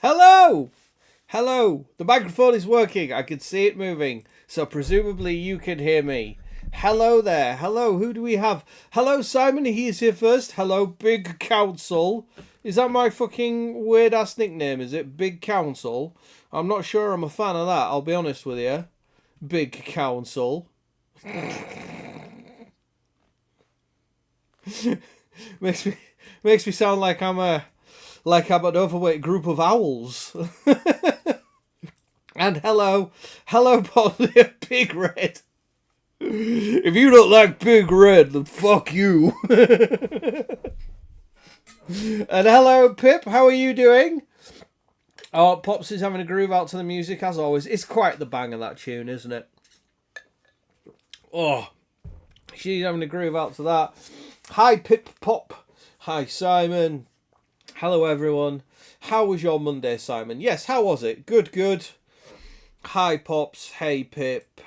Hello! Hello! The microphone is working. I can see it moving. So presumably you can hear me. Hello there. Hello. Who do we have? Hello, Simon. He's here first. Hello, Big Council. Is that my fucking weird ass nickname? Is it Big Council? I'm not sure I'm a fan of that. I'll be honest with you. Big Council. makes me sound like I'm an overweight group of owls. And hello, Polly, Big Red. If you don't like Big Red, then fuck you. And hello, Pip. How are you doing? Oh, Pops is having a groove out to the music as always. It's quite the bang of that tune, isn't it? Oh, she's having a groove out to that. Hi, Pip Pop. Hi, Simon. Hello, everyone. How was your Monday, Simon? Yes, how was it? Good, good. Hi, Pops. Hey, Pip.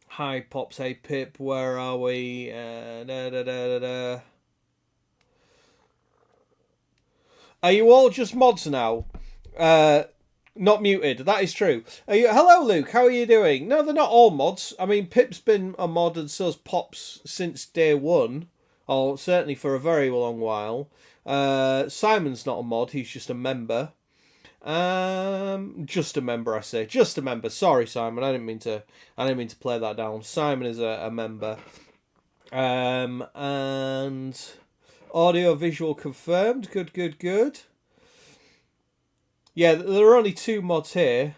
Hi, Pops. Hey, Pip. Where are we? Are you all just mods now? Not muted. That is true. Hello, Luke. How are you doing? No, they're not all mods. I mean, Pip's been a mod and so's Pops since day one. Or certainly for a very long while. Simon's not a mod. He's just a member. Just a member, I say. Just a member. Sorry, Simon. I didn't mean to play that down. Simon is a member. And audio visual confirmed. Good, good, good. Yeah, there are only 2 mods here.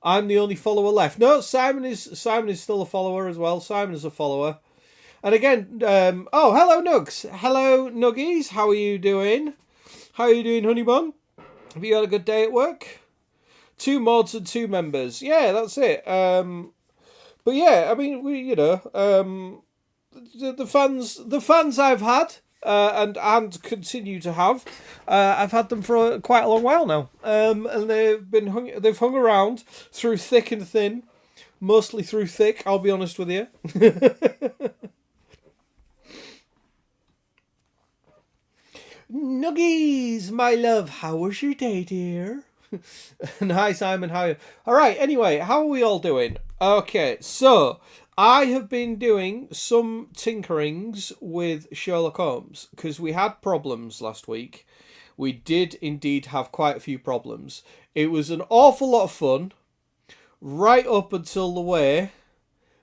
I'm the only follower left. No, Simon is still a follower as well. Simon is a follower. And again, oh, hello, Nugs. Hello, Nuggies. How are you doing? How are you doing, honey bun? Have you had a good day at work? 2 mods and 2 members. Yeah, that's it. But yeah, I mean, the fans I've had and continue to have, I've had them for quite a long while now. And they've hung around through thick and thin, mostly through thick. I'll be honest with you. Nuggies, my love, how was your day, dear? And hi, Simon, how are you? All right, anyway, how are we all doing? Okay, so I have been doing some tinkerings with Sherlock Holmes because we had problems last week. We did indeed have quite a few problems. It was an awful lot of fun right up until the way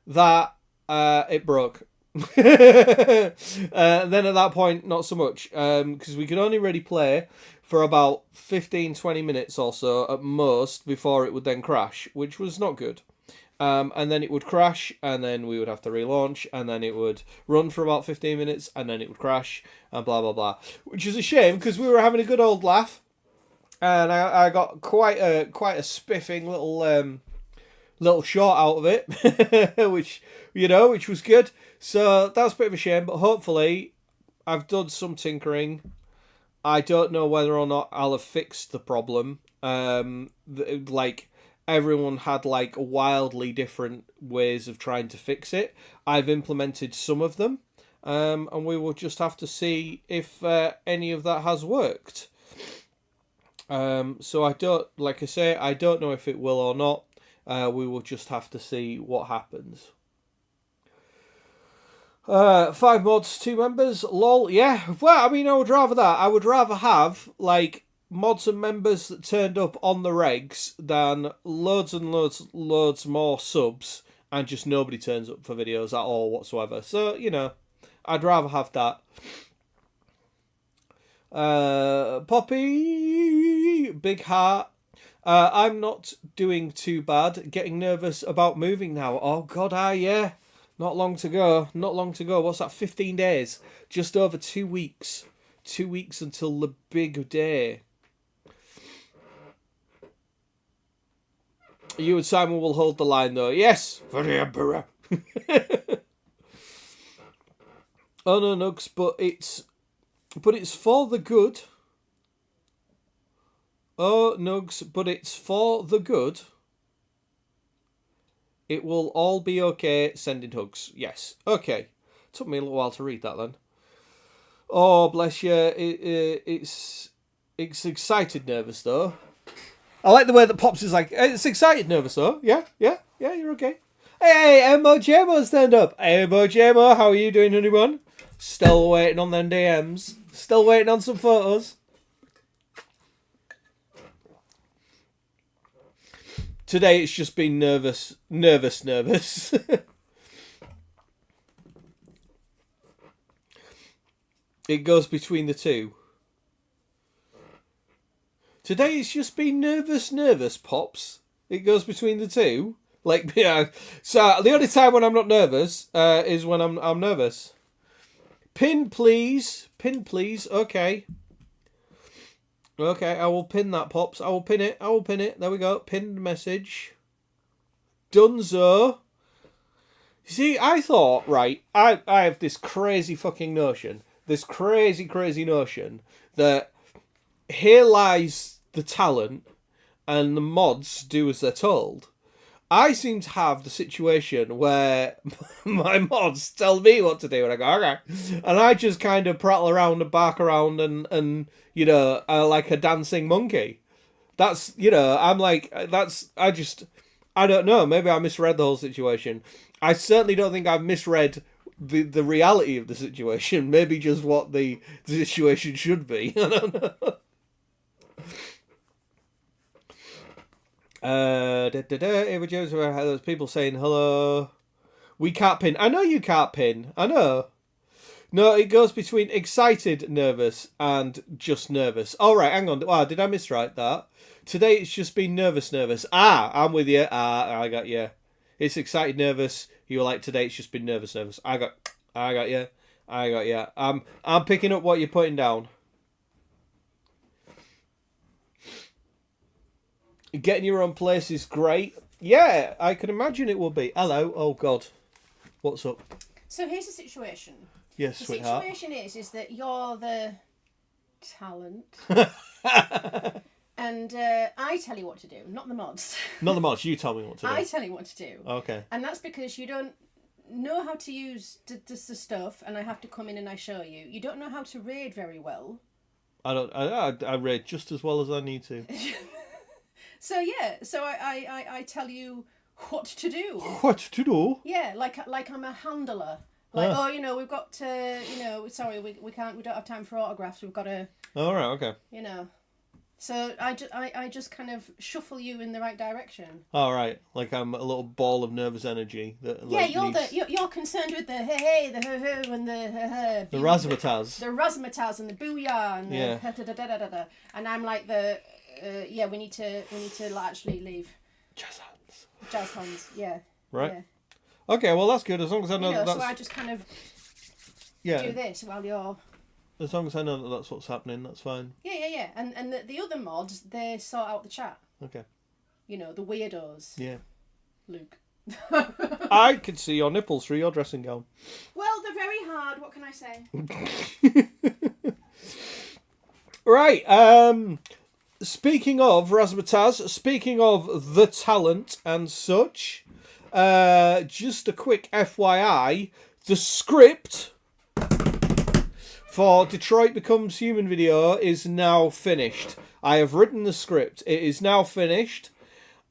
that it broke. Then at that point, not so much, because we could only really play for about 15-20 minutes or so at most before it would then crash, which was not good. And then it would crash, and then we would have to relaunch, and then it would run for about 15 minutes, and then it would crash, and blah blah blah, which is a shame because we were having a good old laugh, and I got quite a spiffing little shot out of it, which was good. So that's a bit of a shame, but hopefully I've done some tinkering. I don't know whether or not I'll have fixed the problem. Like everyone had like wildly different ways of trying to fix it. I've implemented some of them, and we will just have to see if any of that has worked. So I don't know if it will or not. We will just have to see what happens. 5 mods, 2 members. Lol. Yeah. Well, I mean, I would rather that. I would rather have like mods and members that turned up on the regs than loads and loads more subs and just nobody turns up for videos at all whatsoever. So I'd rather have that. Poppy, big heart. I'm not doing too bad. Getting nervous about moving now. Oh God, yeah. Not long to go. What's that? 15 days. Just over 2 weeks. 2 weeks until the big day. You and Simon will hold the line though. Yes, for the Emperor. Oh no, Nugs, but it's for the good. Oh, Nugs, but it's for the good. It will all be okay. Sending hugs. Yes. Okay. Took me a little while to read that then. Oh, bless you. It's excited nervous, though. I like the way that Pops is like, it's excited nervous, though. Yeah, you're okay. Hey, MOJMO, stand up. Hey, MOJMO, how are you doing, anyone? Still waiting on them DMs. Still waiting on some photos. Today it's just been nervous. It goes between the two. Today it's just been nervous, Pops. It goes between the two. Like, yeah. So the only time when I'm not nervous is when I'm nervous. Pin, please. Pin, please. Okay. Okay, I will pin that, Pops. I will pin it. There we go. Pinned message. Dunzo. See, I thought, right, I have this crazy fucking notion. This crazy notion that here lies the talent and the mods do as they're told. I seem to have the situation where my mods tell me what to do and I go, okay. And I just kind of prattle around and bark around and you know, like a dancing monkey. That's, you know, I'm like, I don't know. Maybe I misread the whole situation. I certainly don't think I've misread the reality of the situation. Maybe just what the situation should be. I don't know. Ava Jones, there's people saying hello. We can't pin. I know you can't pin. I know. No, it goes between excited, nervous, and just nervous. All right, hang on. Wow, did I miswrite that? Today it's just been nervous. Ah, I'm with you. Ah, I got you. It's excited, nervous. You were like, today it's just been nervous. I got you. I'm picking up what you're putting down. Getting your own place is great. Yeah, I can imagine it will be. Hello. Oh, God. What's up? So here's the situation. Yes, sweetheart. The situation is that you're the talent. And I tell you what to do, not the mods. Not the mods, you tell me what to do. I tell you what to do. Okay. And that's because you don't know how to use the stuff and I have to come in and I show you. You don't know how to raid very well. I raid just as well as I need to. So I tell you what to do. What to do? Yeah, like I'm a handler. Like, oh, you know, we've got to, you know, sorry, we don't have time for autographs. We've got to. All right, okay. You know, so I just kind of shuffle you in the right direction. All right, like I'm a little ball of nervous energy that. Yeah, like, you're concerned with the hey, the ho and the the razzmatazz. The razzmatazz and the booyah and the and I'm like the yeah, we need to actually leave. Jazz hands, yeah. Right. Yeah. Okay, well that's good as long as I know, that's. So I just kind of do this while you're. As long as I know that that's what's happening, that's fine. Yeah. And the other mods, they sort out the chat. Okay. You know, the weirdos. Yeah. Luke. I could see your nipples through your dressing gown. Well, they're very hard. What can I say? Right. Speaking of razzmatazz, speaking of the talent and such, just a quick FYI, the script for Detroit Becomes Human video is now finished. I have written the script. It is now finished.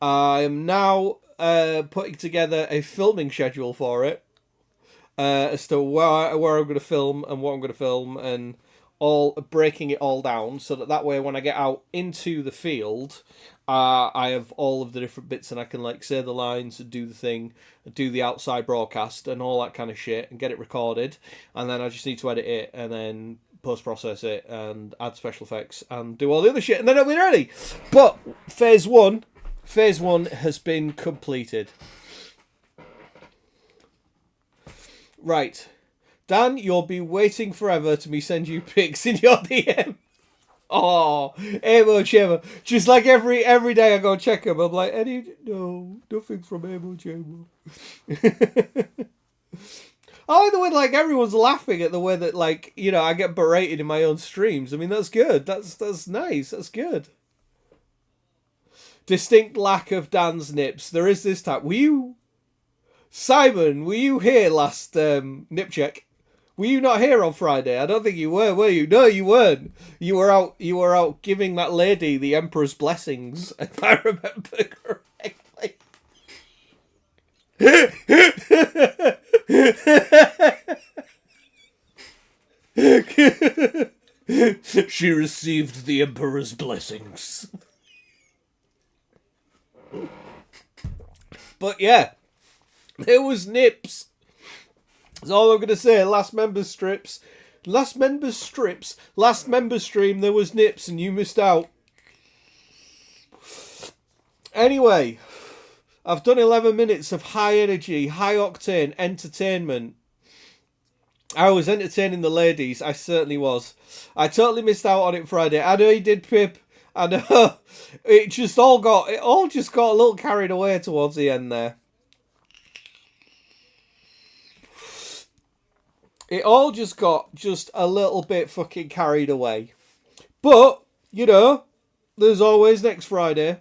I am now putting together a filming schedule for it as to where I'm going to film and what I'm going to film and all breaking it all down so that way when I get out into the field, I have all of the different bits and I can like say the lines and do the thing, do the outside broadcast and all that kind of shit and get it recorded, and then I just need to edit it and then post-process it and add special effects and do all the other shit and then it'll be ready. But phase one has been completed. Right. Dan, you'll be waiting forever to me send you pics in your DM. Oh, Amo Chemo. Just like every day I go check him, I'm like, nothing from Amo Chemo. I like the way like everyone's laughing at the way that like, you know, I get berated in my own streams. I mean, that's good. That's nice. That's good. Distinct lack of Dan's nips. There is this time. Simon, were you here last nip check? Were you not here on Friday? I don't think you were you? No, you weren't. You were out. You were out giving that lady the Emperor's blessings, if I remember correctly. She received the Emperor's blessings. But yeah, there was nips. That's all I'm going to say. Last member stream, there was nips and you missed out. Anyway, I've done 11 minutes of high energy, high octane entertainment. I was entertaining the ladies. I certainly was. I totally missed out on it Friday. I know you did, Pip. I know. It all just got a little carried away towards the end there. It all just got a little bit fucking carried away. But, you know, there's always next Friday.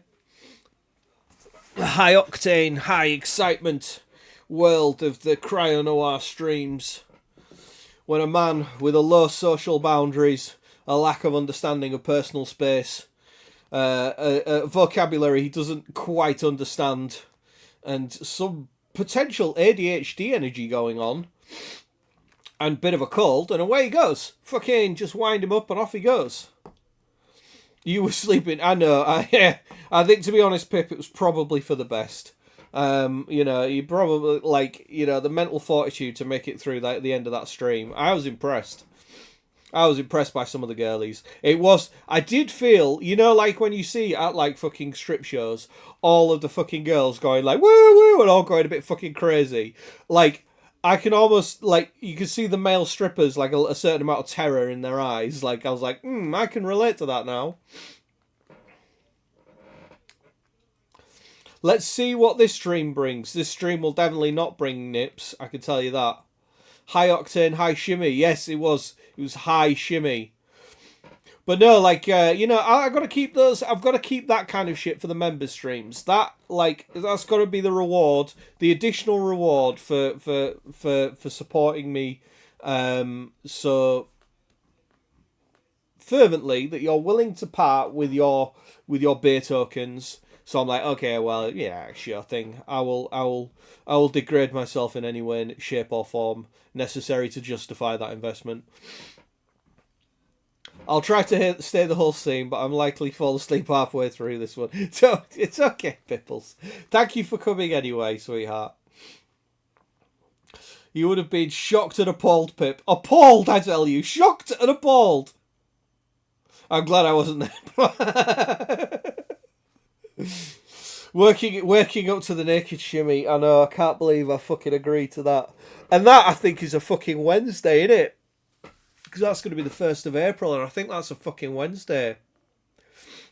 High octane, high excitement world of the Cryonoir streams. When a man with a low social boundaries, a lack of understanding of personal space, a vocabulary he doesn't quite understand, and some potential ADHD energy going on, and a bit of a cold, and away he goes. Fucking just wind him up and off he goes. You were sleeping. I know. I think, to be honest, Pip, it was probably for the best. You know, you probably, like, you know, the mental fortitude to make it through the end of that stream. I was impressed. I was impressed by some of the girlies. I did feel, you know, like when you see at, like, fucking strip shows, all of the fucking girls going, like, woo, woo, and all going a bit fucking crazy. Like, I can almost, like, you can see the male strippers, like, a certain amount of terror in their eyes. Like, I was like, I can relate to that now. Let's see what this stream brings. This stream will definitely not bring nips, I can tell you that. High octane, high shimmy. Yes, it was. It was high shimmy. But no, like, you know, I've got to keep that kind of shit for the member streams. That, like, that's got to be the reward, the additional reward for supporting me so fervently that you're willing to part with your beer tokens. So I'm like, okay, well, yeah, sure thing. I will degrade myself in any way, shape or form necessary to justify that investment. I'll try to stay the whole scene, but I'm likely to fall asleep halfway through this one. So it's okay, Pipples. Thank you for coming anyway, sweetheart. You would have been shocked and appalled, Pip. Appalled, I tell you. Shocked and appalled. I'm glad I wasn't there. Working up to the naked shimmy. I know, I can't believe I fucking agreed to that. And that, I think, is a fucking Wednesday, innit? Because that's going to be the 1st of April, and I think that's a fucking Wednesday.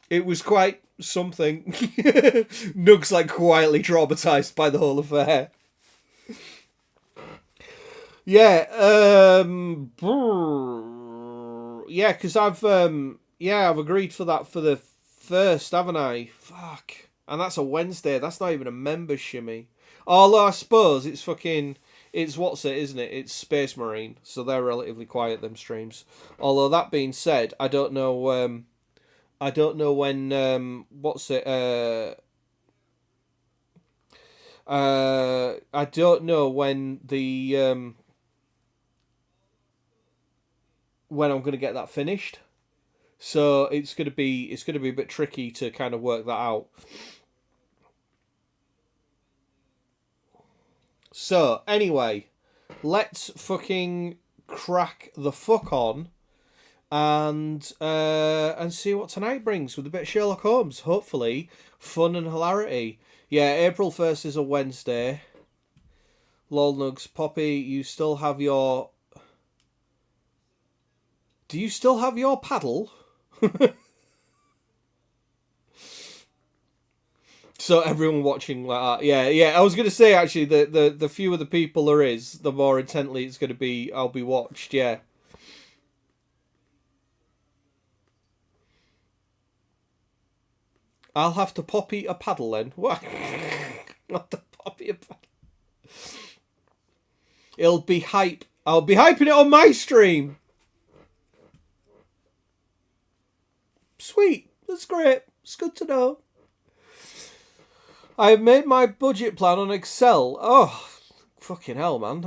It was quite something. Nug's, like, quietly traumatised by the whole affair. Yeah, yeah, because I've agreed for that for the 1st, haven't I? Fuck. And that's a Wednesday. That's not even a member shimmy. Although I suppose it's fucking... It's isn't it? It's Space Marine. So they're relatively quiet, them streams. Although that being said, I don't know when... I don't know when I'm going to get that finished. So it's going to be a bit tricky to kind of work that out. So anyway, let's fucking crack the fuck on and see what tonight brings with a bit of Sherlock Holmes. Hopefully, fun and hilarity. Yeah, April 1st is a Wednesday. Lol Nugs, Poppy, you still have your... Do you still have your paddle? So everyone watching like that, yeah. I was gonna say actually, the fewer the people there is, the more intently it's gonna be. I'll be watched. Yeah. I'll have to poppy a paddle then. What? Not to poppy a paddle. It'll be hype I'll be hyping it on my stream. Sweet. That's great. It's good to know. I've made my budget plan on Excel. Oh, fucking hell, man.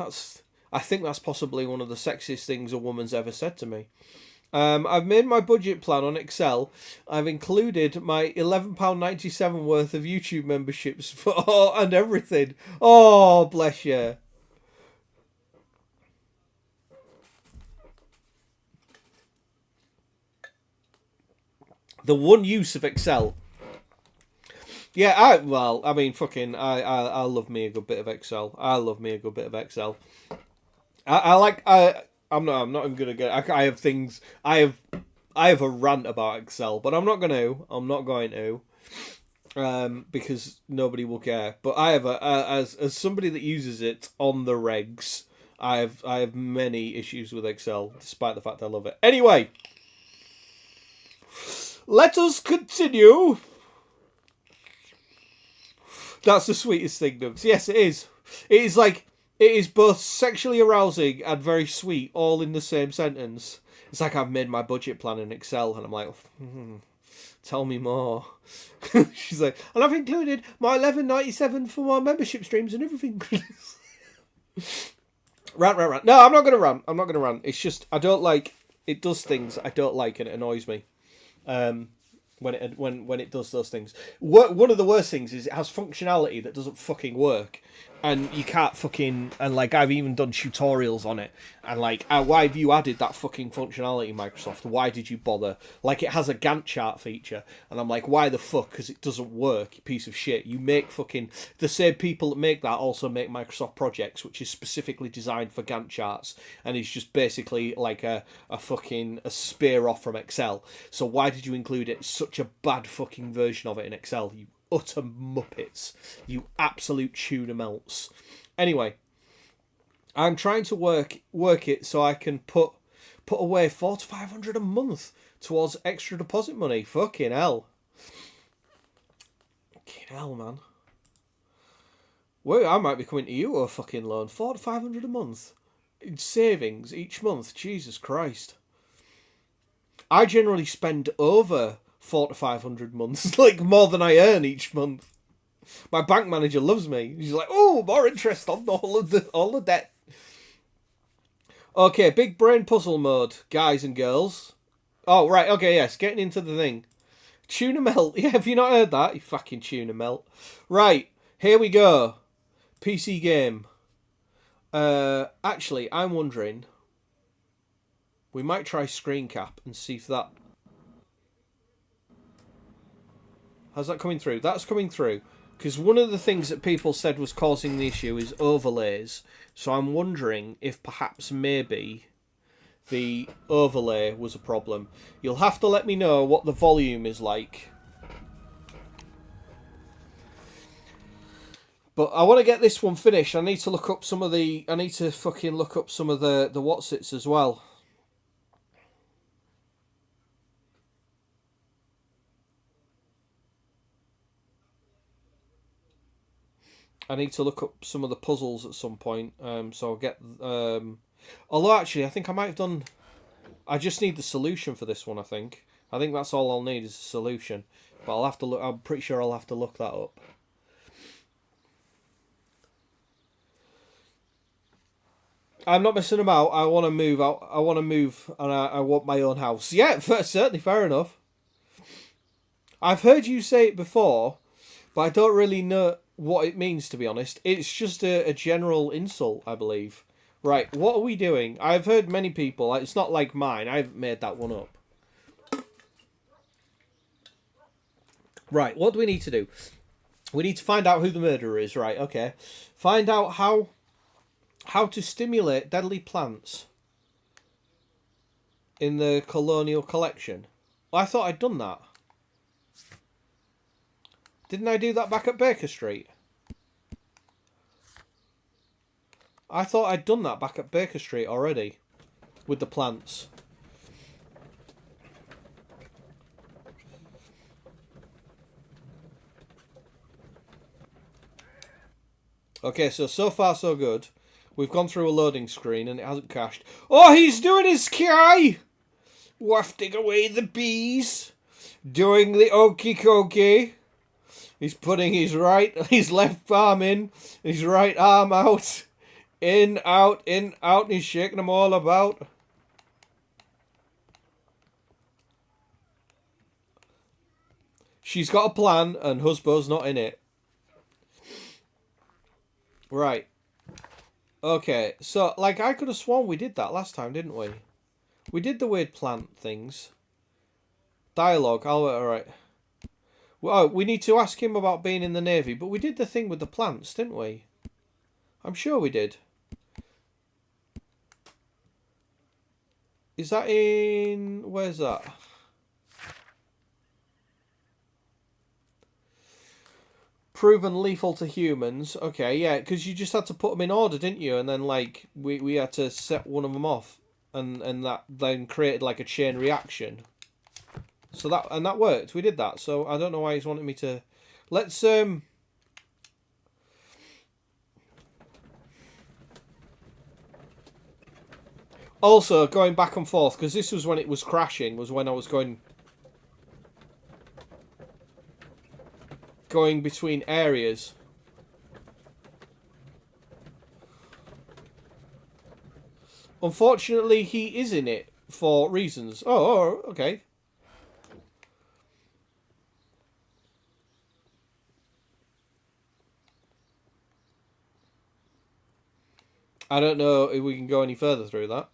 I think that's possibly one of the sexiest things a woman's ever said to me. I've made my budget plan on Excel. I've included my £11.97 worth of YouTube memberships and everything. Oh, bless you. The one use of Excel. Yeah, I love me a good bit of Excel. I'm not even gonna get. I have things. I have a rant about Excel, but I'm not going to, because nobody will care. But I have as somebody that uses it on the regs, I have many issues with Excel, despite the fact I love it. Anyway, let us continue. That's the sweetest thing, Nugs. Yes, it is. It is like, it is both sexually arousing and very sweet, all in the same sentence. It's like, I've made my budget plan in Excel, and I'm like, tell me more. She's like, and I've included my $11.97 for my membership streams and everything. Rant. No, I'm not going to rant. It's just, I don't like, it does things I don't like, and it annoys me. When it does those things. One of the worst things is it has functionality that doesn't fucking work, and you can't fucking, and like, I've even done tutorials on it, and like, why have you added that fucking functionality, Microsoft? Why did you bother? Like, it has a Gantt chart feature, and I'm like, why the fuck? Because it doesn't work, you piece of shit. You make fucking, the same people that make that also make Microsoft Projects, which is specifically designed for Gantt charts, and it's just basically like a spear off from Excel. So why did you include it? Such a bad fucking version of it in Excel, you utter muppets, you absolute tuna melts. Anyway, I'm trying to work it so I can put away $400 to $500 a month towards extra deposit money. Fucking hell, man. Well, I might be coming to you a fucking loan. $400 to $500 a month in savings each month. Jesus Christ. I generally spend over $400 to $500 months, like more than I earn each month. My bank manager loves me. She's like, oh, more interest on all the debt. Okay, big brain puzzle mode, guys and girls. Oh, right, okay, yes, getting into the thing. Tuna melt. Yeah, have you not heard that? You fucking tuna melt. Right, here we go. PC game. Actually, I'm wondering, we might try screen cap and see if that... How's that coming through? That's coming through. Because one of the things that people said was causing the issue is overlays. So I'm wondering if perhaps maybe the overlay was a problem. You'll have to let me know what the volume is like. But I want to get this one finished. I need to look up some of the... I need to fucking look up some of the whatsits as well. I need to look up some of the puzzles at some point, so I'll get... although, actually, I think I might have done... I just need the solution for this one, I think. I think that's all I'll need is a solution. But I'll have to look... I'm pretty sure I'll have to look that up. I'm not messing about. I want to move out. I want to move, and I want my own house. Yeah, certainly, fair enough. I've heard you say it before, but I don't really know what it means, to be honest. It's just a general insult, I believe. Right, what are we doing? I've heard many people, it's not like mine, I haven't made that one up. Right, what do we need to do? We need to find out who the murderer is, right, okay. Find out how to stimulate deadly plants in the colonial collection. Well, I thought I'd done that. Didn't I do that back at Baker Street? I thought I'd done that back at Baker Street already. With the plants. Okay, so far so good. We've gone through a loading screen and it hasn't cached. Oh, he's doing his sky! Wafting away the bees. Doing the okey cokey. He's putting his left arm in, his right arm out. In, out, and he's shaking them all about. She's got a plan and husband's not in it. Right. Okay, so, like, I could have sworn we did that last time, didn't we? We did the weird plant things. Dialogue, alright. Well, we need to ask him about being in the Navy, but we did the thing with the plants, didn't we? I'm sure we did. Is that in... Where's that? Proven lethal to humans. Okay, yeah, because you just had to put them in order, didn't you? And then, like, we had to set one of them off. And that then created, like, a chain reaction. So that worked. We did that. So I don't know why he's wanting me to... Let's, Also, going back and forth, because this was when it was crashing, was when I was going between areas. Unfortunately, he is in it for reasons. Oh, okay. I don't know if we can go any further through that.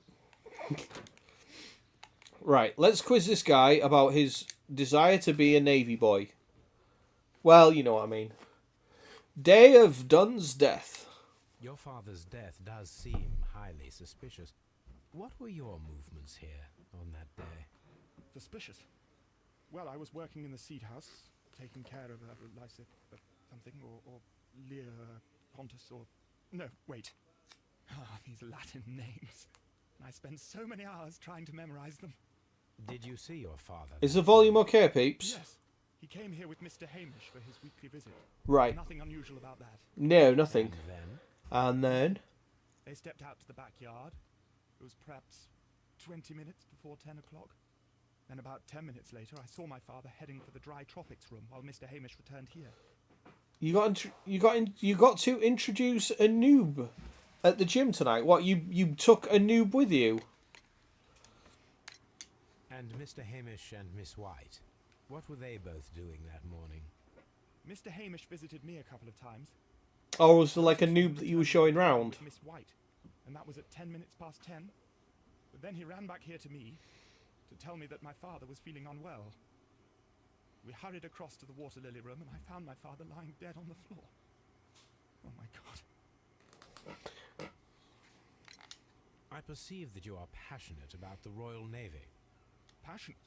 Right, let's quiz this guy about his desire to be a Navy boy. Well, you know what I mean. Day of Dunn's death. Your father's death does seem highly suspicious. What were your movements here on that day? Suspicious? Well, I was working in the seed house, taking care of Lysa something, or Lear Pontus, or... No, wait. Ah, these Latin names. I spent so many hours trying to memorize them. Did you see your father? Is the volume okay, peeps? Yes. He came here with Mr. Hamish for his weekly visit. Right. Nothing unusual about that. No, nothing. And then? And then? They stepped out to the backyard. It was perhaps 20 minutes before 10 o'clock. Then about 10 minutes later, I saw my father heading for the dry tropics room while Mr. Hamish returned here. You got to introduce a noob at the gym tonight. What, you took a noob with you? And Mr. Hamish and Miss White, what were they both doing that morning? Mr. Hamish visited me a couple of times. Or was there like a noob that you were showing round? Miss White, and that was at 10 minutes past 10. But then he ran back here to me to tell me that my father was feeling unwell. We hurried across to the water lily room, and I found my father lying dead on the floor. Oh my God. I perceive that you are passionate about the Royal Navy. Passionate?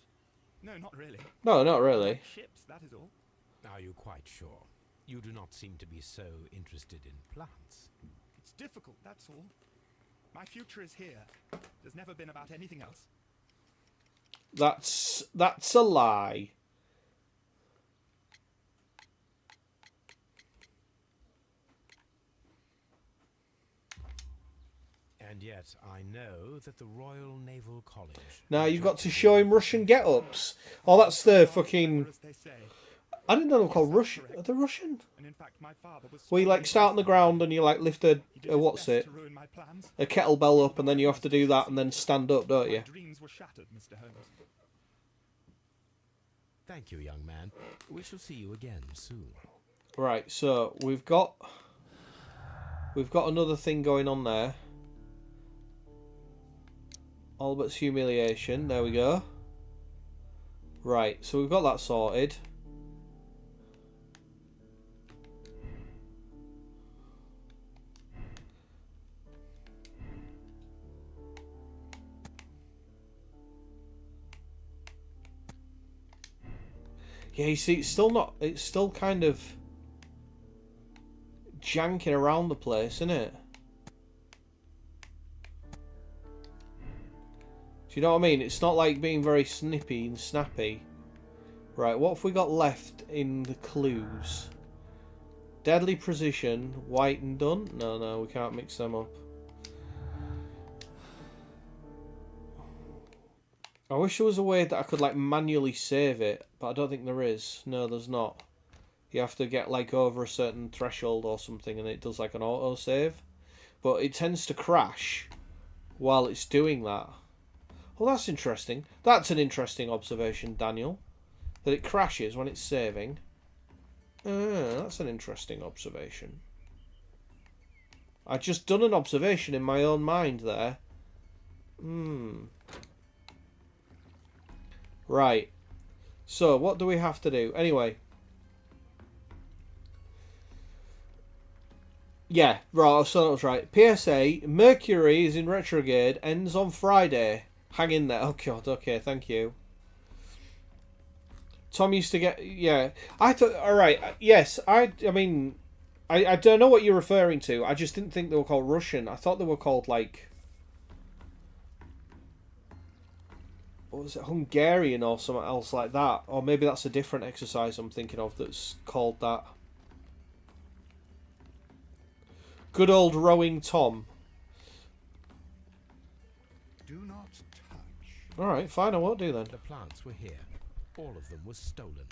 No, not really. No, not really. Like ships, that is all. Are you quite sure? You do not seem to be so interested in plants. It's difficult, that's all. My future is here. There's never been about anything else. That's a lie. And yet I know that the Royal Naval College... Now you've got to show him Russian get-ups. Oh, that's the fucking... I didn't know they were called Russian. Are they Russian? And in fact, my father was Where you like start on the ground and you like lift a what's it? A kettlebell up, and then you have to do that and then stand up, don't you? My dreams were shattered, Mr. Holmes. Thank you, young man. We shall see you again soon. Right, so we've got another thing going on there. Albert's humiliation. There we go. Right, so we've got that sorted. Yeah, you see, it's still kind of janking around the place, isn't it? Do you know what I mean? It's not like being very snippy and snappy. Right, what have we got left in the clues? Deadly precision, white and done? No, we can't mix them up. I wish there was a way that I could like manually save it, but I don't think there is. No, there's not. You have to get like over a certain threshold or something and it does like an auto save. But it tends to crash while it's doing that. Well, that's interesting. That's an interesting observation, Daniel. That it crashes when it's saving. That's an interesting observation. I just done an observation in my own mind there. Right. So, what do we have to do? Anyway. Yeah, right, so that was right. PSA, Mercury is in retrograde, ends on Friday. Hang in there. Oh, God, okay, thank you. Tom used to get... Yeah. I thought... Alright, yes, I mean... I don't know what you're referring to. I just didn't think they were called Russian. I thought they were called, like... What was it? Hungarian or something else like that. Or maybe that's a different exercise I'm thinking of that's called that. Good old rowing Tom. Do not touch. Alright, fine, I won't do then. The plants were here. All of them was stolen.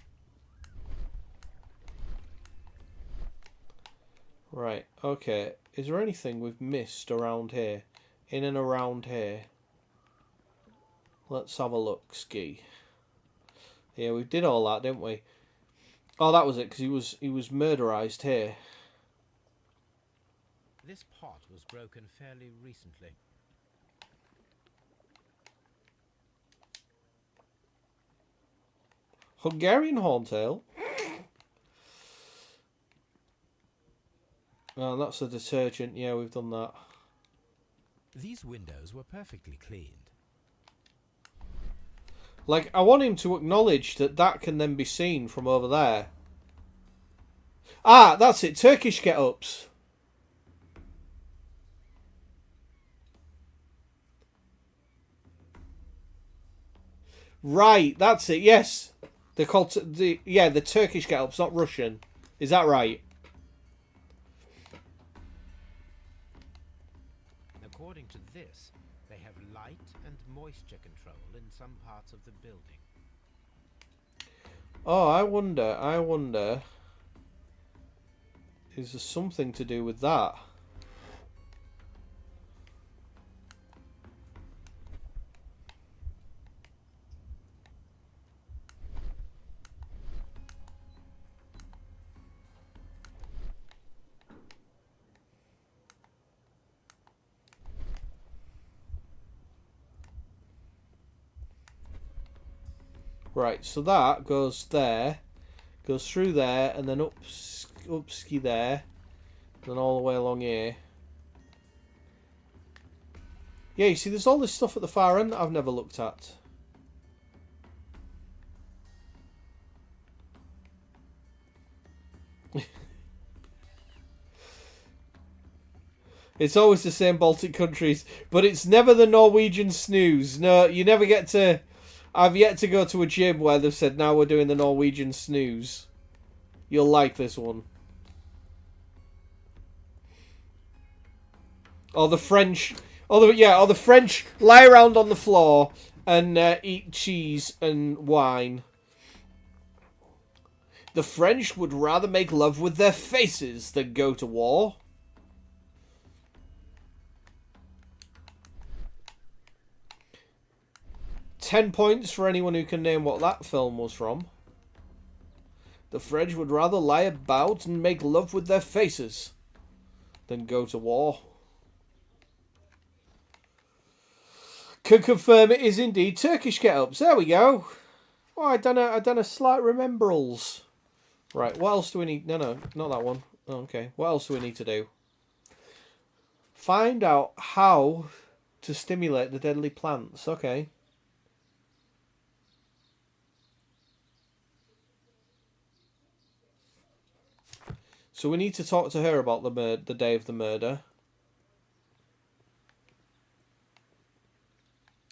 Right, okay. Is there anything we've missed around here? In and around here? Let's have a look, Ski. Yeah, we did all that, didn't we? Oh, that was it, because he was murderized here. This pot was broken fairly recently. Hungarian horntail? Oh, that's a detergent. Yeah, we've done that. These windows were perfectly cleaned. Like, I want him to acknowledge that that can then be seen from over there. Ah, that's it. Turkish get-ups. Right, that's it. Yes. They're called... the Turkish get-ups, not Russian. Is that right? According to this, they have light and moisture control in some parts of the building. Oh, I wonder... Is there something to do with that? Right, so that goes there, goes through there, and then up ski there, and then all the way along here. Yeah, you see, there's all this stuff at the far end that I've never looked at. It's always the same Baltic countries, but it's never the Norwegian snooze. No, you never get to... I've yet to go to a gym where they've said, now we're doing the Norwegian snooze. You'll like this one. Or the French... or the French lie around on the floor and eat cheese and wine. The French would rather make love with their faces than go to war. $10 points for anyone who can name what that film was from. The French would rather lie about and make love with their faces than go to war. Can confirm it is indeed Turkish get-ups. There we go. Oh, I done a slight remembrals. Right, what else do we need? No, not that one. Oh, okay, what else do we need to do? Find out how to stimulate the deadly plants. Okay. So we need to talk to her about the day of the murder.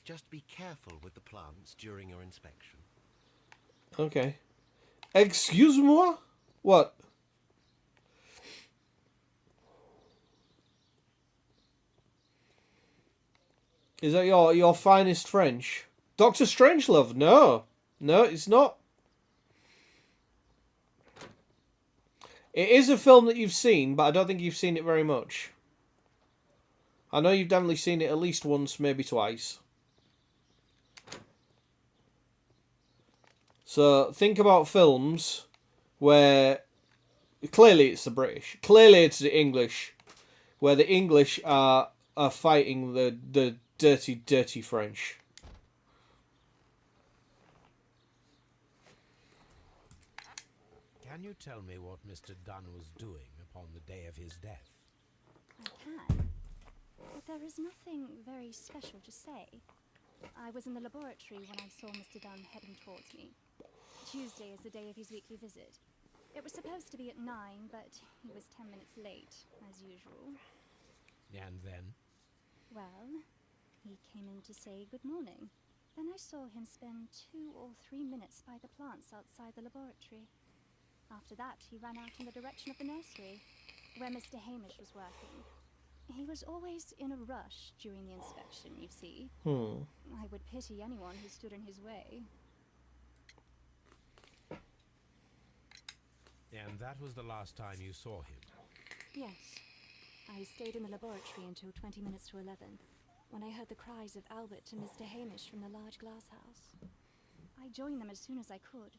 Just be careful with the plants during your inspection. Okay. Excuse-moi? What? Is that your finest French? Doctor Strangelove? No. No, it's not. It is a film that you've seen, but I don't think you've seen it very much. I know you've definitely seen it at least once, maybe twice. So think about films where clearly it's the British, clearly it's the English, where the English are fighting the dirty French. Can you tell me what Mr. Dunn was doing upon the day of his death? I can, but there is nothing very special to say. I was in the laboratory when I saw Mr. Dunn heading towards me. Tuesday is the day of his weekly visit. It was supposed to be at 9, but he was 10 minutes late, as usual. And then? Well, he came in to say good morning. Then I saw him spend 2 or 3 minutes by the plants outside the laboratory. After that, he ran out in the direction of the nursery, where Mr. Hamish was working. He was always in a rush during the inspection, you see. I would pity anyone who stood in his way. And that was the last time you saw him? Yes. I stayed in the laboratory until 20 minutes to 11, when I heard the cries of Albert and Mr. Hamish from the large glass house. I joined them as soon as I could,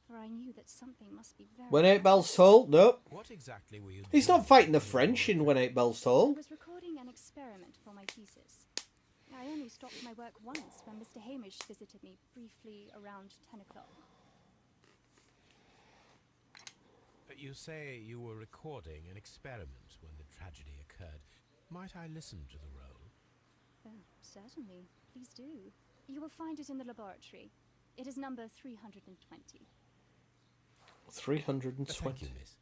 for I knew that something must be very... When 8 Bells Toll? Nope. What exactly were you doing? He's not fighting the French in When 8 Bells I Toll. was recording an experiment for my thesis. I only stopped my work once when Mr. Hamish visited me briefly around 10 o'clock. You say you were recording an experiment when the tragedy occurred. Might I listen to the roll? Certainly. Please do. You will find it in the laboratory. It is number 320. 320. Thank you, miss.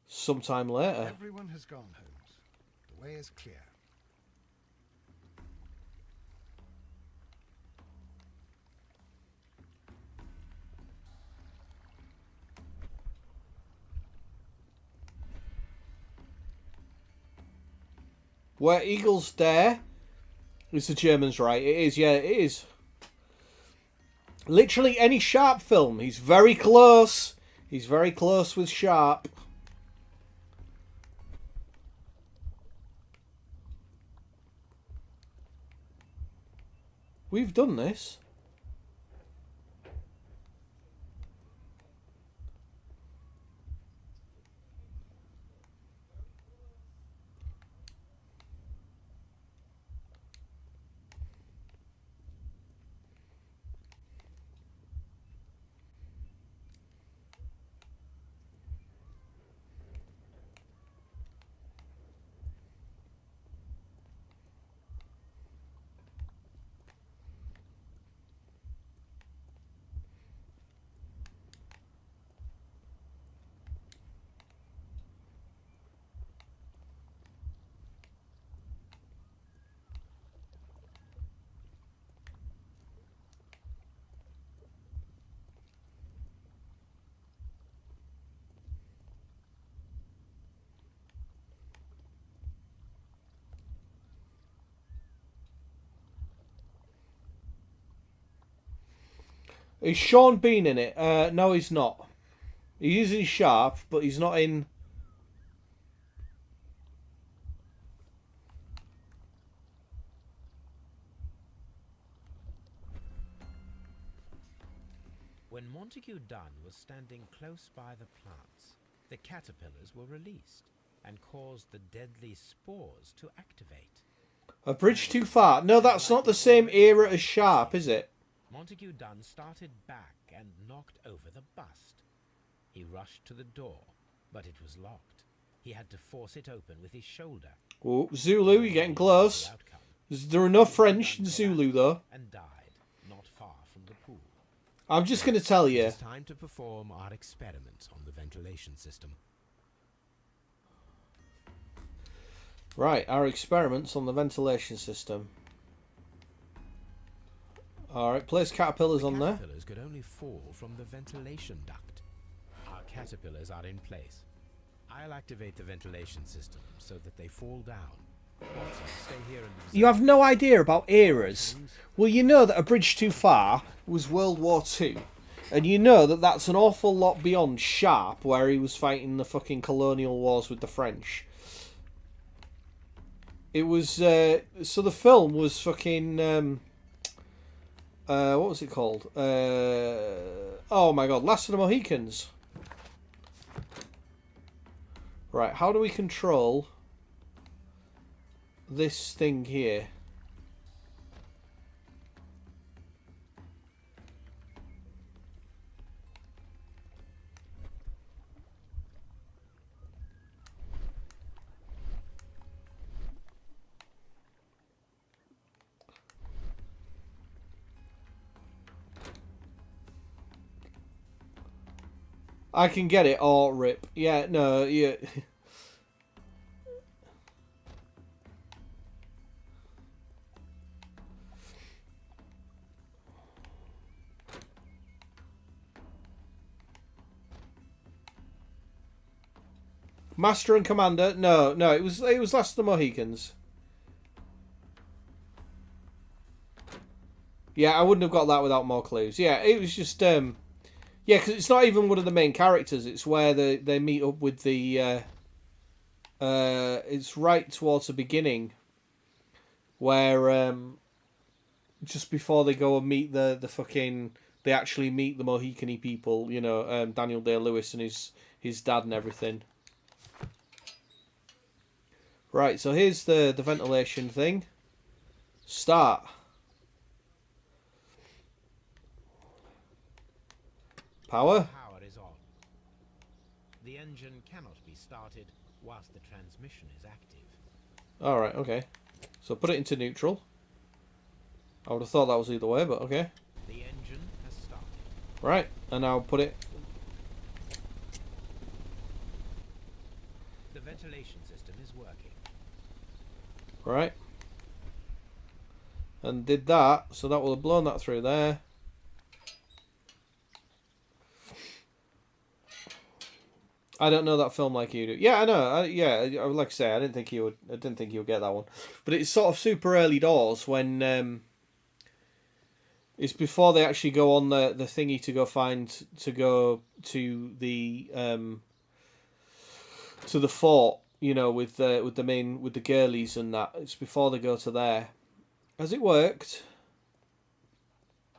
Sometime later. Everyone has gone, Holmes. The way is clear. Where eagles dare? Is the Germans right? It is, yeah, it is. Literally any Sharp film. He's very close. He's very close with Sharp. We've done this. Is Sean Bean in it? No, he's not. He's in Sharp, but he's not in... When Montague Dunn was standing close by the plants, the caterpillars were released and caused the deadly spores to activate. A bridge too far. No, that's not the same era as Sharp, is it? Montague Dunn started back and knocked over the bust. He rushed to the door, but it was locked. He had to force it open with his shoulder. Oh, Zulu, you're getting close. There are no French in Zulu, though. And died not far from the pool. I'm just going to tell you. It's time to perform our experiment on the ventilation system. Right, our experiments on the ventilation system. Alright, place caterpillars on there. Caterpillars could only fall from the ventilation duct. Our caterpillars are in place. I'll activate the ventilation system so that they fall down. Watson, stay here and You have no idea about eras. Well, you know that A Bridge Too Far was World War Two, and you know that that's an awful lot beyond Sharp, where he was fighting the fucking colonial wars with the French. It was, so the film was fucking, what was it called? Oh my god, Last of the Mohicans. Right, how do we control this thing here? I can get it. Oh, rip. Yeah, no, yeah. Master and Commander. No, no, it was Last of the Mohicans. Yeah, I wouldn't have got that without more clues. Yeah, it was just yeah, because it's not even one of the main characters. It's where they meet up with the it's right towards the beginning where just before they go and meet the fucking, they actually meet the Mohican-y people, you know, Daniel Day-Lewis and his dad and everything. Right, so here's the ventilation thing. Start. Power. Power is on. The engine cannot be started whilst the transmission is active. Alright, okay. So put it into neutral. I would have thought that was either way, but okay. The engine has started. Right, and now put it... The ventilation system is working. Right. And did that, so that will have blown that through there. I don't know that film like you do. Yeah, I know. Yeah, like I say, I didn't think you would get that one. But it's sort of super early doors when it's before they actually go on the thingy to go to the fort, you know, with the girlies and that. It's before they go to there. Has it worked?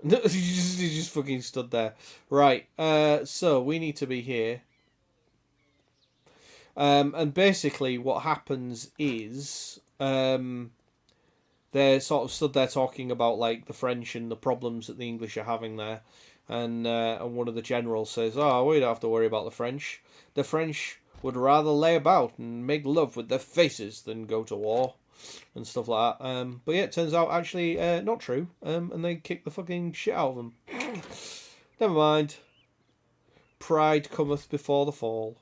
He just fucking stood there. Right. So we need to be here. And basically what happens is they're sort of stood there talking about like the French and the problems that the English are having there, and one of the generals says, "Oh, we don't have to worry about the French. The French would rather lay about and make love with their faces than go to war," and stuff like that. But yeah, it turns out actually not true, and they kick the fucking shit out of them. Never mind. Pride cometh before the fall.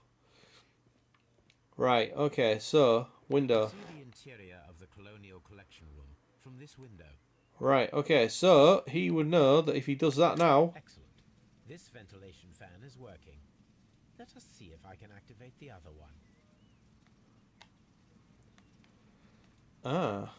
Right, okay, so, window. See the interior of the Colonial Collection Room from this window. Right, okay, so he would know that if he does that now... Excellent. This ventilation fan is working. Let us see if I can activate the other one. Ah.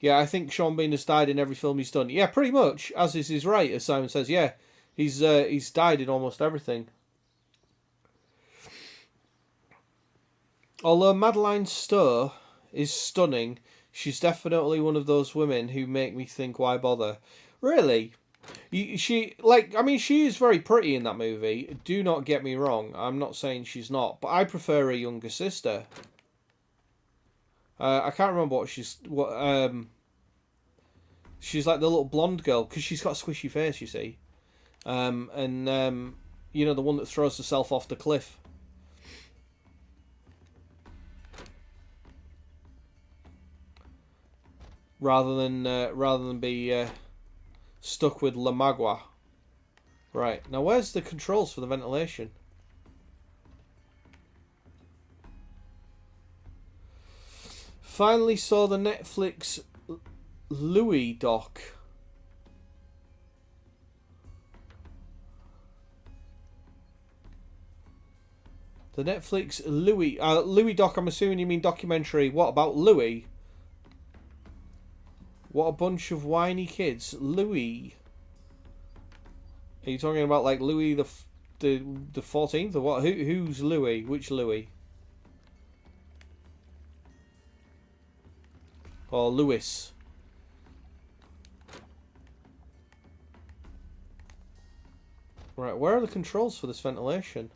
Yeah, I think Sean Bean has died in every film he's done. Yeah, pretty much, as is his right, as Simon says. Yeah, he's died in almost everything. Although Madeline Stowe is stunning, she's definitely one of those women who make me think, why bother? Really? She is very pretty in that movie. Do not get me wrong. I'm not saying she's not, but I prefer her younger sister. I can't remember what she's like the little blonde girl, because she's got a squishy face, you see. You know, the one that throws herself off the cliff. Rather than be stuck with La Magua. Right, now where's the controls for the ventilation? Finally saw the Netflix Louis doc. The Netflix Louis doc, I'm assuming you mean documentary. What about Louis? What a bunch of whiny kids. Louis. Are you talking about like Louis the 14th or what? Who's Louis? Which Louis? Or Louis? Right, where are the controls for this ventilation?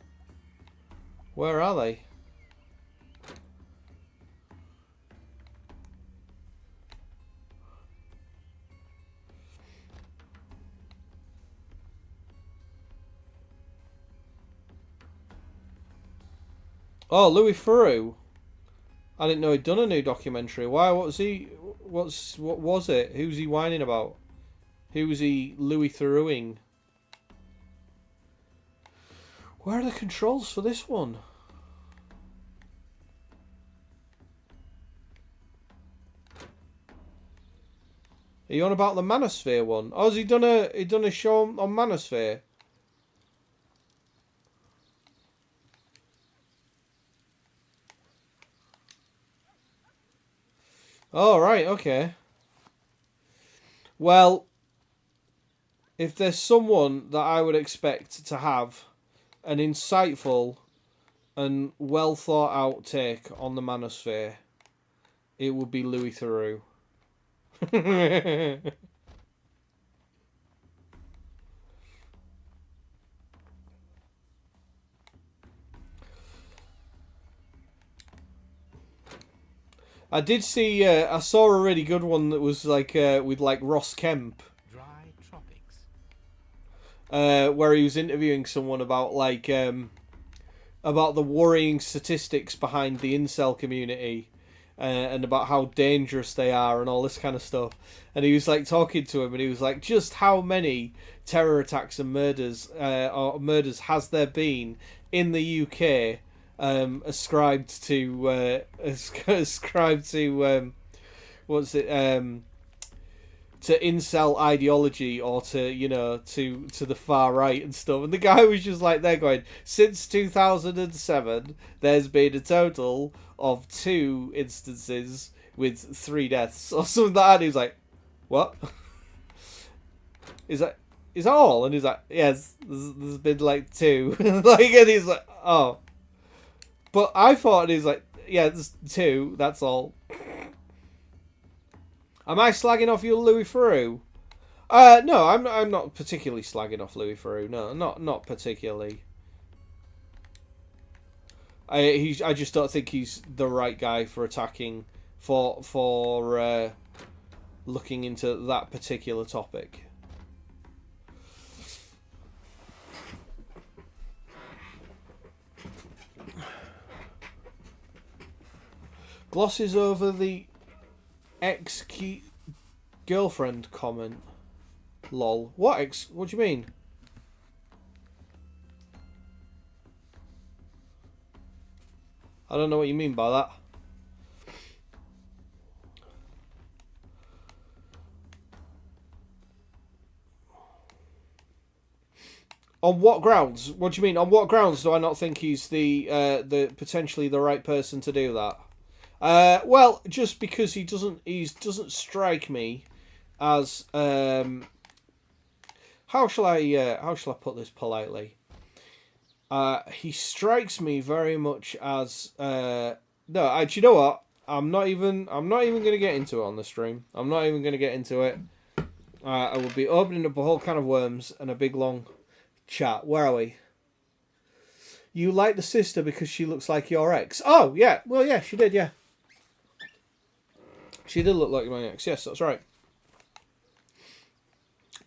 Where are they? Oh, Louis Theroux. I didn't know he'd done a new documentary. Why? What was he? What was it? Who's he whining about? Who was he Louis Therouxing? Where are the controls for this one? Are you on about the Manosphere one? Oh, has he done a show on Manosphere? Oh, right, okay. Well, if there's someone that I would expect to have an insightful and well thought out take on the Manosphere, it would be Louis Theroux. I did see. I saw a really good one that was like with like Ross Kemp, Dry tropics. where he was interviewing someone about like about the worrying statistics behind the incel community, and about how dangerous they are and all this kind of stuff. And he was like talking to him, and he was like, "Just how many terror attacks and murders has there been in the UK?" Ascribed to what's it to incel ideology, or to the far right and stuff. And the guy was just like, they're going, since 2007 there's been a total of 2 instances with 3 deaths or something like that. And he was like, what? Is that all? And he's like, yes, there's been like 2. Like, and he's like, oh. But I thought, he's like, yeah, there's 2, that's all. Am I slagging off you, Louis Theroux? No, I'm not particularly slagging off Louis Theroux. No, not particularly. I just don't think he's the right guy for attacking, for looking into that particular topic. Glosses over the ex-girlfriend comment. Lol. What ex? What do you mean? I don't know what you mean by that. On what grounds? What do you mean? On what grounds do I not think he's the potentially the right person to do that? Well, just because he doesn't strike me as how shall I put this politely? He strikes me very much as no. Do you know what? I'm not even going to get into it on the stream. I'm not even going to get into it. I will be opening up a whole can of worms and a big long chat. Where are we? You like the sister because she looks like your ex? Oh yeah. Well yeah, she did. Yeah. She did look like my ex, yes, that's right.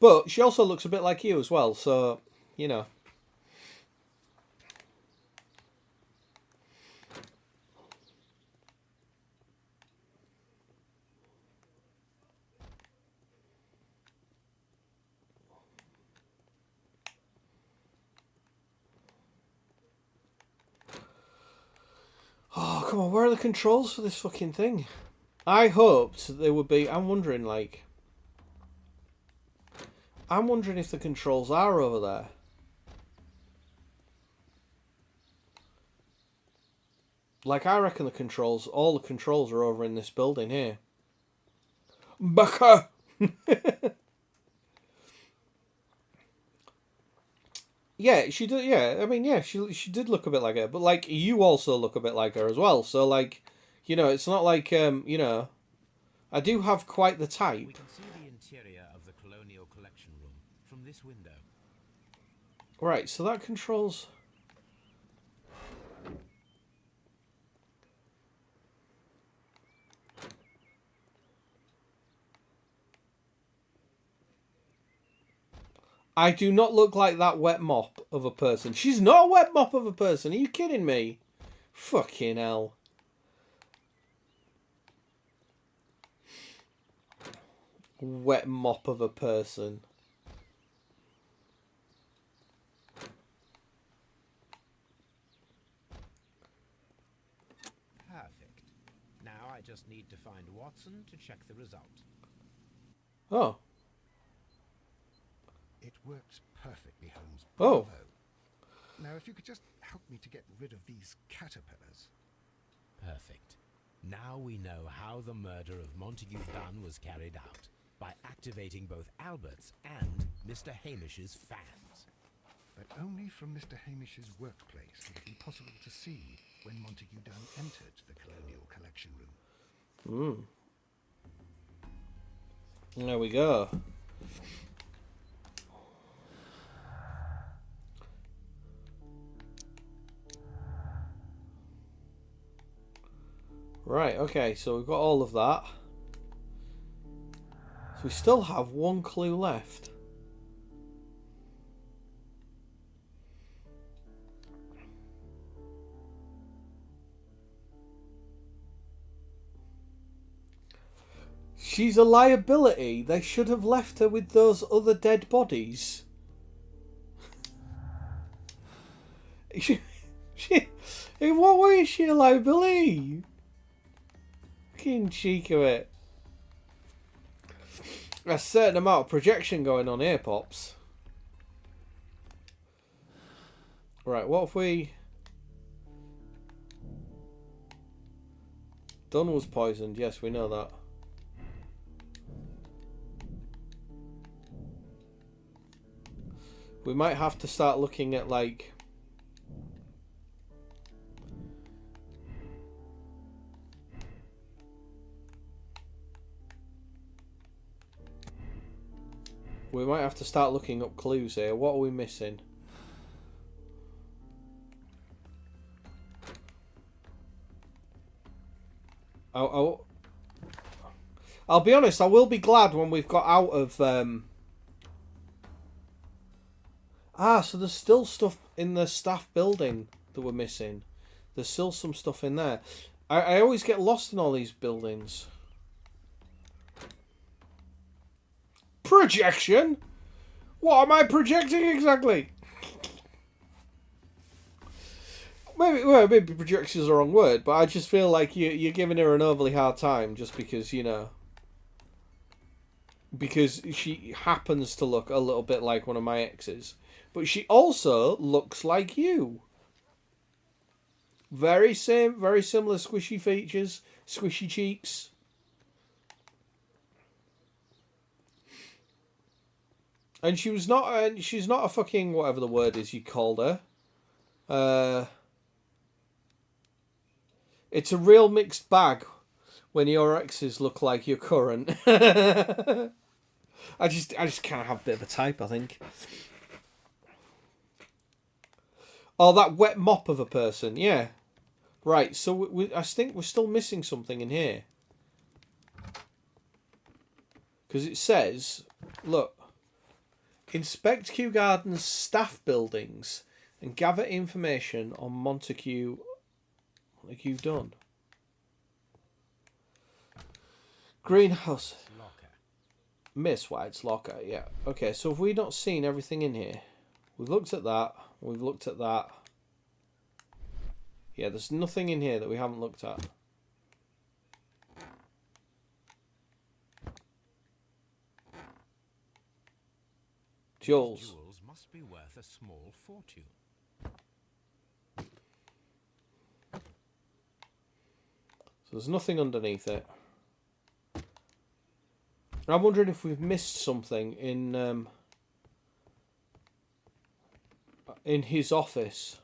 But she also looks a bit like you as well, so, you know. Oh, come on, where are the controls for this fucking thing? I hoped there would be... I'm wondering, like... I'm wondering if the controls are over there. Like, I reckon the controls... All the controls are over in this building here. Baka! Yeah, she did. Yeah, I mean, yeah, she did look a bit like her, but like you also look a bit like her as well. So like, you know, it's not like you know, I do have quite the type. We can see the interior of the Colonial Collection Room from this window. Right, so that controls. I do not look like that wet mop of a person. She's not a wet mop of a person. Are you kidding me? Fucking hell. Wet mop of a person. Perfect. Now I just need to find Watson to check the result. Oh. It works perfectly, Holmes. Oh. Bravo. Now, if you could just help me to get rid of these caterpillars. Perfect. Now we know how the murder of Montague Dunn was carried out, by activating both Albert's and Mr. Hamish's fans. But only from Mr. Hamish's workplace would it be possible to see when Montague Dunn entered the Colonial Collection Room. There we go. Right, okay, so we've got all of that. So we still have one clue left. She's a liability. They should have left her with those other dead bodies. In what way is she a liability? Fucking cheek of it. A certain amount of projection going on here, Pops. Right, what if we... Dunn was poisoned, yes, we know that. We might have to start looking at, like... We might have to start looking up clues here. What are we missing? I'll be honest, I will be glad when we've got out of... so there's still stuff in the staff building that we're missing. There's still some stuff in there. I always get lost in all these buildings. Projection? What am I projecting exactly? Maybe projection is the wrong word, but I just feel like you're giving her an overly hard time just because, you know... Because she happens to look a little bit like one of my exes. But she also looks like you. Very similar squishy features, squishy cheeks. And she's not a fucking whatever the word is you called her. It's a real mixed bag when your exes look like your current. I just kind of have a bit of a type, I think. Oh, that wet mop of a person, yeah. Right, so I think we're still missing something in here. Because it says, look, inspect Kew Gardens staff buildings and gather information on Montague Dunn. Greenhouse. Locker. Miss White's locker, yeah. Okay, so have we not seen everything in here? We've looked at that. We've looked at that. Yeah, there's nothing in here that we haven't looked at. jewels. Jewels must be worth a small fortune. So there's nothing underneath it. I'm wondering if we've missed something in his office.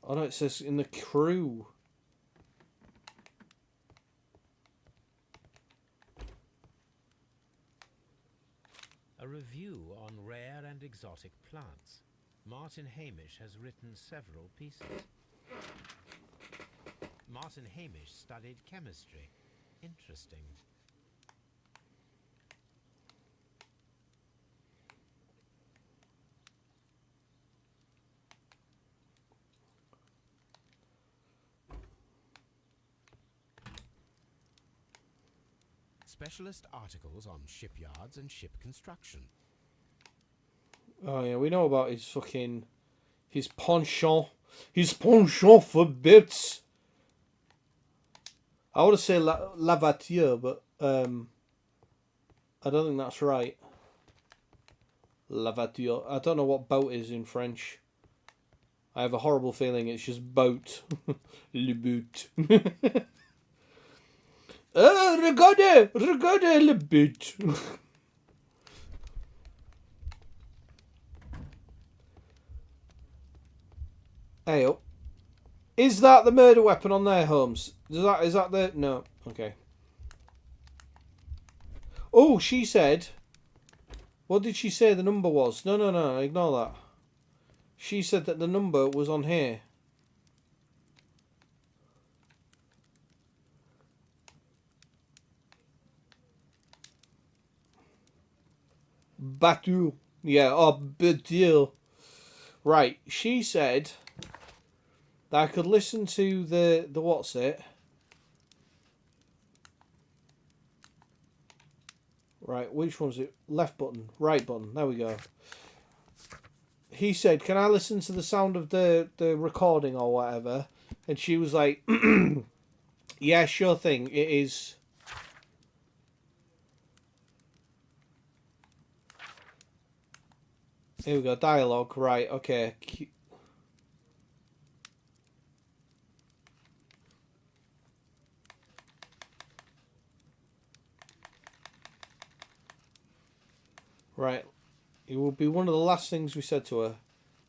Oh no, it says in the crew. A review on rare and exotic plants. Martin Hamish has written several pieces. Martin Hamish studied chemistry. Interesting. Specialist articles on shipyards and ship construction. Oh yeah, we know about his fucking his penchant for bits. I want to say la voiture, but I don't think that's right. La voiture. I don't know what boat is in French. I have a horrible feeling it's just boat. Le boot. Regardez le but. Hey up. Is that the murder weapon on there, Holmes? Is that the... No. Okay. Oh, she said... What did she say the number was? No, ignore that. She said that the number was on here. Batu. Yeah, oh, Batil. Right, she said that I could listen to the what's it. Right, which one's it? Left button, right button. There we go. He said, can I listen to the sound of the recording or whatever? And she was like, yeah, sure thing. It is... Here we go, dialogue, right, okay. Right, it will be one of the last things we said to her,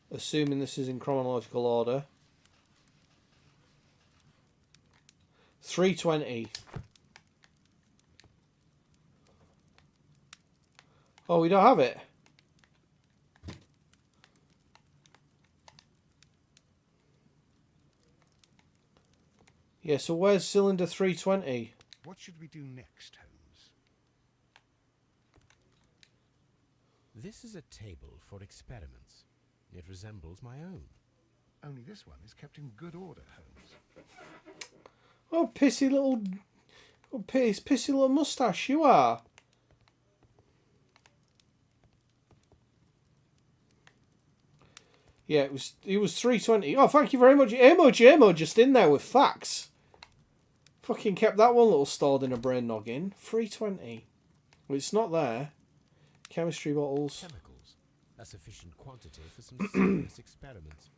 assuming this is in chronological order. 3:20. Oh, we don't have it. Yeah, so where's cylinder 320? What should we do next, Holmes? This is a table for experiments. It resembles my own. Only this one is kept in good order, Holmes. Oh, pissy little... Oh, pissy little moustache you are. Yeah, it was 320. Oh, thank you very much. Amo just in there with facts. Fucking kept that one little stored in a brain noggin. 320. Well, it's not there. Chemistry bottles. Chemicals. A sufficient quantity for some serious experiments.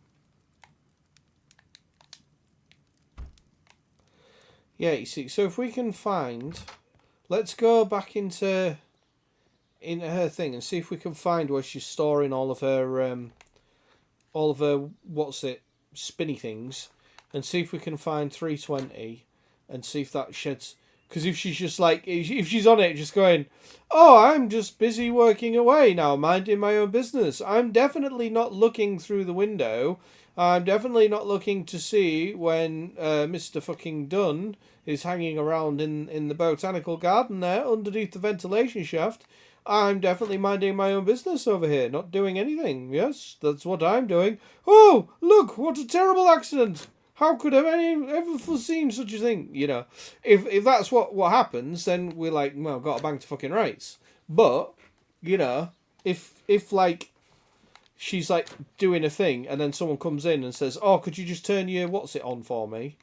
Yeah, you see. So if we can find... Let's go back into her thing and see if we can find where she's storing all of her... what's it, spinny things, and see if we can find 320 and see if that sheds, because if she's just like, if she's on it just going, oh, I'm just busy working away now, minding my own business, I'm definitely not looking through the window, I'm definitely not looking to see when Mr. fucking Dunn is hanging around in the botanical garden there underneath the ventilation shaft, I'm definitely minding my own business over here, not doing anything. Yes, that's what I'm doing. Oh, look, what a terrible accident. How could have any ever foreseen such a thing? You know, if that's what happens, then we're like, well, got to bang to fucking rights. But, you know, if like, she's like doing a thing and then someone comes in and says, oh, could you just turn your what's it on for me?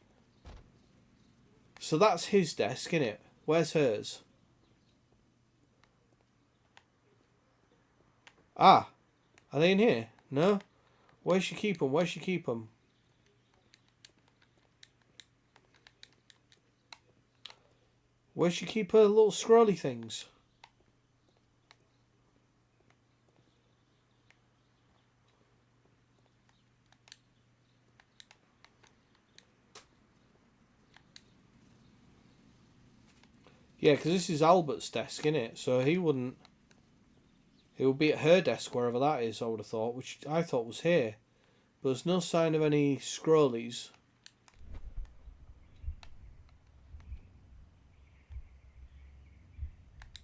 So that's his desk, innit? Where's hers? Ah, are they in here? No? Where's she keep them? Where's she keep them? Where's she keep her little scrolly things? Yeah, because this is Albert's desk, isn't it? So he wouldn't... He would be at her desk, wherever that is, I would have thought, which I thought was here. But there's no sign of any scrollies.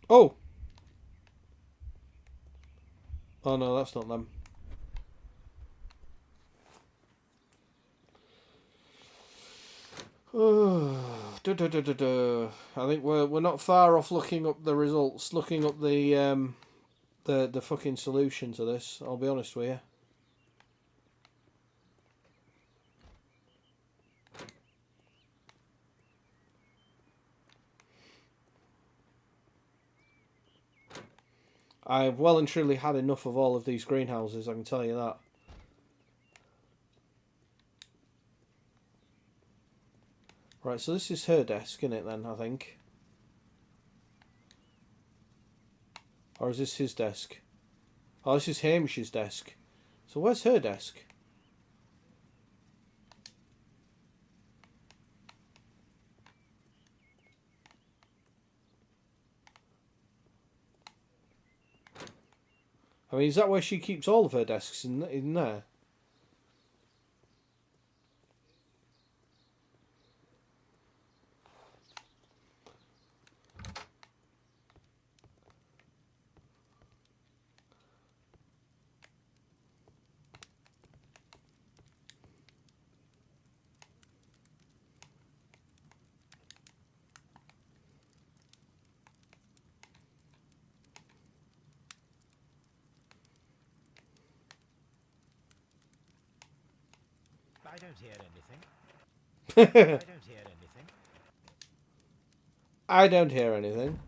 Oh! Oh no, that's not them. I think we're not far off looking up the results, looking up the fucking solution to this. I'll be honest with you. I've well and truly had enough of all of these greenhouses, I can tell you that. Right, so this is her desk, isn't it then, I think? Or is this his desk? Oh, this is Hamish's desk. So where's her desk? I mean, is that where she keeps all of her desks in there? I don't hear anything. I don't hear anything. I don't hear anything.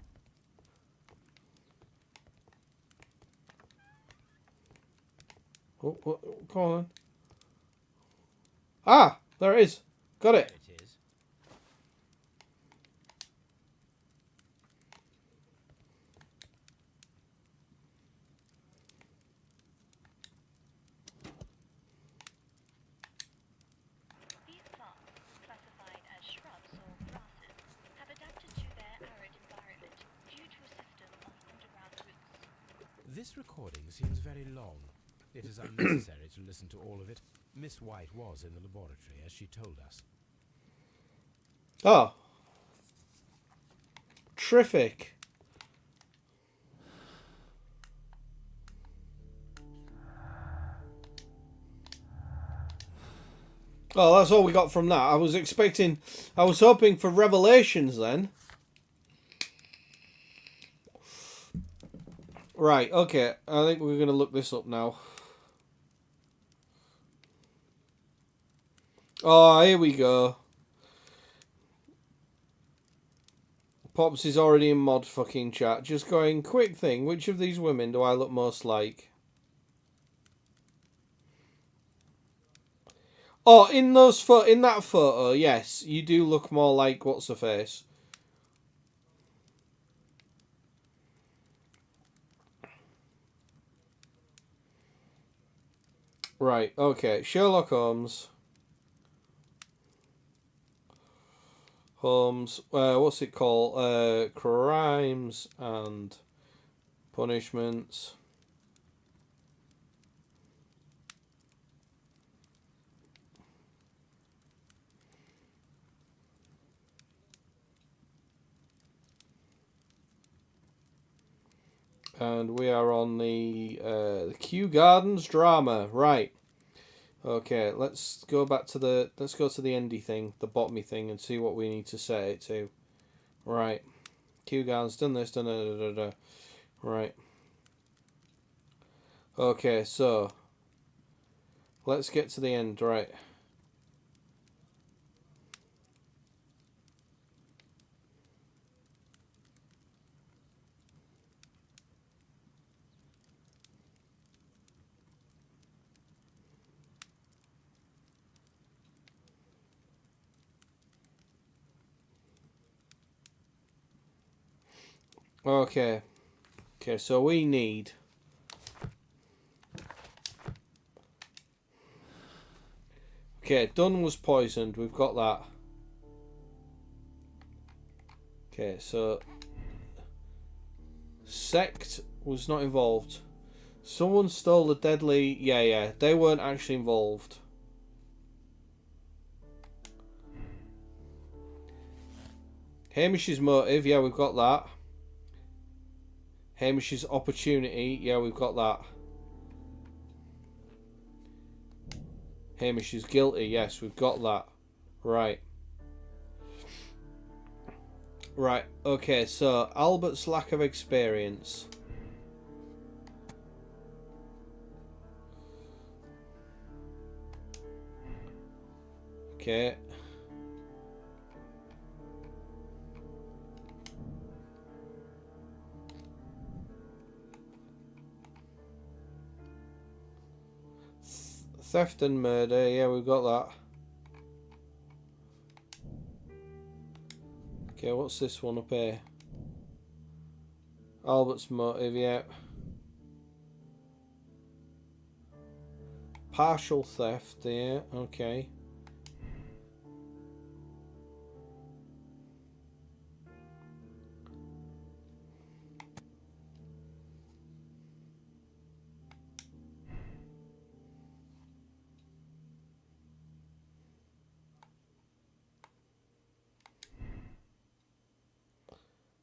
Oh, come on. Ah, there it is. Got it. There it is. These plants, classified as shrubs or grasses, have adapted to their arid environment due to a system of underground roots. This recording seems very long. It is unnecessary to listen to all of it. Miss White was in the laboratory, as she told us. Oh. Terrific. Oh, that's all we got from that. I was hoping for revelations then. Right, okay. I think we're going to look this up now. Oh, here we go. Pops is already in mod fucking chat. Just going, quick thing. Which of these women do I look most like? Oh, in that photo, yes, you do look more like what's her face. Right, okay. Sherlock Holmes. What's it called? Crimes and Punishments. And we are on the Kew Gardens drama, right? Okay, let's go to the endy thing, the bottomy thing, and see what we need to set it to. Right, Kew Gardens done this, done da. Right. Okay, so let's get to the end, right? Okay. Okay, so we need... Okay, Dunn was poisoned. We've got that. Okay, so... Sect was not involved. Someone stole the deadly... Yeah. They weren't actually involved. Hamish's motive. Yeah, we've got that. Hamish's opportunity. Yeah, we've got that. Hamish is guilty. Yes, we've got that. Right. Right. Okay, so Albert's lack of experience. Okay. Theft and murder. Yeah, we've got that. Okay, what's this one up here? Albert's motive, yeah. Partial theft, yeah, okay.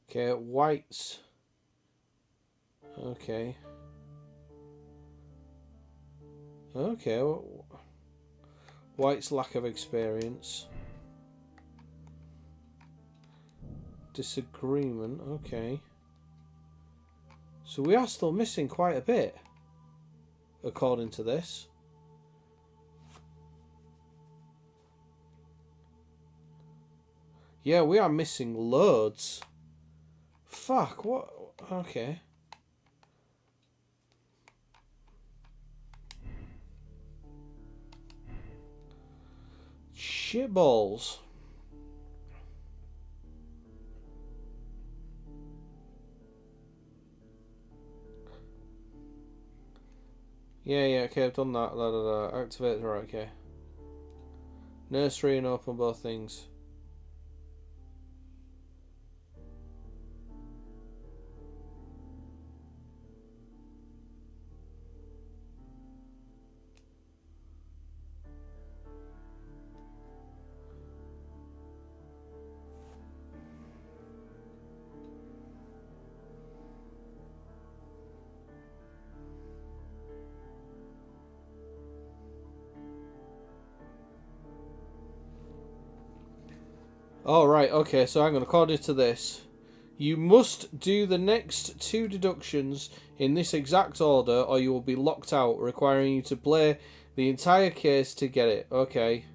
Okay, whites. Okay. Okay. White's lack of experience. Disagreement. Okay. So we are still missing quite a bit, according to this. Yeah, we are missing loads. Fuck, what? Okay. Shitballs. Yeah, okay, I've done that. Activate, right, okay. Nursery and open both things. Oh, right, okay, so hang on, according to this, you must do the next 2 deductions in this exact order or you will be locked out, requiring you to play the entire case to get it. Okay.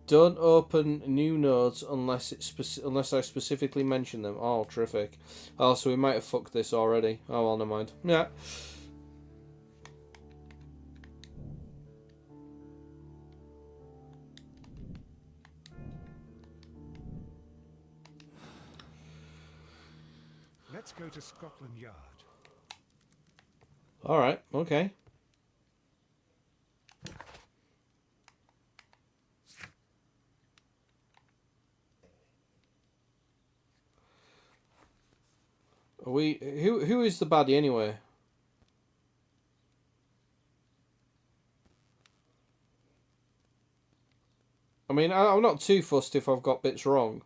Don't open new nodes unless I specifically mention them. Oh, terrific. Oh, so we might have fucked this already. Oh, well, never mind. Yeah. Let's go to Scotland Yard. Alright, okay. Are we... Who is the baddie anyway? I mean, I'm not too fussed if I've got bits wrong.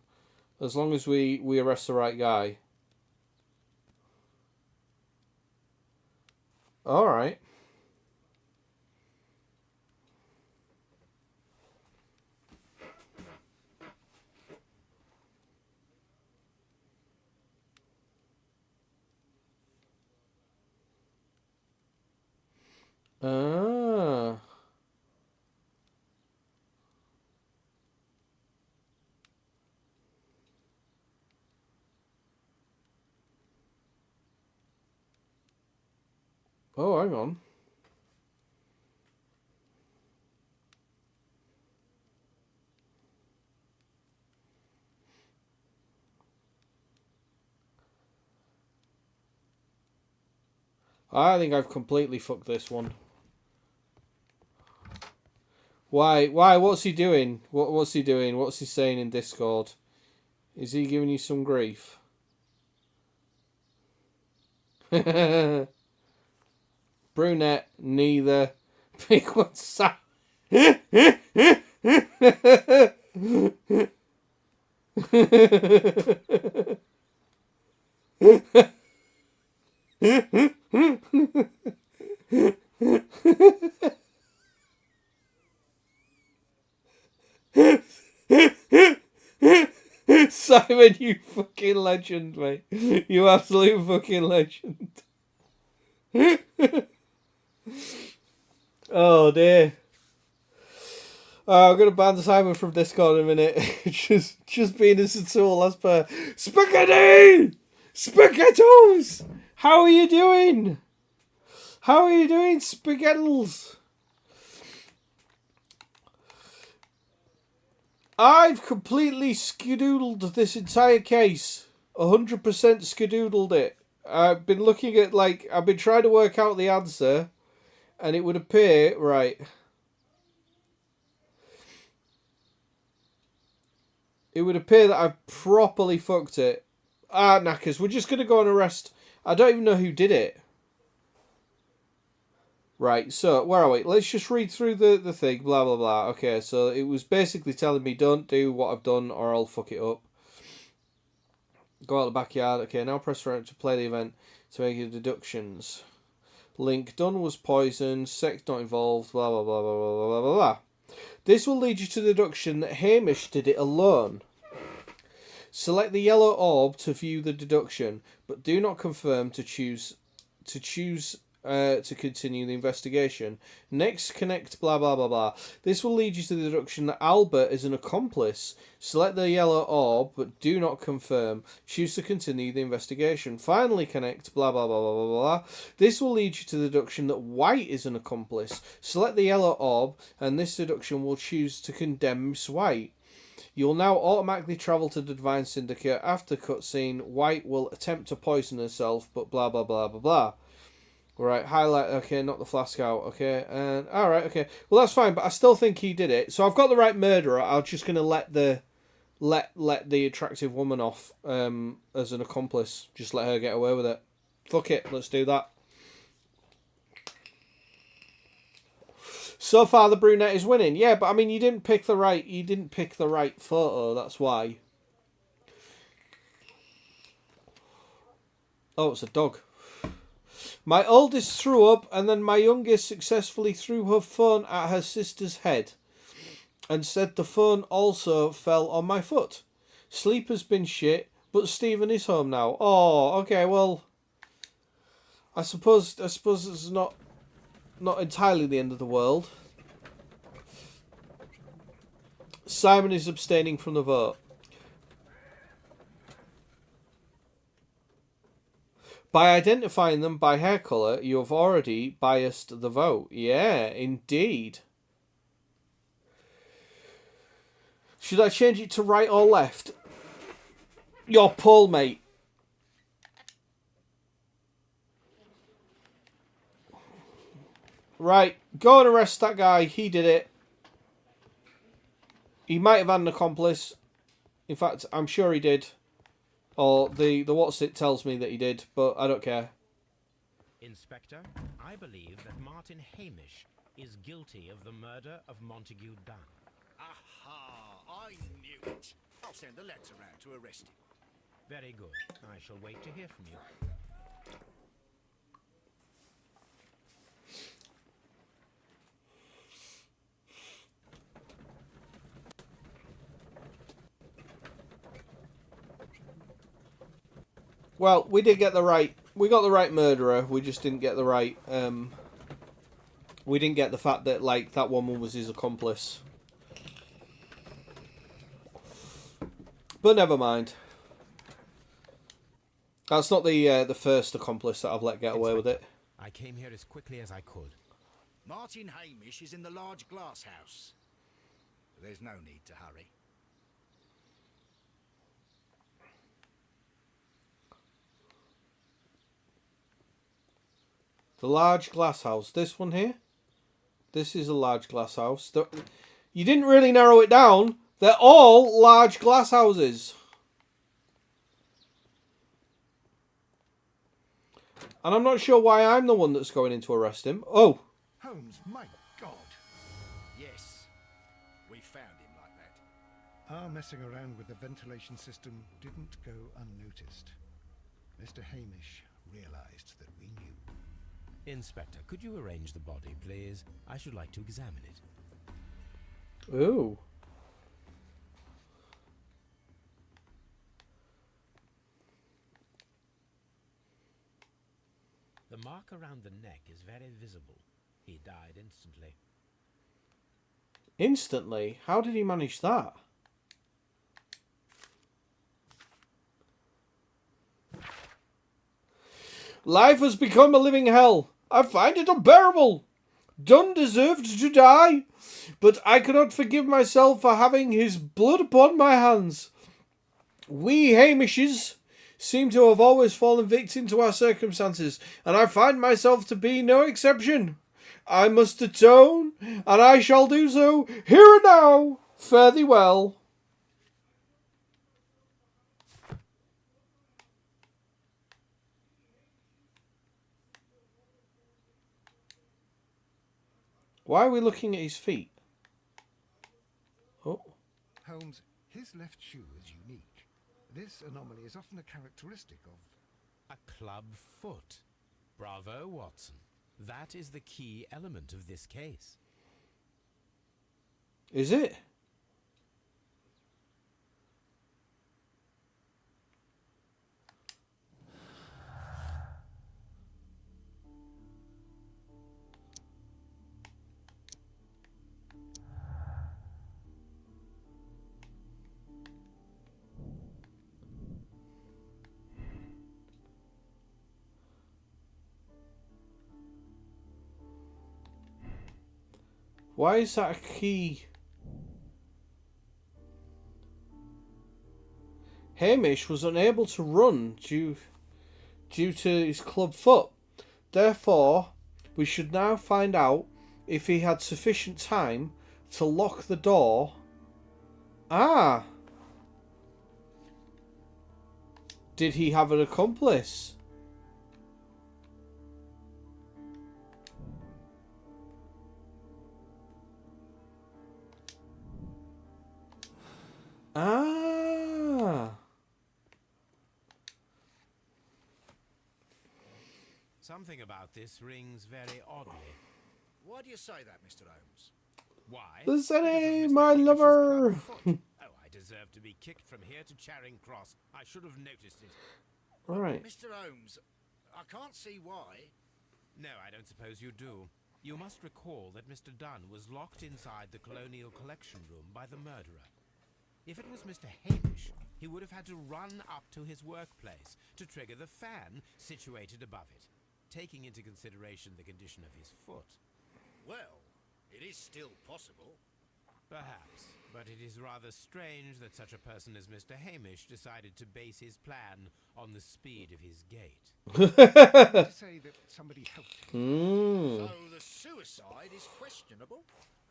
As long as we arrest the right guy. Alright. Ah. Oh, hang on. I think I've completely fucked this one. Why? What's he doing? What's he doing? What's he saying in Discord? Is he giving you some grief? Brunette, neither. Pick one side. Simon, you fucking legend, mate. You absolute fucking legend. Oh dear. I'm gonna ban Simon from Discord in a minute. just being as a tool as per. Spaghetti! Spaghettos! How are you doing? How are you doing, Spaghettles? I've completely skedoodled this entire case. 100% skedoodled it. I've been looking at, like, I've been trying to work out the answer, and it would appear, right. It would appear that I've properly fucked it. Knackers, we're just going to go and arrest. I don't even know who did it. Right, so, where are we? Let's just read through the thing, blah, blah, blah. Okay, so it was basically telling me, don't do what I've done or I'll fuck it up. Go out the backyard. Okay, now press right to play the event to make your deductions. Link, done was poisoned, sex not involved, blah, blah, blah, blah, blah, blah, blah, blah. This will lead you to the deduction that Hamish did it alone. Select the yellow orb to view the deduction, but do not confirm to choose to continue the investigation. Next, connect blah blah blah blah. This will lead you to the deduction that Albert is an accomplice. Select the yellow orb, but do not confirm. Choose to continue the investigation. Finally, connect blah blah blah blah blah blah. This will lead you to the deduction that White is an accomplice. Select the yellow orb, and this deduction will choose to condemn Miss White. You'll now automatically travel to the Divine Syndicate. After cutscene, White will attempt to poison herself, but blah blah blah blah blah. Right, highlight, okay, knock the flask out, okay, and, alright, okay, well that's fine, but I still think he did it, so I've got the right murderer. I'm just going to let the attractive woman off, as an accomplice, just let her get away with it. Fuck it, let's do that. So far the brunette is winning, yeah, but I mean, you didn't pick the right photo, that's why. Oh, it's a dog. My oldest threw up, and then my youngest successfully threw her phone at her sister's head and said the phone also fell on my foot. Sleep has been shit, but Stephen is home now. Oh, okay, well, I suppose it's not entirely the end of the world. Simon is abstaining from the vote. By identifying them by hair colour, you have already biased the vote. Yeah, indeed. Should I change it to right or left? Your poll, mate. Right, go and arrest that guy. He did it. He might have had an accomplice. In fact, I'm sure he did. Or the what's it tells me that he did, but I don't care. Inspector, I believe that Martin Hamish is guilty of the murder of Montague Dunn. Aha! I knew it. I'll send a letter round to arrest him. Very good. I shall wait to hear from you. Well, we did get the right. We got the right murderer. We just didn't get the right. We didn't get the fact that like that woman was his accomplice. But never mind. That's not the first accomplice that I've let get away with it. I came here as quickly as I could. Martin Hamish is in the large glass house. There's no need to hurry. The large glass house. This one here. This is a large glass house. You didn't really narrow it down. They're all large glass houses. And I'm not sure why I'm the one that's going in to arrest him. Oh. Holmes, my God. Yes, we found him like that. Our messing around with the ventilation system didn't go unnoticed. Mr. Hamish realized that we knew. Inspector, could you arrange the body, please? I should like to examine it. Ooh. The mark around the neck is very visible. He died instantly. Instantly? How did he manage that? Life has become a living hell. I find it unbearable. Dunn deserved to die, but I cannot forgive myself for having his blood upon my hands. We Hamishes seem to have always fallen victim to our circumstances, and I find myself to be no exception. I must atone, and I shall do so here and now. Fare thee well. Why are we looking at his feet? Oh. Holmes, his left shoe is unique. This anomaly is often a characteristic of... A club foot. Bravo, Watson. That is the key element of this case. Is it? Why is that a key? Hamish was unable to run due to his club foot. Therefore, we should now find out if he had sufficient time to lock the door. Ah! Did he have an accomplice? Ah! Something about this rings very oddly. Why do you say that, Mr. Holmes? Why? The Zenny, Because of Mr. my Hamish's lover! club foot. Oh, I deserve to be kicked from here to Charing Cross. I should have noticed it. Alright. Mr. Holmes, I can't see why. No, I don't suppose you do. You must recall that Mr. Dunn was locked inside the Colonial Collection Room by the murderer. If it was Mr. Hamish, he would have had to run up to his workplace to trigger the fan situated above it, taking into consideration the condition of his foot. Well, it is still possible. Perhaps, but it is rather strange that such a person as Mr. Hamish decided to base his plan on the speed of his gait. To say that somebody helped him. So the suicide is questionable?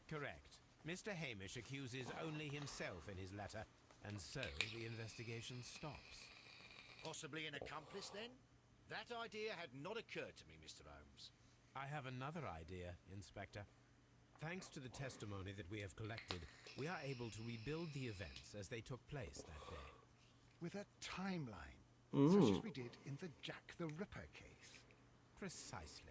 Correct. Mr. Hamish accuses only himself in his letter, and so the investigation stops. Possibly an accomplice, then? That idea had not occurred to me, Mr. Holmes. I have another idea, Inspector. Thanks to the testimony that we have collected, we are able to rebuild the events as they took place that day. With a timeline, such as we did in the Jack the Ripper case. Precisely.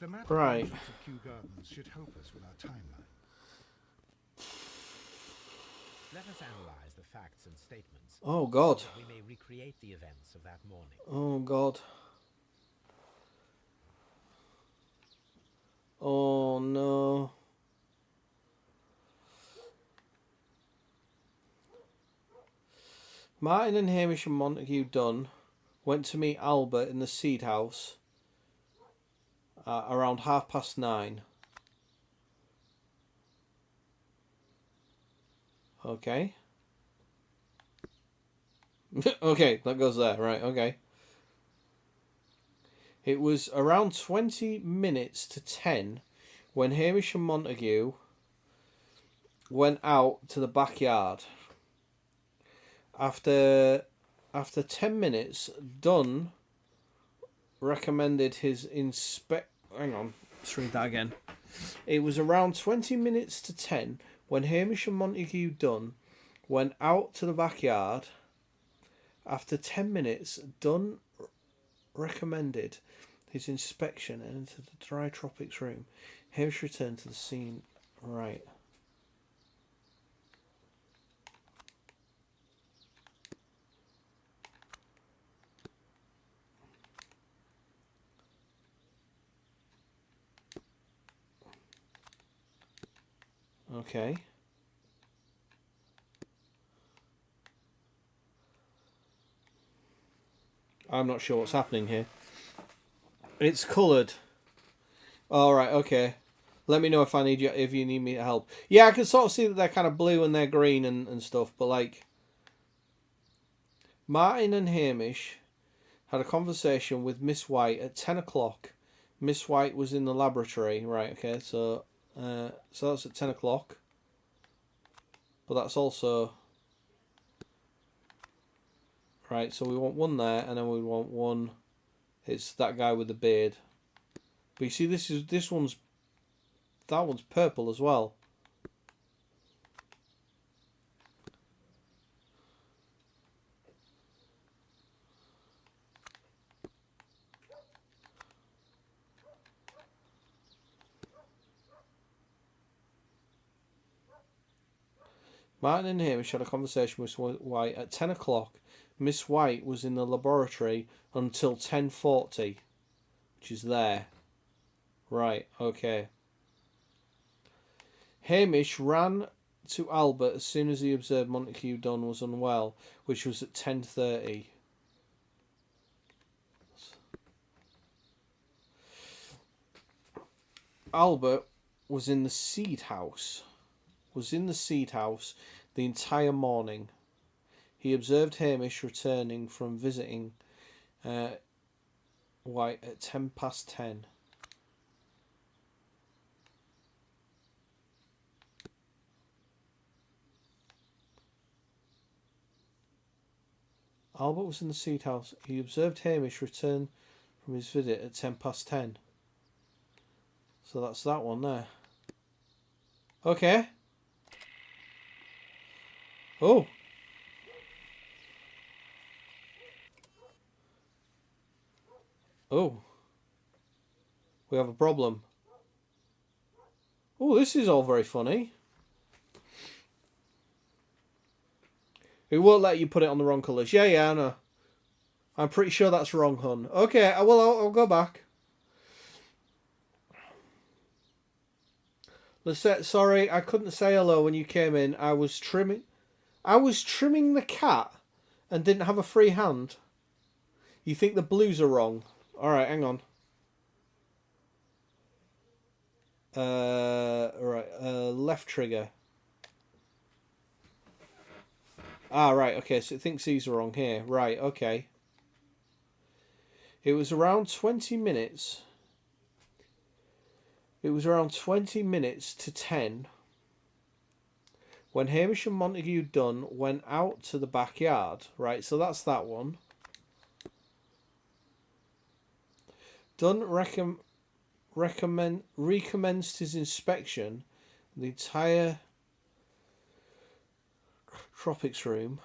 The map Right. of Kew Gardens should help us with our timeline. Let us analyze the facts and statements. Oh God. So that we may recreate the events of that morning. Oh God. Oh no. Martin and Hamish and Montague Dunn went to meet Albert in the Seed House around 9:30. Okay. Okay, that goes there. Right, okay. It was around 20 minutes to 10 when Hamish and Montague went out to the backyard. After 10 minutes, Dunn recommended his Hang on, let's read that again. It was around 20 minutes to 10 when Hamish and Montague Dunn went out to the backyard. After 10 minutes, Dunn recommended his inspection and entered the dry tropics room. Hamish returned to the scene. Right. Okay. I'm not sure what's happening here. It's coloured. All right. Okay. Let me know if you need me to help. Yeah, I can sort of see that they're kind of blue and they're green and stuff, but like Martin and Hamish had a conversation with Miss White at 10 o'clock. Miss White was in the laboratory. Right. Okay. So that's at 10 o'clock. But that's also right. So we want one there, and then we want one. It's that guy with the beard. But you see, that one's purple as well. Martin and Hamish had a conversation with Miss White at 10 o'clock. Miss White was in the laboratory until 10:40, which is there. Right, okay. Hamish ran to Albert as soon as he observed Montague Dunn was unwell, which was at 10:30. Albert was in the seed house. The entire morning. He observed Hamish returning from visiting White at 10:10. Albert was in the seed house. He observed Hamish return from his visit at 10:10. So that's that one there. Okay. Oh. Oh. We have a problem. Oh, this is all very funny. It won't let you put it on the wrong colours. Yeah, I know. I'm pretty sure that's wrong, hun. Okay, I'll go back. Lisette, sorry, I couldn't say hello when you came in. I was trimming the cat and didn't have a free hand. You think the blues are wrong? Alright, hang on. Left trigger. Ah, right, okay, so it thinks these are wrong here. Right, okay. It was around 20 minutes. It was around 20 minutes to 10 when Hamish and Montague Dunn went out to the backyard. Right, so that's that one. Dunn recommenced his inspection of the entire tropics room.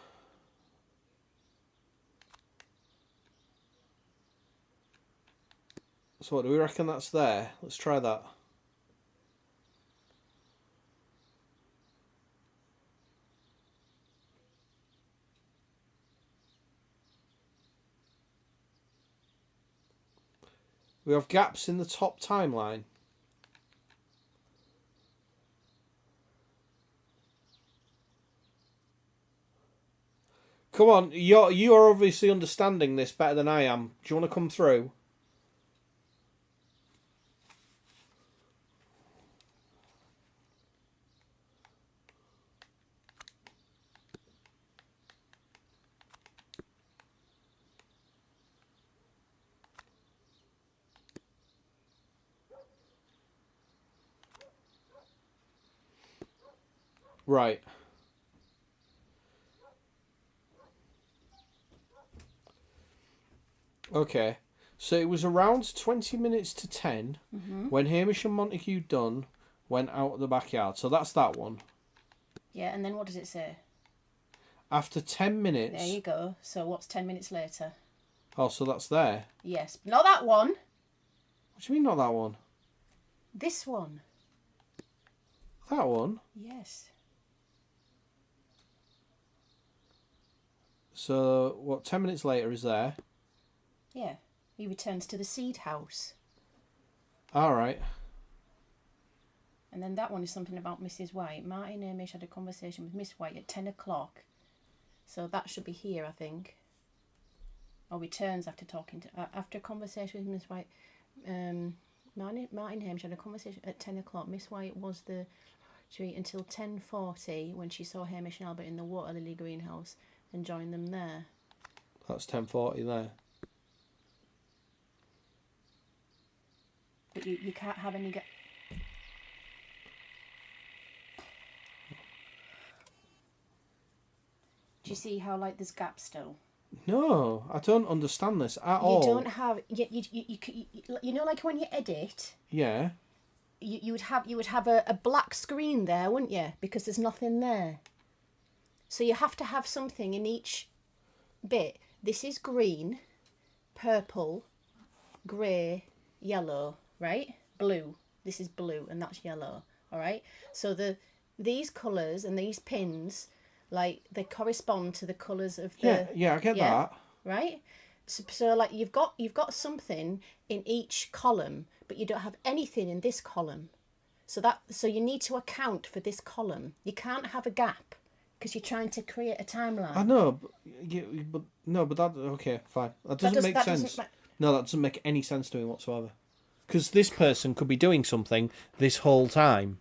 So what do we reckon that's there? Let's try that. We have gaps in the top timeline. Come on, you are obviously understanding this better than I am. Do you want to come through? Right. Okay. So it was around 20 minutes to 10 when Hamish and Montague Dunn went out of the backyard. So that's that one. Yeah, and then what does it say? After 10 minutes... There you go. So what's 10 minutes later? Oh, so that's there. Yes. Not that one. What do you mean not that one? This one. That one? Yes. So, what, 10 minutes later is there? Yeah. He returns to the seed house. Alright. And then that one is something about Mrs. White. Martin Hamish had a conversation with Miss White at 10 o'clock. So that should be here, I think. Or returns after talking to... after a conversation with Miss White. Martin Hamish had a conversation at 10 o'clock. Miss White was the tree until 10:40 when she saw Hamish and Albert in the water lily greenhouse and joined them there. That's 10:40 there. But you can't have any... Do you see how, like, there's gaps still? No, I don't understand this at all. You don't have... You know, like when you edit... Yeah. You would have a black screen there, wouldn't you? Because there's nothing there. So you have to have something in each bit. This is green, purple, grey, yellow, right? Blue. This is blue and that's yellow, all right? So these colours and these pins, like, they correspond to the colours of the... Yeah, I get that. Right? So like you've got something in each column, but you don't have anything in this column. So you need to account for this column. You can't have a gap because you're trying to create a timeline. I know, but that... Okay, fine. That doesn't make sense. No, that doesn't make any sense to me whatsoever. Because this person could be doing something this whole time.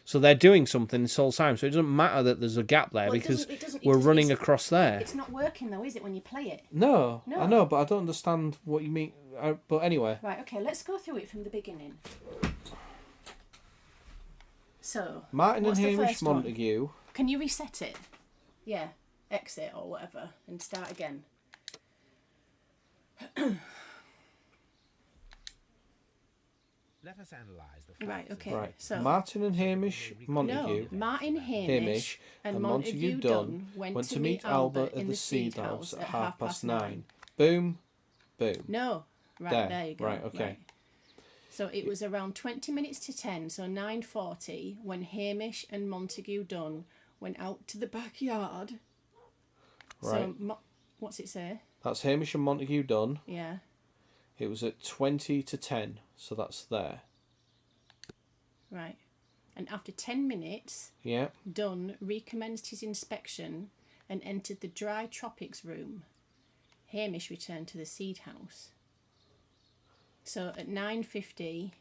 So they're doing something this whole time. So it doesn't matter that there's a gap there because we're running across there. It's not working though, is it, when you play it? No, I know, but I don't understand what you mean. But anyway. Right, okay, let's go through it from the beginning. So, Martin and Hamish Montague. Can you reset it? Yeah, exit or whatever and start again. Let us analyse the facts. Right, okay. Right. So Martin and Hamish Montague. No, Martin Hamish and Montague Dunn went to meet Albert in the seed house at 9:30. Boom, boom. No, right, there you go. Right, okay. Right. So it was around 20 minutes to 10, so 9:40, when Hamish and Montague Dunn went out to the backyard. Right. So, what's it say? That's Hamish and Montague Dunn. Yeah. It was at 20 to 10, so that's there. Right. And after 10 minutes, Yeah. Dunn recommenced his inspection and entered the dry tropics room. Hamish returned to the seed house. So at 9:50...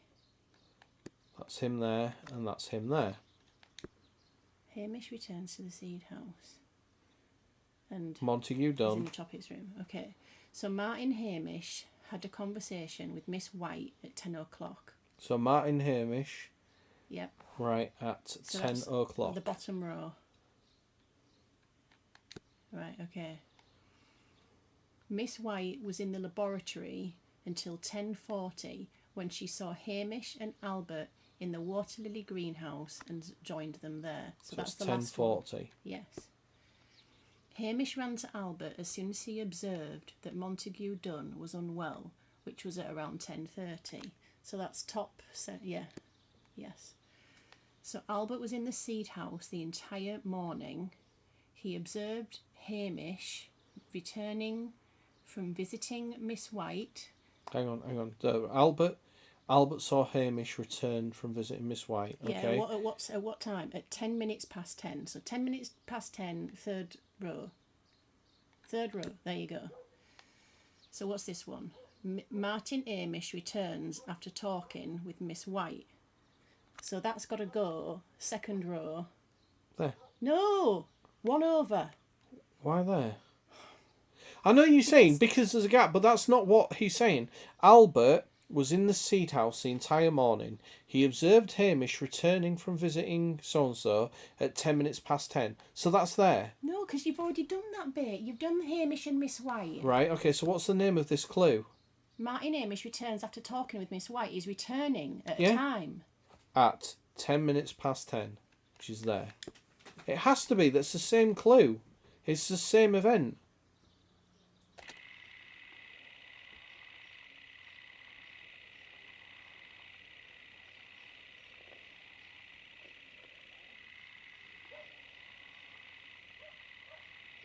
That's him there, and that's him there. Hamish returns to the seed house. And Montague he's in Dunn. the tropics room. Okay. So Martin Hamish had a conversation with Miss White at 10 o'clock. So Martin Hamish. Yep. Right, at So 10 that's o'clock. the bottom row. Right, okay. Miss White was in the laboratory until 10:40 when she saw Hamish and Albert in the water lily greenhouse and joined them there. So that's the last one. 10:40. Yes. Hamish ran to Albert as soon as he observed that Montague Dunn was unwell, which was at around 10:30. So that's top set. Yeah. Yes. So Albert was in the seed house the entire morning. He observed Hamish returning from visiting Miss White. Hang on. So Albert saw Hamish return from visiting Miss White. Okay. Yeah, at what time? At 10 minutes past 10. So 10 minutes past 10, third row. Third row, there you go. So what's this one? Martin Hamish returns after talking with Miss White. So that's got to go second row. There. No! One over. Why there? I know you're saying because there's a gap, but that's not what he's saying. Albert was in the seed house the entire morning. He observed Hamish returning from visiting so-and-so at 10 minutes past 10. So that's there. No, because you've already done that bit. You've done Hamish and Miss White. Right, okay, so what's the name of this clue? Martin Hamish returns after talking with Miss White. He's returning at Yeah. a time. At 10 minutes past 10, which is there. It has to be. That's the same clue. It's the same event.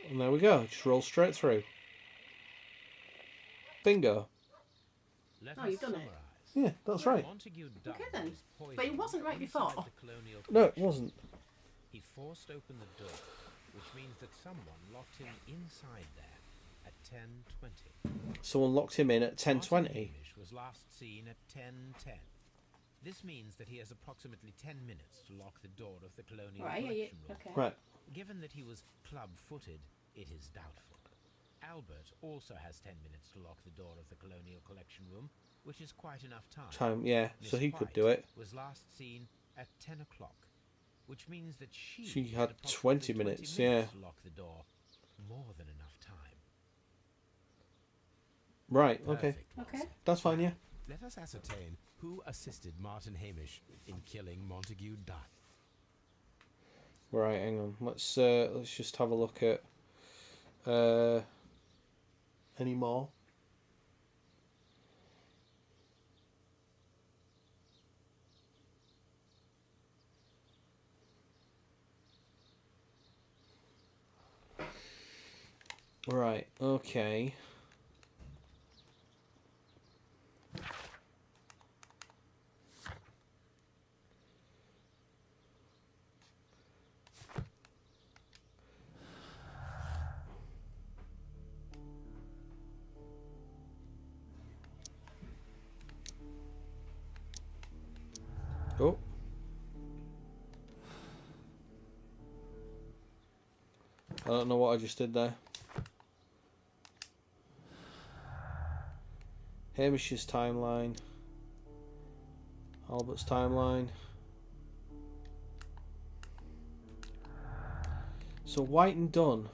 And there we go. Just roll straight through. Bingo. Let Oh, us you've done it. summarize. Yeah, that's right. Montague Dunn Okay then. was But it poisoned wasn't right inside before. the colonial No, it collection. wasn't. He forced open the door, which means that someone locked him inside there at 10:20. Someone locked him in at Martin 10:20. Hamish was last seen at 10:10. This means that he has approximately 10 minutes to lock the door of the colonial Right, collection room. okay. Right. Given that he was club-footed, it is doubtful. Albert also has 10 minutes to lock the door of the colonial collection room, which is quite enough time. Time, yeah. So Miss he could White do it. was last seen at 10 o'clock, which means that she had approximately 20 minutes, yeah. to lock the door. More than enough time. Right, okay. Perfect, Watson. Okay. That's fine, yeah. Let us ascertain who assisted Martin Hamish in killing Montague Dunn. Right, hang on. Let's just have a look at any more. Right, okay. Oh. I don't know what I just did there. Hamish's timeline. Albert's timeline. So White and Dunn.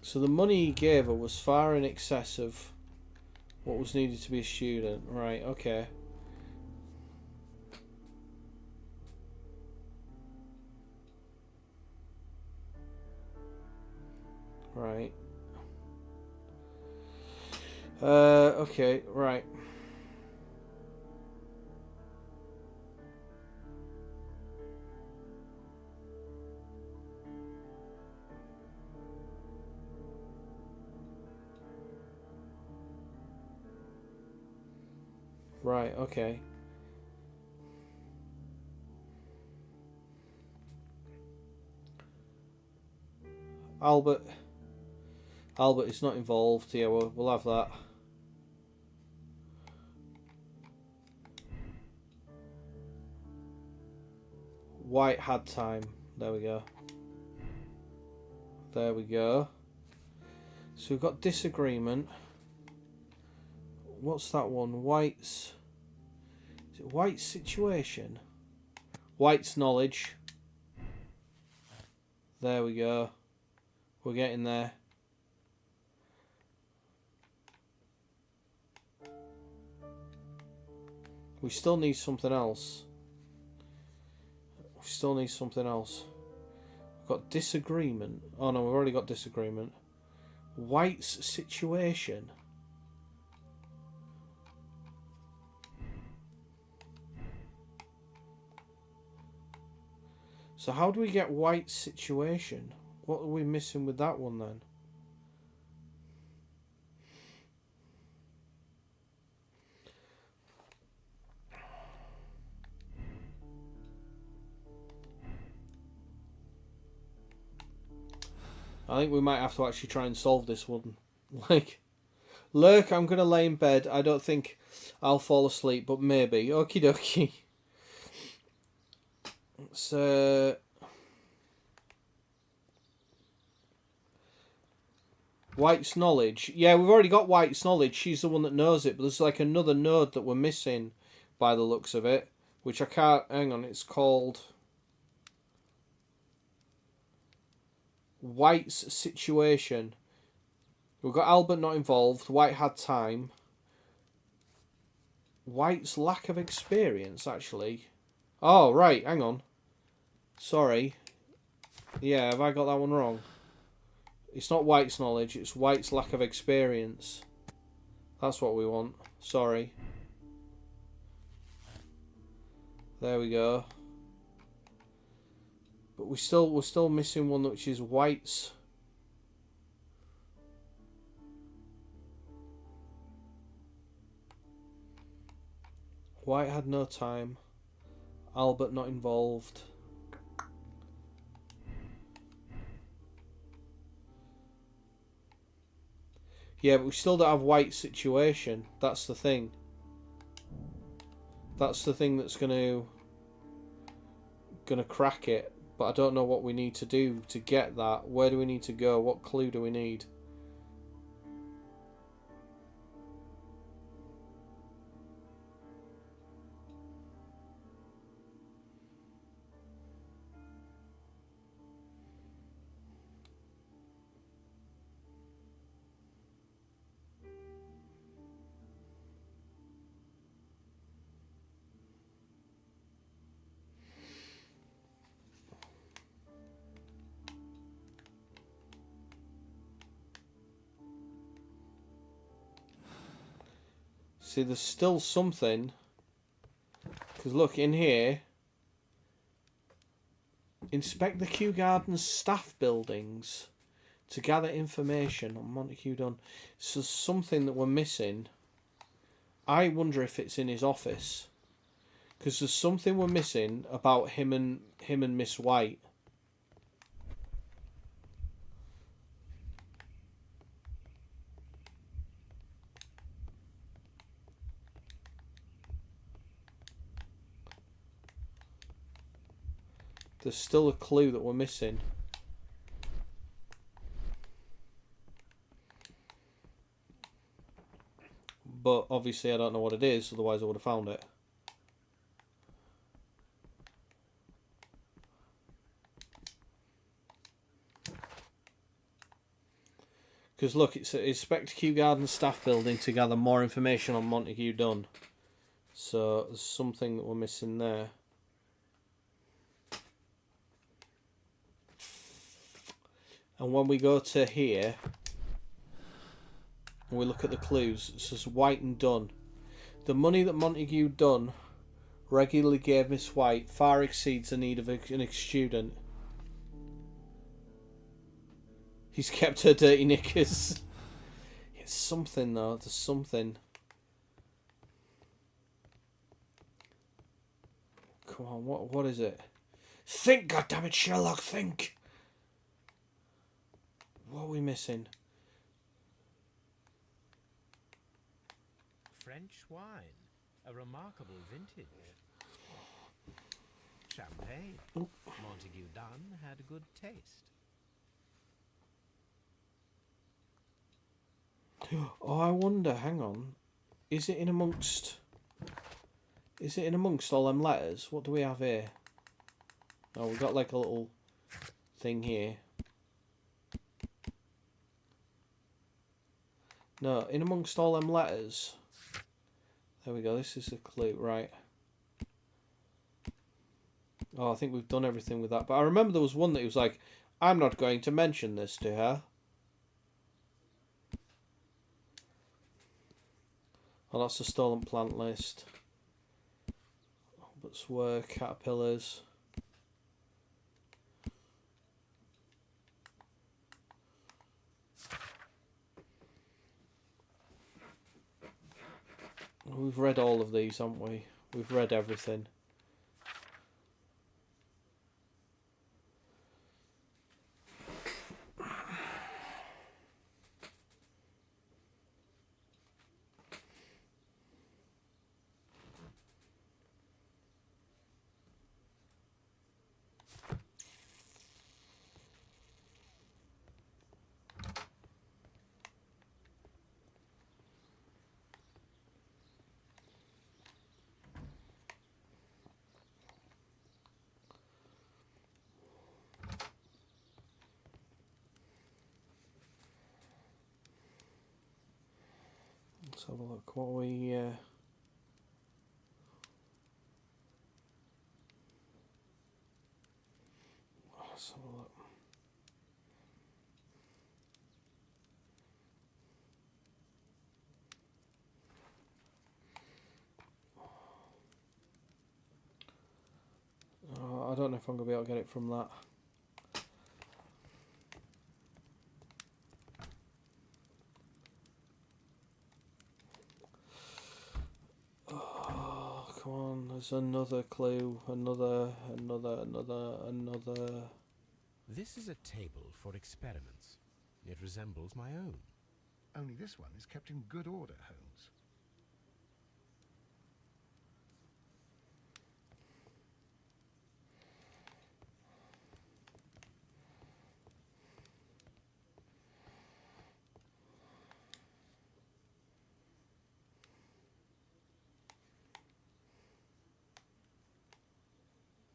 So the money he gave her was far in excess of what was needed to be a student. Right, okay. Right. Okay, right. Right, okay. Albert is not involved. Yeah, we'll have that. White had time. There we go. There we go. So we've got disagreement. What's that one? White's... Is it White's situation? White's knowledge. There we go. We're getting there. We still need something else. We still need something else. We've got disagreement. Oh no, we've already got disagreement. White's situation. So how do we get White's situation? What are we missing with that one then? I think we might have to actually try and solve this one. Like, Lurk, I'm going to lay in bed. I don't think I'll fall asleep, but maybe. Okie dokie. So... White's knowledge. Yeah, we've already got White's knowledge. She's the one that knows it. But there's like another node that we're missing by the looks of it. Which I can't... Hang on, it's called... White's situation. We've got Albert not involved. White had time. White's lack of experience, actually. Oh, right, hang on. Sorry. Yeah, have I got that one wrong? It's not White's knowledge, it's White's lack of experience. That's what we want. Sorry. There we go. But we're still missing one, which is White's. White had no time. Albert not involved. Yeah, but we still don't have White's situation. That's the thing. That's the thing that's gonna crack it. But I don't know what we need to do to get that. Where do we need to go? What clue do we need? See, there's still something. Because look, in here. Inspect the Kew Gardens staff buildings to gather information on Montague Dunn. So there's something that we're missing. I wonder if it's in his office. Because there's something we're missing about him and Miss White. There's still a clue that we're missing. But obviously I don't know what it is, otherwise I would have found it. Because look, it's inspect Kew Garden staff building to gather more information on Montague Dunn. So there's something that we're missing there. And when we go to here, and we look at the clues, it says White and Dunn. The money that Montague Dunn regularly gave Miss White far exceeds the need of an ex-student. He's kept her dirty knickers. It's something though, there's something. Come on, what is it? Think, goddammit, Sherlock, think! What are we missing? French wine, a remarkable vintage. Champagne. Montague Dunn had a good taste. Oh, I wonder, hang on. Is it in amongst all them letters? What do we have here? Oh, we've got like a little thing here. No, in amongst all them letters. There we go, this is a clue, right. Oh, I think we've done everything with that. But I remember there was one that he was like, I'm not going to mention this to her. Oh, that's the stolen plant list. Albert's work, caterpillars. We've read all of these, haven't we? We've read everything. Let's have a look. What we... let's have a look. I don't know if I'm going to be able to get it from that. Oh, come on. There's another clue. Another. This is a table for experiments. It resembles my own. Only this one is kept in good order, Holmes.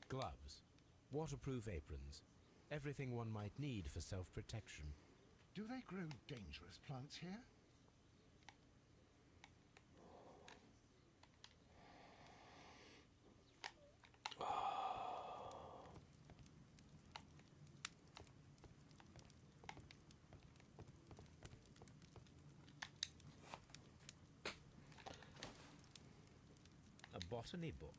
Gloves, waterproof aprons, everything one might need for self-protection. Do they grow dangerous plants here? A botany book.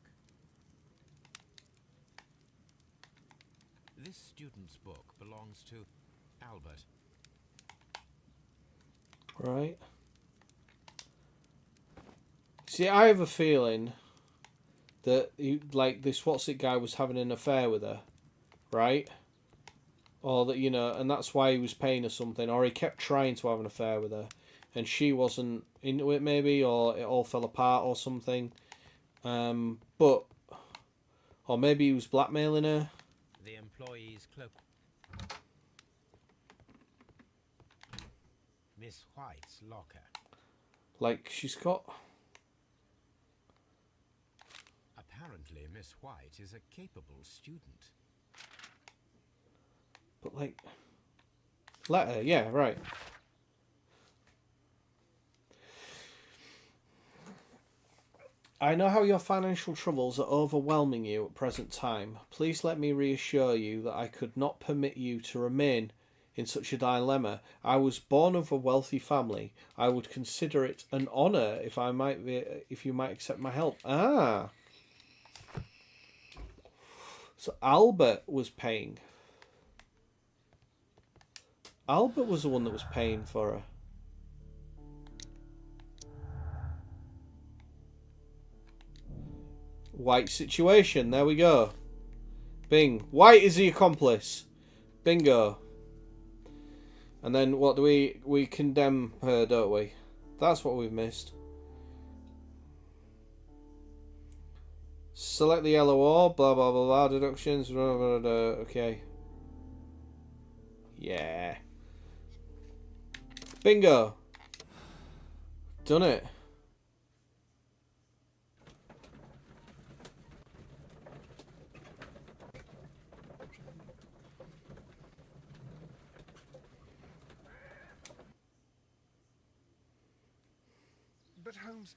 This student's book belongs to Albert. Right. See, I have a feeling that he, like this what's it guy was having an affair with her, right? Or that, you know, and that's why he was paying her something, or he kept trying to have an affair with her and she wasn't into it maybe, or it all fell apart or something. But or maybe he was blackmailing her. The employee's cloak. Miss White's locker. Like she's got... Apparently, Miss White is a capable student. But like... Letter, yeah, right. I know how your financial troubles are overwhelming you at present time. Please let me reassure you that I could not permit you to remain in such a dilemma. I was born of a wealthy family. I would consider it an honour if you might accept my help. Ah. So Albert was paying. Albert was the one that was paying for her. White situation. There we go. Bing. White is the accomplice. Bingo. And then what do we condemn her, don't we? That's what we've missed. Select the yellow orb. Blah blah blah blah. Deductions. Blah, blah, blah, okay. Yeah. Bingo. Done it. But Holmes,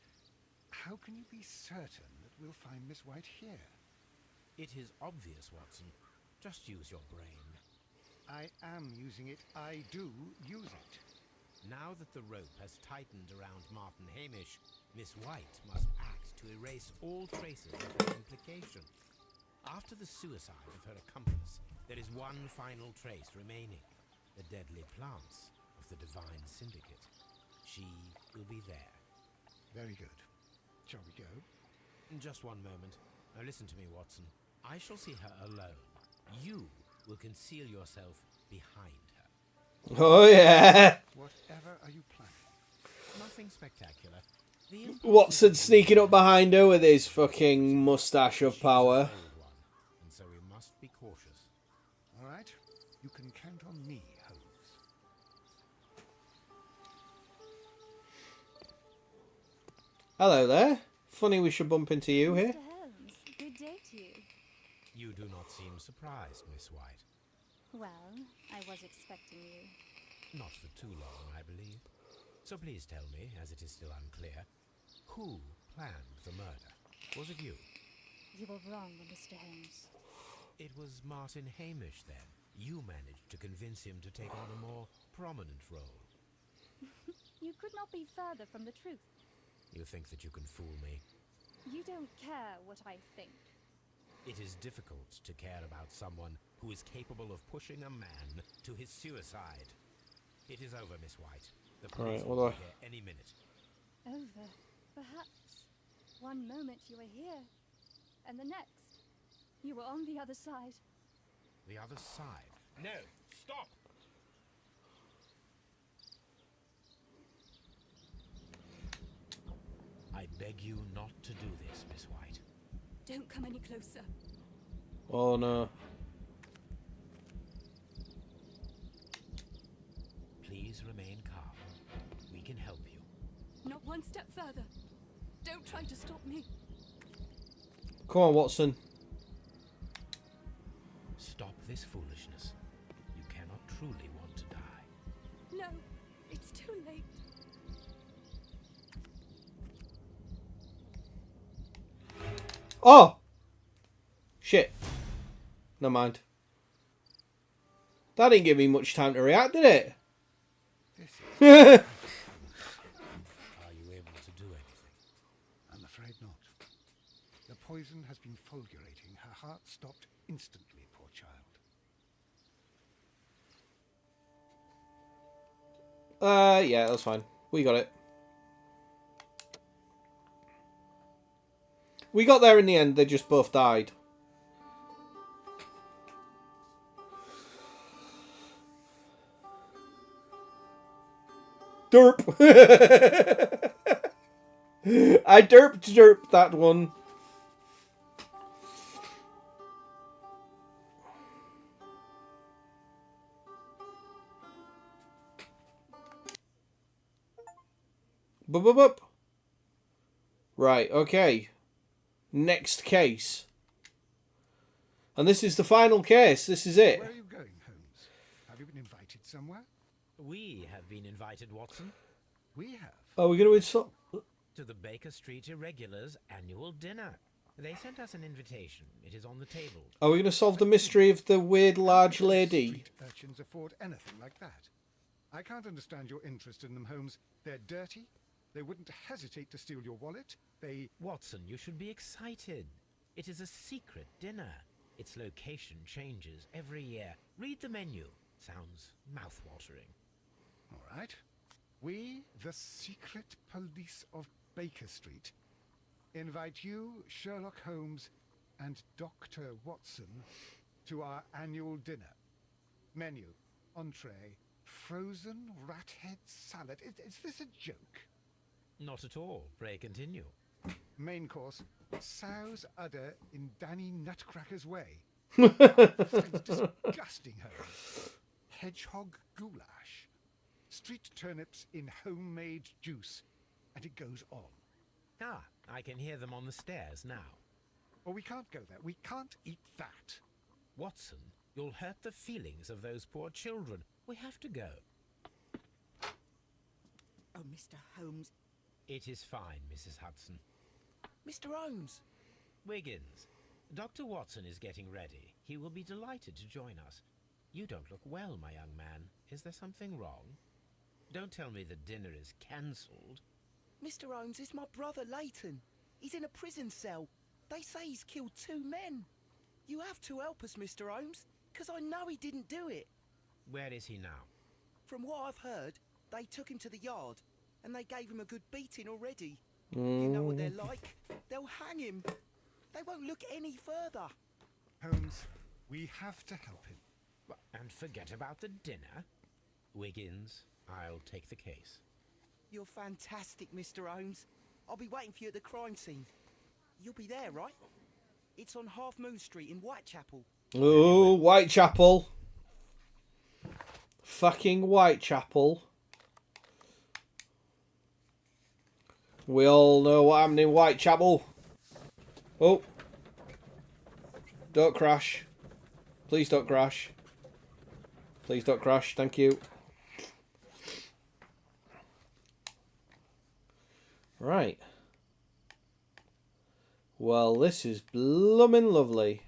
how can you be certain that we'll find Miss White here? It is obvious, Watson. Just use your brain. I am using it. I do use it. Now that the rope has tightened around Martin Hamish, Miss White must act to erase all traces of her implication. After the suicide of her accomplice, there is one final trace remaining. The deadly plants of the Divine Syndicate. She will be there. Very good. Shall we go? Just one moment. Now listen to me, Watson. I shall see her alone. You will conceal yourself behind her. Oh yeah. Whatever are you planning? Nothing spectacular. Watson sneaking up behind her with his fucking mustache of power. And so we must be cautious. All right. You can count on me, Holmes. Hello there. Funny we should bump into you here. Mr. Holmes, good day to you. You do not seem surprised, Miss White. Well, I was expecting you. Not for too long, I believe. So please tell me, as it is still unclear, who planned the murder? Was it you? You were wrong, Mr. Holmes. It was Martin Hamish, then. You managed to convince him to take on a more prominent role. You could not be further from the truth. You think that you can fool me? You don't care what I think. It is difficult to care about someone who is capable of pushing a man to his suicide. It is over, Miss White. The police Right, will well, be here any minute. Over, perhaps. One moment you were here, and the next, you were on the other side. The other side? No! Stop! I beg you not to do this, Miss White. Don't come any closer. Oh no. Please remain calm. We can help you. Not one step further. Don't try to stop me. Come on, Watson. Stop this foolishness. You cannot truly want to die. No, it's too late. Oh! Shit. Never mind. That didn't give me much time to react, did it? This is... Are you able to do anything? I'm afraid not. The poison has been fulgurating. Her heart stopped instantly, poor child. Yeah, that's fine. We got it. We got there in the end, they just both died. Derp! I derped that one. Bup, bup, bup. Right, okay. Next case. And this is the final case. This is it. Where are you going, Holmes? Have you been invited somewhere? We have been invited, Watson, We have. Are we going to insult? to the Baker Street Irregulars' annual dinner. They sent us an invitation. It is on the table. Are we going to solve the mystery of the weird large How can lady? Street urchins afford anything like that? I can't understand your interest in them, Holmes. They're dirty. They wouldn't hesitate to steal your wallet. They... Watson, you should be excited. It is a secret dinner. Its location changes every year. Read the menu. Sounds mouth-watering. All right. We, the secret police of Baker Street, invite you, Sherlock Holmes, and Dr. Watson to our annual dinner. Menu, entree, frozen rat head salad. Is this a joke? Not at all. Pray continue. Main course, sow's udder in Danny Nutcracker's way. Sounds disgusting, Holmes. Hedgehog goulash. Street turnips in homemade juice. And it goes on. Ah, I can hear them on the stairs now. Oh, we can't go there. We can't eat that. Watson, you'll hurt the feelings of those poor children. We have to go. Oh, Mr. Holmes. It is fine, Mrs. Hudson. Mr. Holmes! Wiggins, Dr. Watson is getting ready. He will be delighted to join us. You don't look well, my young man. Is there something wrong? Don't tell me the dinner is cancelled. Mr. Holmes, it's my brother Leighton. He's in a prison cell. They say he's killed 2 men. You have to help us, Mr. Holmes, because I know he didn't do it. Where is he now? From what I've heard, they took him to the yard, and they gave him a good beating already. You know what they're like. They'll hang him. They won't look any further. Holmes, we have to help him. And forget about the dinner? Wiggins, I'll take the case. You're fantastic, Mr. Holmes. I'll be waiting for you at the crime scene. You'll be there, right? It's on Half Moon Street in Whitechapel. Oh, Whitechapel. Fucking Whitechapel. We all know what happened in Whitechapel. Oh. Don't crash. Please don't crash. Please don't crash. Thank you. Right. Well, this is bloomin' lovely.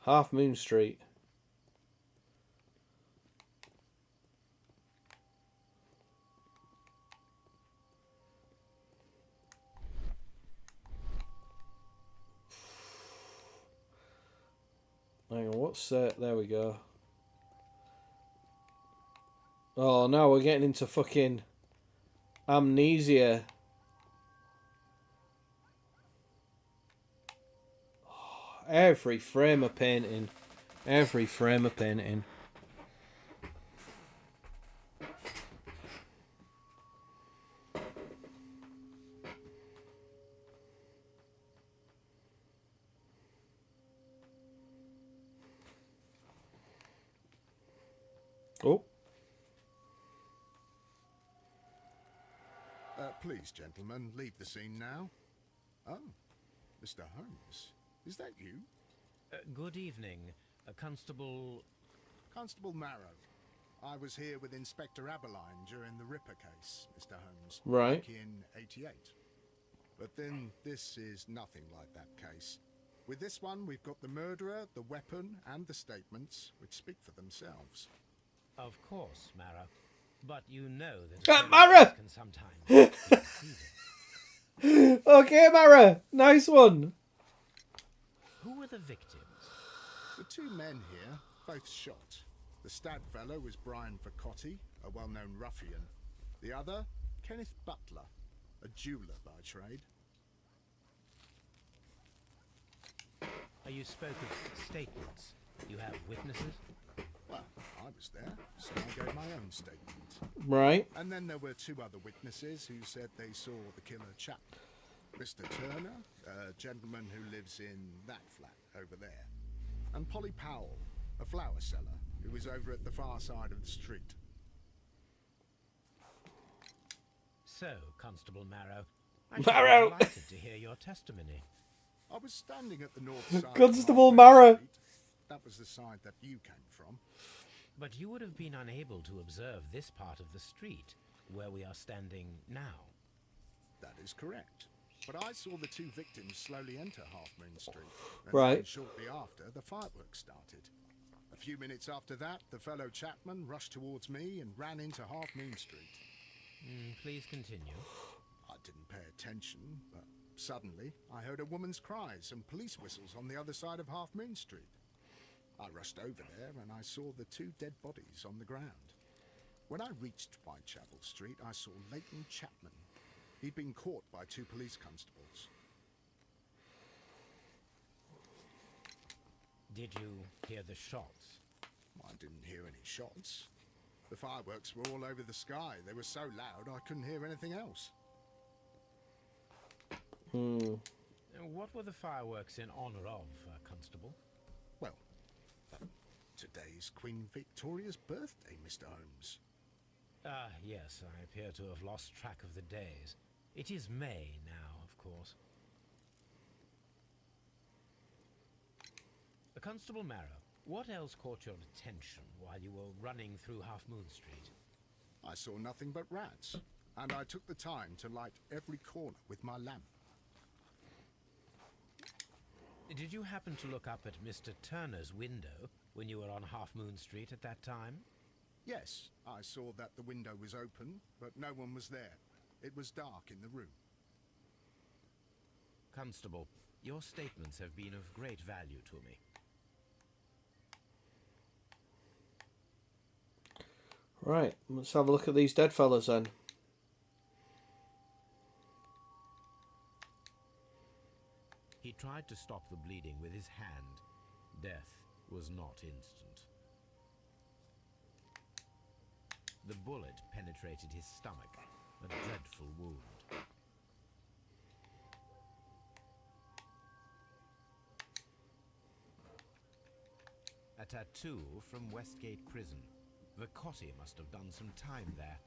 Half Moon Street. Hang on, what's there we go. Oh, now we're getting into fucking amnesia. Oh, every frame of painting. Every frame of painting. Oh. Please, gentlemen, leave the scene now. Oh, Mr. Holmes. Is that you? Good evening, Constable... Constable Marrow. I was here with Inspector Aberline during the Ripper case, Mr. Holmes. Right. Back in '88. But then this is nothing like that case. With this one, we've got the murderer, the weapon, and the statements, which speak for themselves. Of course, Mara. But you know that Mara! can sometimes be deceiving. Okay, Mara. Nice one. Who were the victims? The two men here, both shot. The stab fellow was Brian Pt8, a well-known ruffian. The other, Kenneth Butler, a jeweller by trade. You spoke of statements. You have witnesses? Well, I was there, so I gave my own statement. Right. And then there were two other witnesses who said they saw the killer chap. Mr. Turner, a gentleman who lives in that flat over there. And Polly Powell, a flower seller, who was over at the far side of the street. So, Constable Marrow, I'm Marrow! delighted to hear your testimony. I was standing at the north side Constable of Half Moon Marrow. Street. That was the side that you came from. But you would have been unable to observe this part of the street, where we are standing now. That is correct. But I saw the two victims slowly enter Half Moon Street. And Right. then shortly after, the fireworks started. A few minutes after that, the fellow Chapman rushed towards me and ran into Half Moon Street. Please continue. I didn't pay attention, but suddenly I heard a woman's cries and police whistles on the other side of Half Moon Street. I rushed over there and I saw the two dead bodies on the ground. When I reached Whitechapel Street, I saw Leighton Chapman. He'd been caught by two police constables. Did you hear the shots? I didn't hear any shots. The fireworks were all over the sky. They were so loud I couldn't hear anything else. What were the fireworks in honor of, Constable? Well, today's Queen Victoria's birthday, Mr. Holmes. Yes, I appear to have lost track of the days. It is May now, of course. Constable Marrow, what else caught your attention while you were running through Half Moon Street? I saw nothing but rats, and I took the time to light every corner with my lamp. Did you happen to look up at Mr. Turner's window when you were on Half Moon Street at that time? Yes, I saw that the window was open, but no one was there. It was dark in the room. Constable, your statements have been of great value to me. Right, let's have a look at these dead fellas then. He tried to stop the bleeding with his hand. Death was not instant. The bullet penetrated his stomach, a dreadful wound. A tattoo from Westgate Prison. Pt8 must have done some time there.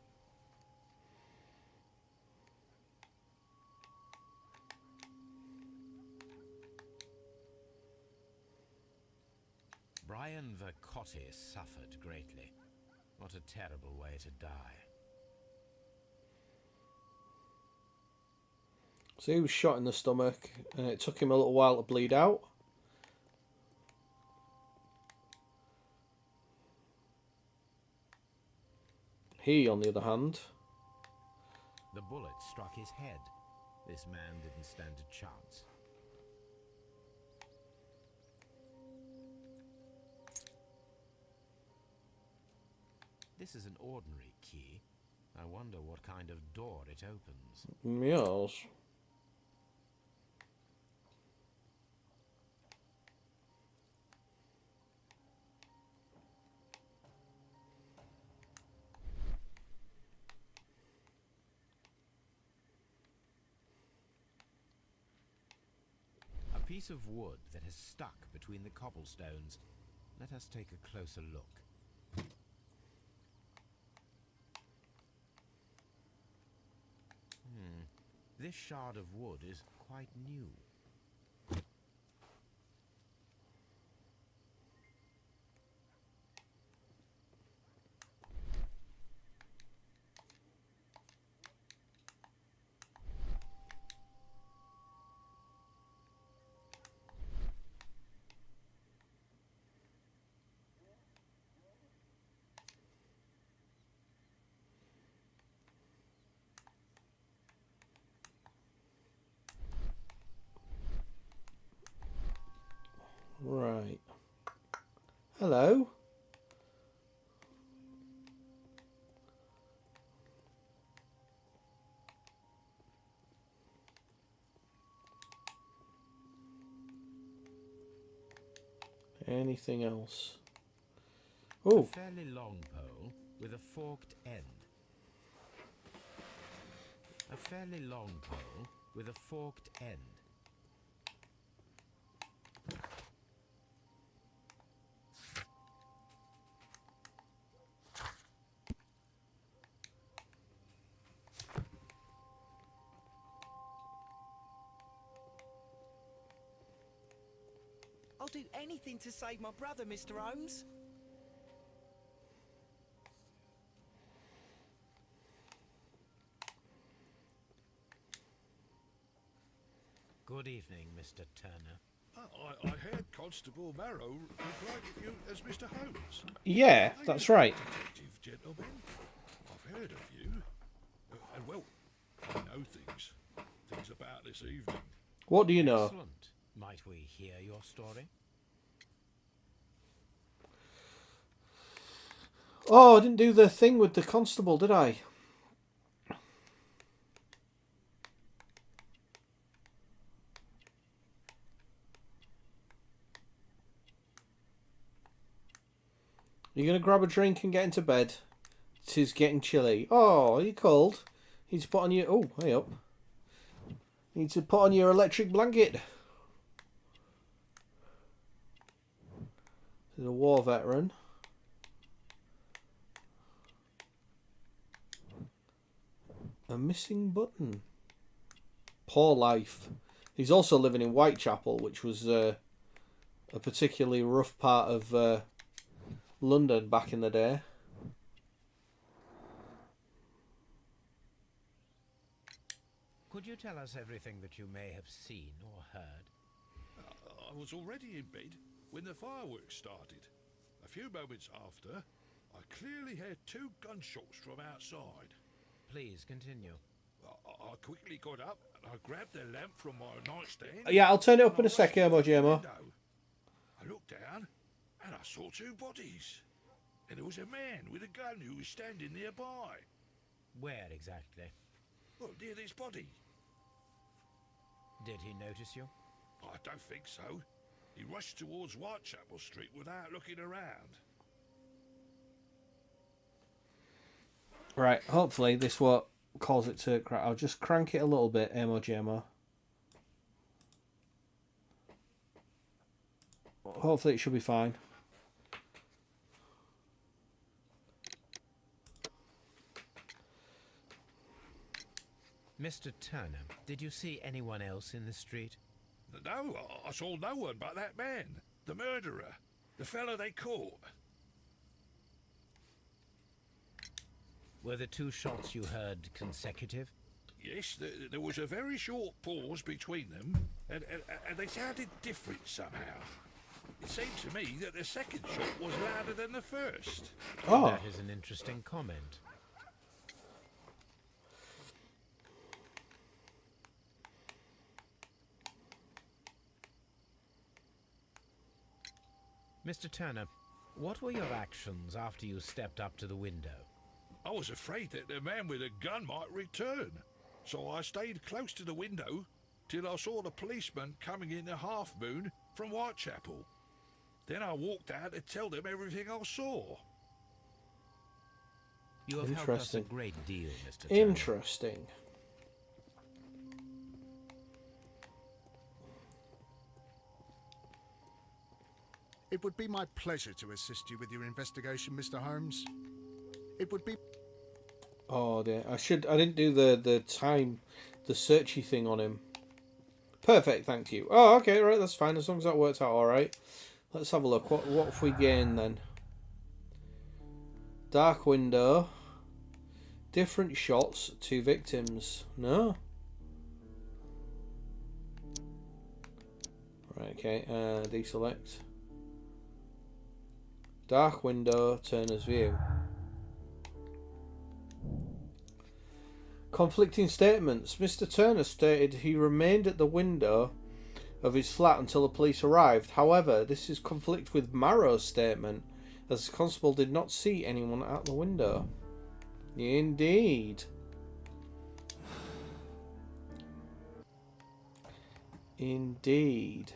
Brian Pt8 suffered greatly. What a terrible way to die. So he was shot in the stomach, and it took him a little while to bleed out. He, on the other hand... The bullet struck his head. This man didn't stand a chance. This is an ordinary key. I wonder what kind of door it opens. Yes. A piece of wood that has stuck between the cobblestones. Let us take a closer look. This shard of wood is quite new. Right. Hello. Anything else? A Oh, fairly long pole with a forked end. A fairly long pole with a forked end. I'll do anything to save my brother, Mr. Holmes. Good evening, Mr. Turner. I heard Constable Marrow reply to you as Mr. Holmes. yeah, that's right. Detective gentlemen, I've heard of you. And well, I know things about this evening. What do you know? Excellent. Might we hear your story? Oh, I didn't do the thing with the constable, did I? You're going to grab a drink and get into bed. It is getting chilly. Oh, are you cold? You need to put on your... Oh, hey up. You need to put on your electric blanket. This is a war veteran. A missing button. Poor life. He's also living in Whitechapel, which was a particularly rough part of London back in the day. Could you tell us everything that you may have seen or heard? I was already in bed when the fireworks started. A few moments after, I clearly heard 2 gunshots from outside. Please continue. I quickly got up and I grabbed the lamp from my nightstand. Yeah, I'll turn it up in a second, Mojimo. I looked down and I saw 2 bodies. And there was a man with a gun who was standing nearby. Where exactly? Well, near this body. Did he notice you? I don't think so. He rushed towards Whitechapel Street without looking around. Right, hopefully this won't cause it to crack. I'll just crank it a little bit, Mojimo. Hopefully it should be fine. Mr. Turner, did you see anyone else in the street? No, I saw no one but that man, the murderer, the fellow they caught. Were the two shots you heard consecutive? Yes, there was a very short pause between them, and they sounded different somehow. It seemed to me that the second shot was louder than the first. Oh. That is an interesting comment. Mr. Turner, what were your actions after you stepped up to the window? I was afraid that the man with a gun might return, so I stayed close to the window till I saw the policeman coming in the Half Moon from Whitechapel. Then I walked out to tell them everything I saw. You have helped us a great deal, Mr. Turner. Interesting. It would be my pleasure to assist you with your investigation, Mr. Holmes. It would be... Oh dear, I didn't do the searchy thing on him. Perfect, thank you. Oh, okay, right, that's fine, as long as that works out alright. Let's have a look, what have we gained then? Dark window. Different shots, 2 victims. No? Right, okay, deselect. Dark window, Turner's view. Conflicting statements. Mr. Turner stated he remained at the window of his flat until the police arrived. However, this is conflict with Marrow's statement, as the constable did not see anyone at the window. Indeed. Indeed.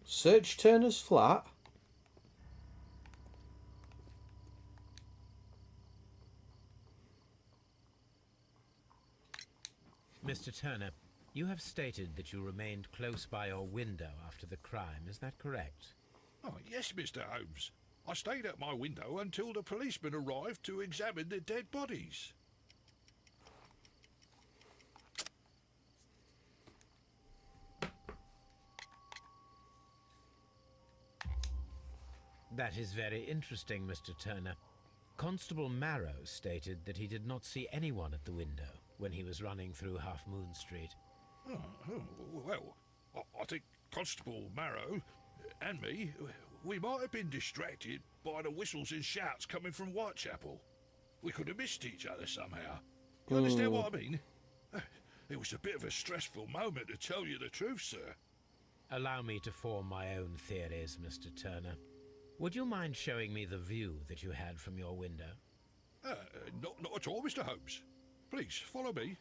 Search Turner's flat. Mr. Turner, you have stated that you remained close by your window after the crime. Is that correct? Oh, yes, Mr. Holmes. I stayed at my window until the policeman arrived to examine the dead bodies. That is very interesting, Mr. Turner. Constable Marrow stated that he did not see anyone at the window when he was running through Half Moon Street. Well, I think Constable Marrow and me, we might have been distracted by the whistles and shouts coming from Whitechapel. We could have missed each other somehow. You understand what I mean? It was a bit of a stressful moment, to tell you the truth, sir. Allow me to form my own theories, Mr. Turner. Would you mind showing me the view that you had from your window? Not at all, Mr. Holmes. Please, follow me.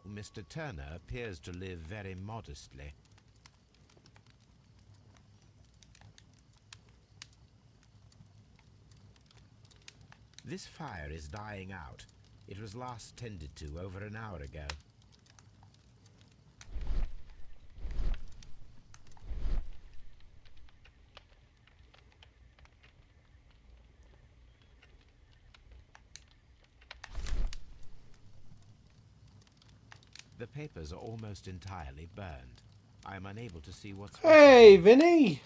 Mr. Turner appears to live very modestly. This fire is dying out. It was last tended to over an hour ago. The papers are almost entirely burned. I am unable to see what's... Hey, Vinny!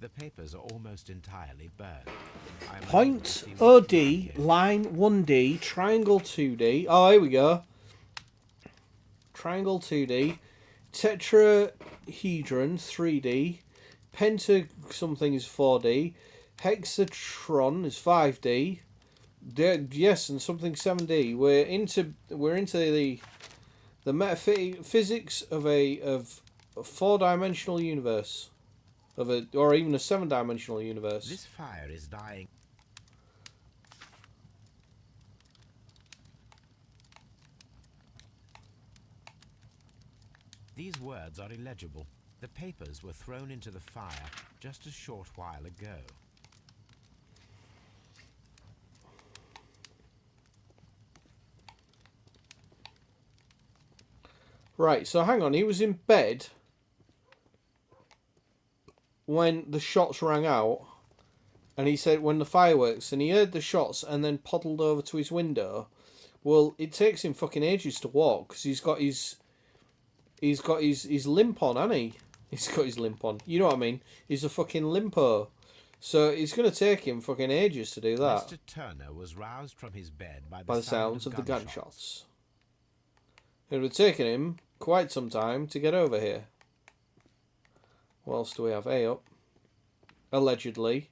The papers are almost entirely burned. Point OD, line 1D, triangle 2D. Oh, here we go. Triangle 2D. Tetrahedron 3D. Penta something is 4D. Hexatron is 5D. Yes, and something 7D. We're into the metaphysics of a 4-dimensional universe, or even a 7-dimensional universe. This fire is dying. These words are illegible. The papers were thrown into the fire just a short while ago. Right, so hang on, he was in bed when the shots rang out, And he said when the fireworks, and he heard the shots and then poddled over to his window. Well, it takes him fucking ages to walk because he's got his limp on, hasn't he? He's got his limp on. You know what I mean? He's a fucking limpo. So it's going to take him fucking ages to do that. Mr. Turner was roused from his bed by By the the sounds of the gunshots. gunshots. It would have taken him quite some time to get over here. What else do we have? A up. Allegedly.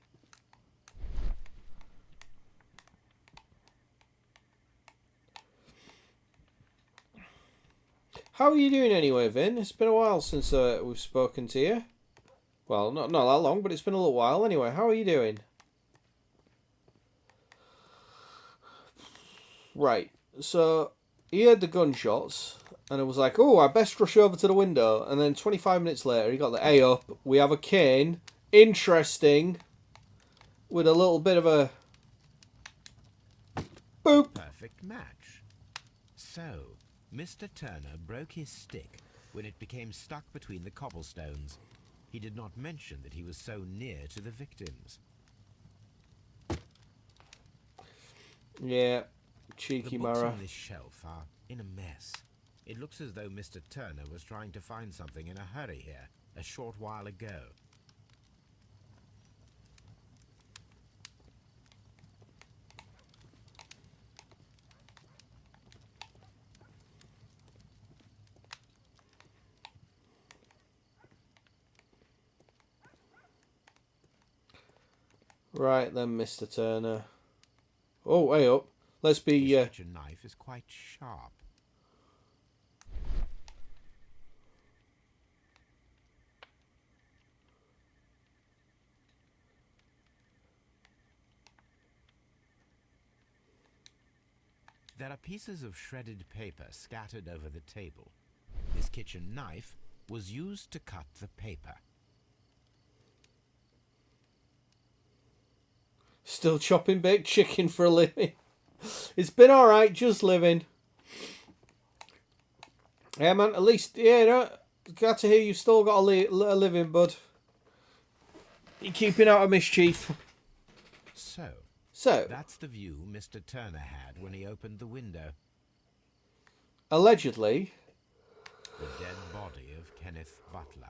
How are you doing anyway, Vin? It's been a while since we've spoken to you. Well, not that long, but it's been a little while anyway. How are you doing? Right. So, he heard the gunshots, and it was like, oh, I best rush over to the window. And then 25 minutes later, he got the A up. We have a cane. Interesting. With a little bit of a... boop. Perfect match. So, Mr. Turner broke his stick when it became stuck between the cobblestones. He did not mention that he was so near to the victims. Yeah, cheeky The books Mara. on this shelf are in a mess. It looks as though Mr. Turner was trying to find something in a hurry here, a short while ago. Right then, Mr. Turner. Oh, way up. Let's be... His kitchen knife is quite sharp. There are pieces of shredded paper scattered over the table. His kitchen knife was used to cut the paper. Still chopping baked chicken for a living. It's been alright, just living. Yeah, man, at least, yeah, you know, glad to hear you've still got a living, bud. You're keeping out of mischief. So, that's the view Mr. Turner had when he opened the window. Allegedly. The dead body of Kenneth Butler.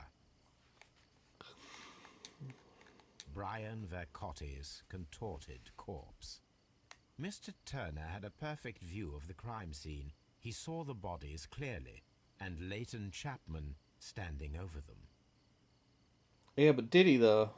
Brian Vercotti's contorted corpse. Mr. Turner had a perfect view of the crime scene. He saw the bodies clearly, and Leighton Chapman standing over them. Yeah, but did he, though?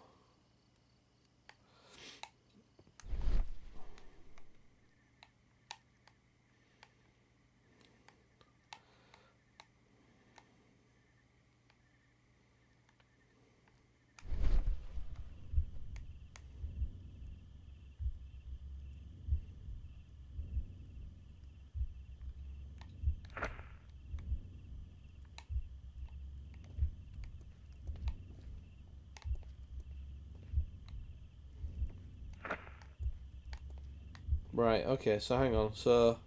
Right, okay, so hang on. So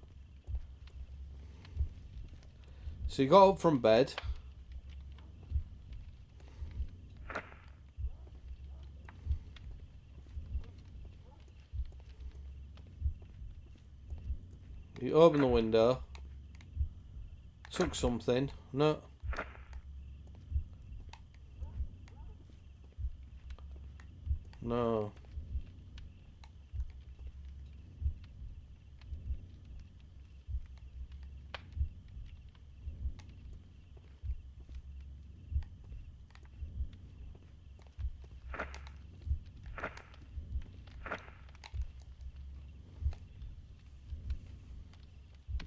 you got up from bed. You opened the window. Took something. No. No.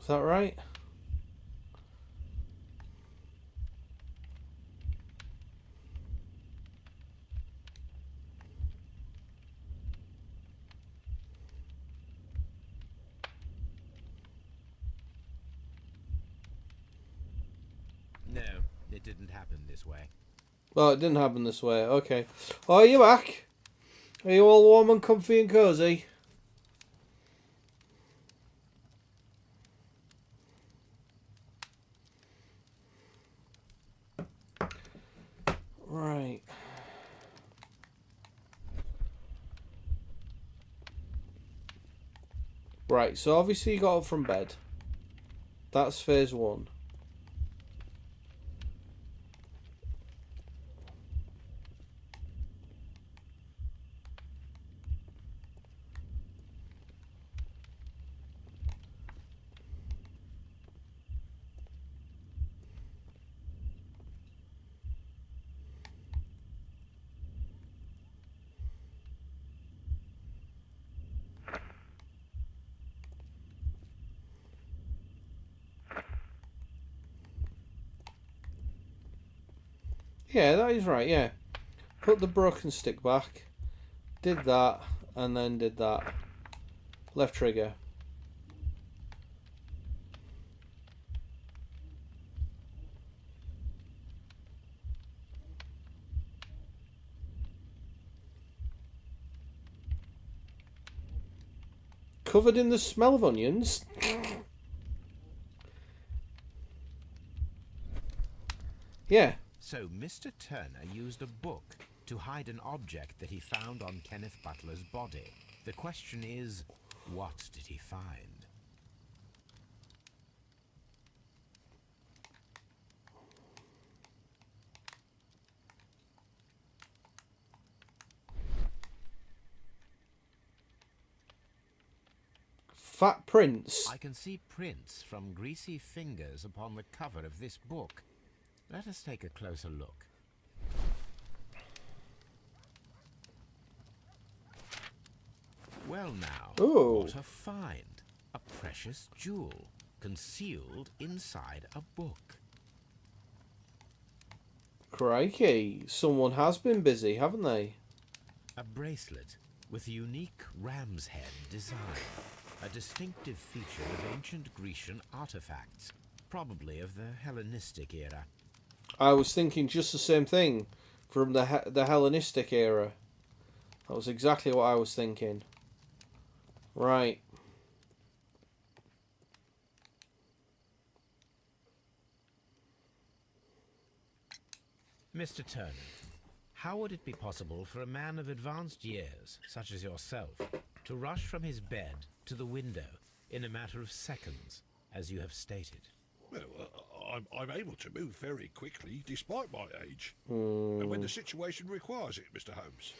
Is that right? No, it didn't happen this way. Well, it didn't happen this way. Okay. Oh, are you back? Are you all warm and comfy and cozy? Right. Right, so obviously you got up from bed. That's phase 1. Yeah, that is right, yeah. Put the broken stick back. Did that, and then did that. Left trigger. Covered in the smell of onions. Yeah. So Mr. Turner used a book to hide an object that he found on Kenneth Butler's body. The question is, what did he find? Fat prints. I can see prints from greasy fingers upon the cover of this book. Let us take a closer look. Well now, Ooh. what a find. A precious jewel, concealed inside a book. Crikey. Someone has been busy, haven't they? A bracelet with a unique ram's head design. A distinctive feature of ancient Grecian artifacts, probably of the Hellenistic era. I was thinking just the same thing from the Hellenistic era. That was exactly what I was thinking. Right. Mr. Turner, how would it be possible for a man of advanced years, such as yourself, to rush from his bed to the window in a matter of seconds, as you have stated? Well, I'm able to move very quickly, despite my age. And when the situation requires it, Mr. Holmes.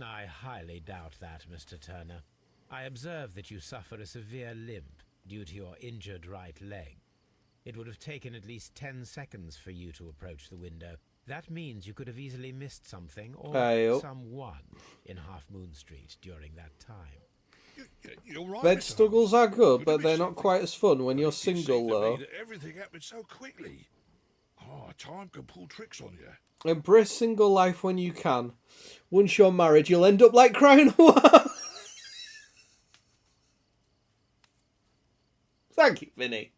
I highly doubt that, Mr. Turner. I observe that you suffer a severe limp due to your injured right leg. It would have taken at least 10 seconds for you to approach the window. That means you could have easily missed something or someone in Half Moon Street during that time. You're right, Bed Mr. struggles Holmes. are good, Could but have they're missed not something. quite as fun when you're It seemed single, to me though. that everything happened so quickly. Oh, time can pull tricks on you. Embrace single life when you can. Once you're married, you'll end up like Cryonoir. Thank you, Vinny.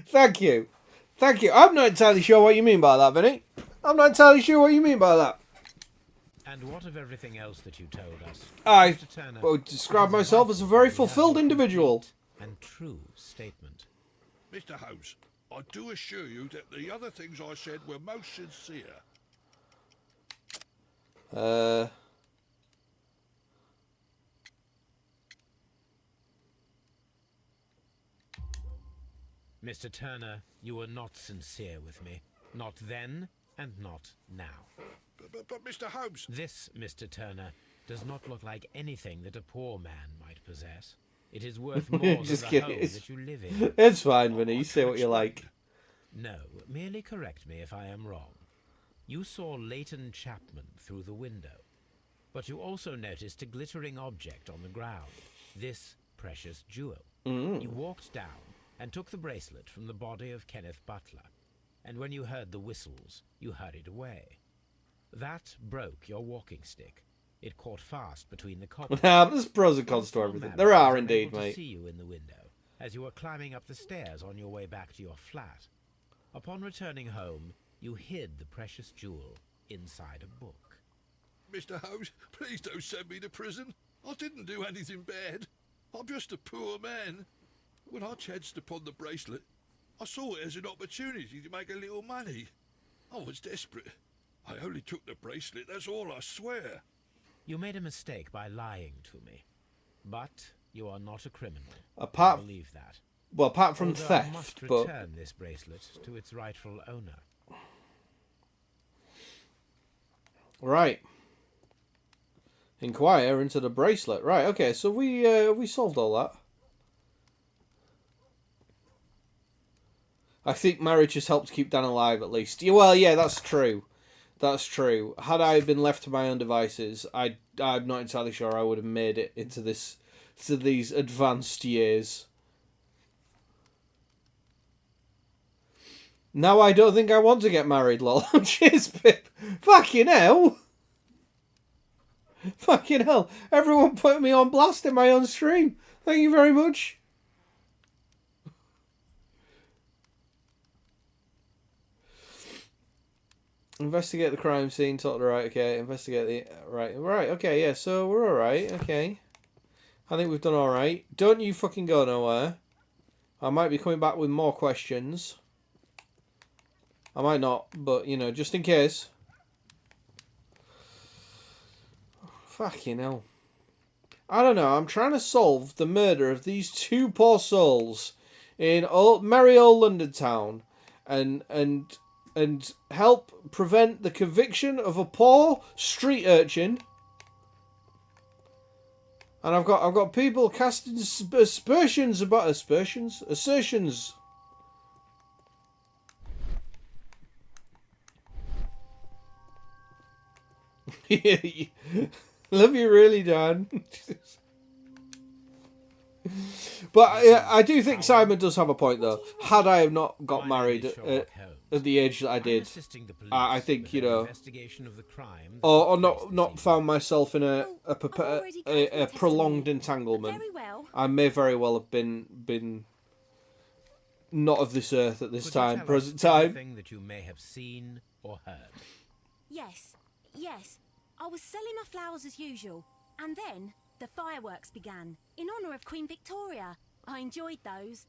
Thank you. Thank you. I'm not entirely sure what you mean by that, Vinny. I'm not entirely sure what you mean by that. And what of everything else that you told us? I Mr. Turner, would describe it is myself as a very vital we have fulfilled your individual. complete and true statement. Mr. Holmes, I do assure you that the other things I said were most sincere. Mr. Turner, you were not sincere with me. Not then, and not now. But Mr. Holmes... This, Mr. Turner, does not look like anything that a poor man might possess. It is worth more than Just the kidding. home that you live in. It's fine, Vinny. You say what you like. No, merely correct me if I am wrong. You saw Leighton Chapman through the window, but you also noticed a glittering object on the ground, this precious jewel. You walked down and took the bracelet from the body of Kenneth Butler, and when you heard the whistles, you hurried away. That broke your walking stick. It caught fast between the coppers. There's pros and cons to everything. There are indeed, To mate. see you in the window as you were climbing up the stairs on your way back to your flat. Upon returning home, you hid the precious jewel inside a book. Mr. Holmes, please don't send me to prison. I didn't do anything bad. I'm just a poor man. When I chanced upon the bracelet, I saw it as an opportunity to make a little money. I was desperate. I only took the bracelet, that's all, I swear. You made a mistake by lying to me. But you are not a criminal. Apart, I believe that. well, apart from Although theft, I must but return this bracelet to its rightful owner. right. Inquire into the bracelet. Right. Okay. So we solved all that. I think marriage has helped keep Dan alive, at least. Yeah, well, yeah, that's true. That's true. Had I been left to my own devices, I'm not entirely sure I would have made it into these advanced years. Now I don't think I want to get married, lol. Cheers, Pip. Fucking hell. Fucking hell. Everyone put me on blast in my own stream. Thank you very much. Investigate the crime scene, talk to right, okay. Investigate the right, okay, yeah, so we're alright, okay. I think we've done alright. Don't you fucking go nowhere. I might be coming back with more questions. I might not, but, you know, just in case. Fucking hell. I don't know, I'm trying to solve the murder of these two poor souls in merry old London town. And help prevent the conviction of a poor street urchin. And I've got people casting aspersions. Love you really, Dan. But I do think Simon does have a point, though. Had I have not got married at the age that I did, I think, you know, or not found myself in a prolonged entanglement, I may very well have been not of this earth at this present time. Anything that you may have seen or heard. Yes. I was selling my flowers as usual, and then the fireworks began in honour of Queen Victoria. I enjoyed those.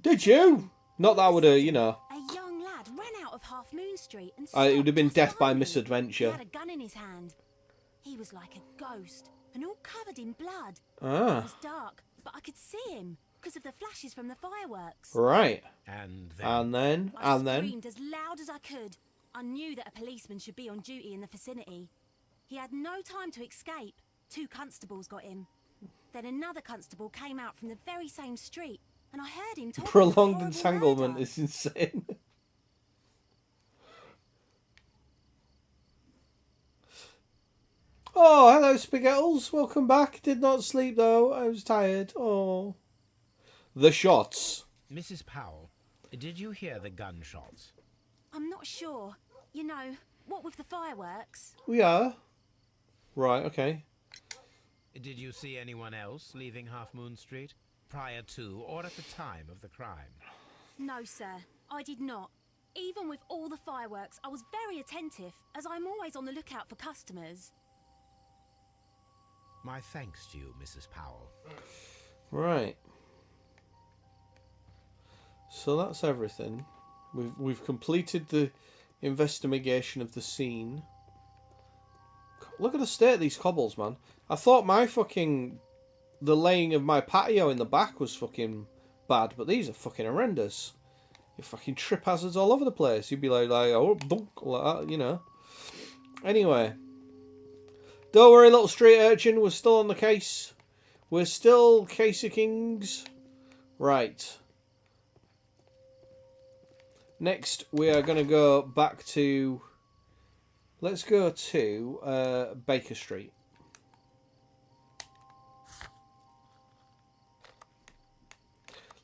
Did you? Not that I would have, you know. A young lad ran out of Half Moon Street and It would have been death by He misadventure. had a gun in his hand. He was like a ghost and all covered in blood. Ah. It was dark, but I could see him because of the flashes from the fireworks. Right. And then. I screamed as loud as I could. I knew that a policeman should be on duty in the vicinity. He had no time to escape. 2 constables got him. Then another constable came out from the very same street, and I heard him talking. Prolonged entanglement is insane. Oh, hello, Spaghettles. Welcome back. Did not sleep, though. I was tired. Oh. The shots. Mrs. Powell, did you hear the gunshots? I'm not sure. You know, what with the fireworks? We are. Right, okay. Did you see anyone else leaving Half Moon Street prior to or at the time of the crime? No, sir. I did not. Even with all the fireworks, I was very attentive, as I'm always on the lookout for customers. My thanks to you, Mrs. Powell. Right. So that's everything. We've completed the investigation of the scene. Look at the state of these cobbles, man. I thought the laying of my patio in the back was fucking bad, but these are fucking horrendous. You fucking trip hazards all over the place. You'd be like oh, dunk, like that, you know. Anyway. Don't worry, little street urchin. We're still on the case. We're still Casey Kings. Right. Next, we are going to go back to... Let's go to Baker Street.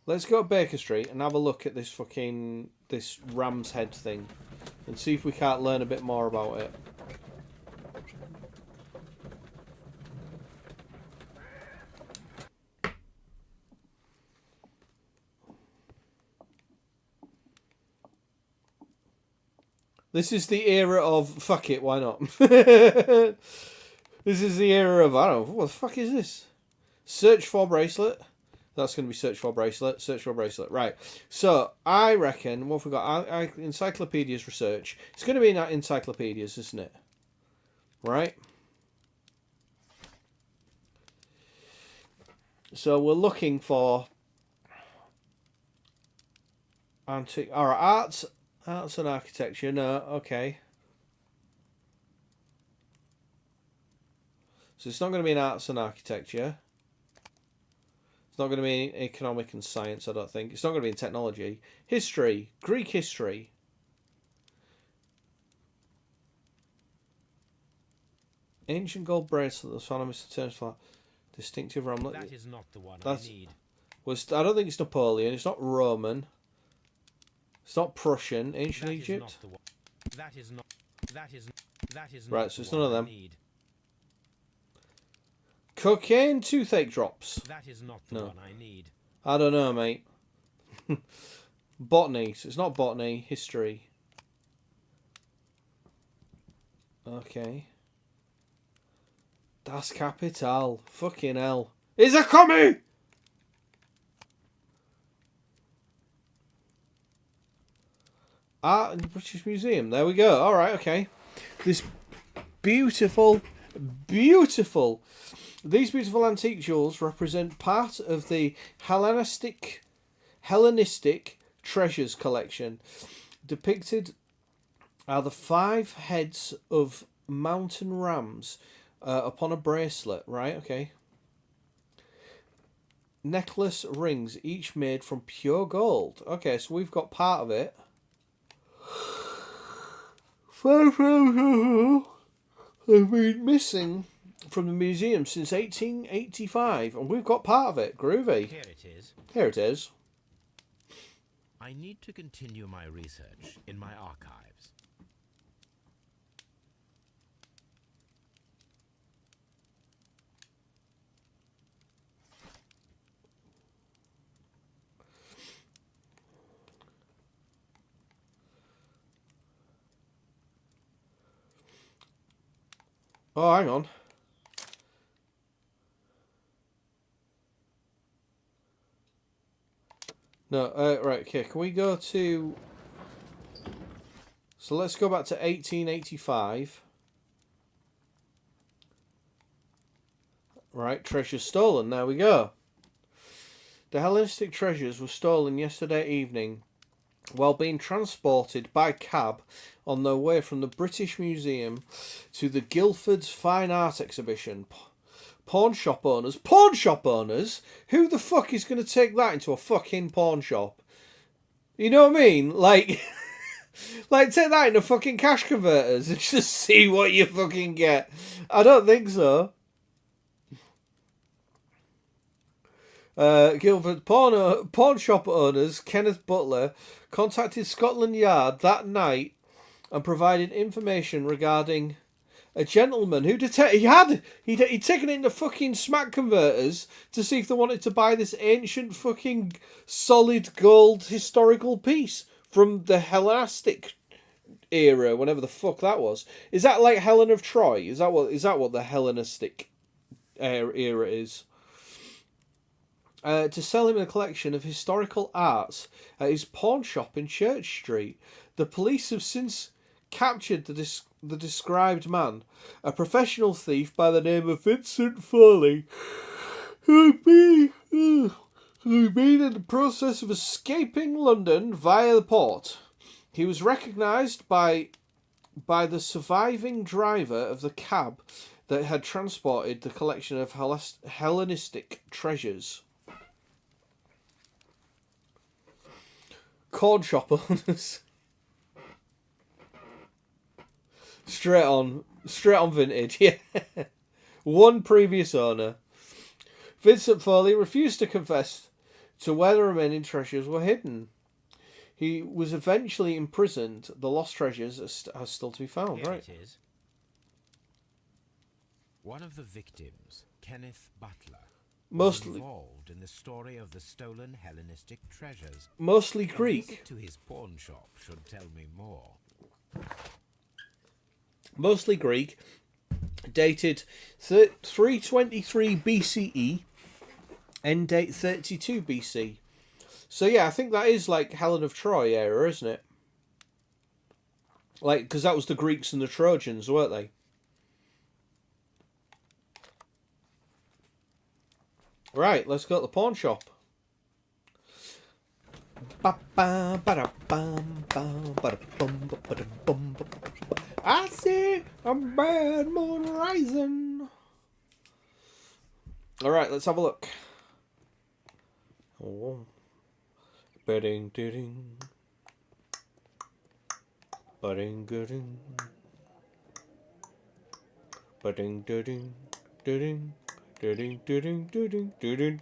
Let's go to Baker Street and have a look at this ram's head thing. And see if we can't learn a bit more about it. This is the era of... Fuck it, why not? This is the era of... I don't know, what the fuck is this? Search for bracelet. That's going to be search for bracelet. Search for bracelet. Right. So I reckon what have we got? Encyclopedias research. It's going to be in that encyclopedias, isn't it? Right. So we're looking for antique. All right, arts and architecture. No, okay. So it's not going to be in arts and architecture. It's not going to be in economic and science, I don't think. It's not going to be in technology. History. Greek history. Ancient gold bracelet that's found on Mr. Turner's flat. Distinctive ramlet. That is not the one I need. I don't think it's Napoleon. It's not Roman. It's not Prussian. Ancient That Egypt. Is not the one. That is not. That is Right, not so the it's one none of I them. need. Cocaine toothache drops. That is not the No. one I need. I don't know, mate. Botany. So it's not botany. History. Okay. Das Kapital. Fucking hell. It's a commie! Art in the British Museum. There we go. Alright, okay. This beautiful, beautiful... These beautiful antique jewels represent part of the Hellenistic treasures collection. Depicted are the 5 heads of mountain rams upon a bracelet. Right, okay. Necklace rings, each made from pure gold. Okay, so we've got part of it. 5 have been missing from the museum since 1885, and we've got part of it. Groovy. Here it is. Here it is. I need to continue my research in my archives. Oh, hang on. No, right, okay, can we go to... So let's go back to 1885. Right, treasure stolen, there we go. The Hellenistic treasures were stolen yesterday evening while being transported by cab on their way from the British Museum to the Guildford's Fine Art Exhibition. Pawn shop owners? Pawn shop owners? Who the fuck is going to take that into a fucking pawn shop? You know what I mean? Like, like take that into fucking cash converters and just see what you fucking get. I don't think so. Guildford pawn shop owners Kenneth Butler contacted Scotland Yard that night and provided information regarding a gentleman who he'd taken it into fucking smack converters to see if they wanted to buy this ancient fucking solid gold historical piece from the Hellenistic era, whenever the fuck that was. Is that like Helen of Troy? Is that what the Hellenistic era is? To sell him a collection of historical arts at his pawn shop in Church Street. The police have since captured the described man, a professional thief by the name of Vincent Foley, who'd been in the process of escaping London via the port. He was recognised by the surviving driver of the cab that had transported the collection of Hellenistic treasures. Corn shop owners. Straight on vintage, yeah. One previous owner. Vincent Foley refused to confess to where the remaining treasures were hidden. He was eventually imprisoned. The lost treasures are still to be found. Here Right. it is. One of the victims, Kenneth Butler, was involved in the story of the stolen Hellenistic treasures. Mostly A Greek. visit to his pawn shop should tell me more. Mostly Greek. Dated 323 BCE. End date 32 BC. So yeah, I think that is like Helen of Troy era, isn't it? Like, because that was the Greeks and the Trojans, weren't they? Right, let's go to the pawn shop. I see a bad moon rising. Alright, let's have a look. Oh. Bidding, ding. Budding, gooding. Budding, ding,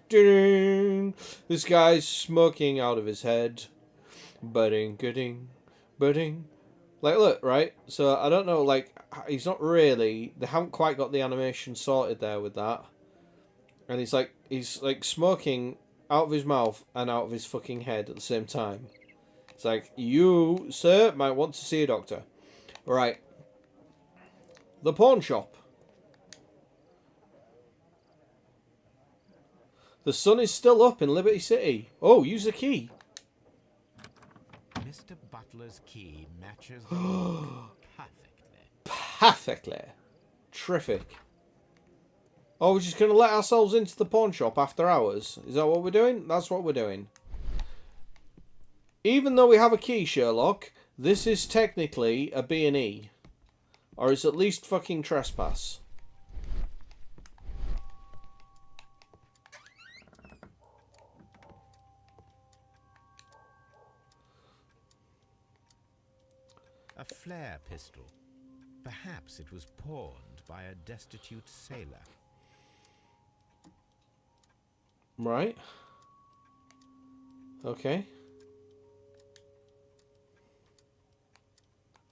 ding. This guy's smoking out of his head. Budding, gooding, budding. Like, look, right? So, I don't know, like, he's not really... They haven't quite got the animation sorted there with that. And he's like smoking out of his mouth and out of his fucking head at the same time. It's like, you, sir, might want to see a doctor. Right. The pawn shop. The sun is still up in Liberty City. Oh, use the key. Mr. Butler's key matches the lock perfectly. Perfectly. Terrific. Oh, we're just going to let ourselves into the pawn shop after hours? Is that what we're doing? That's what we're doing. Even though we have a key, Sherlock, this is technically a B&E. Or it's at least fucking trespass. A flare pistol. Perhaps it was pawned by a destitute sailor. Right. Okay.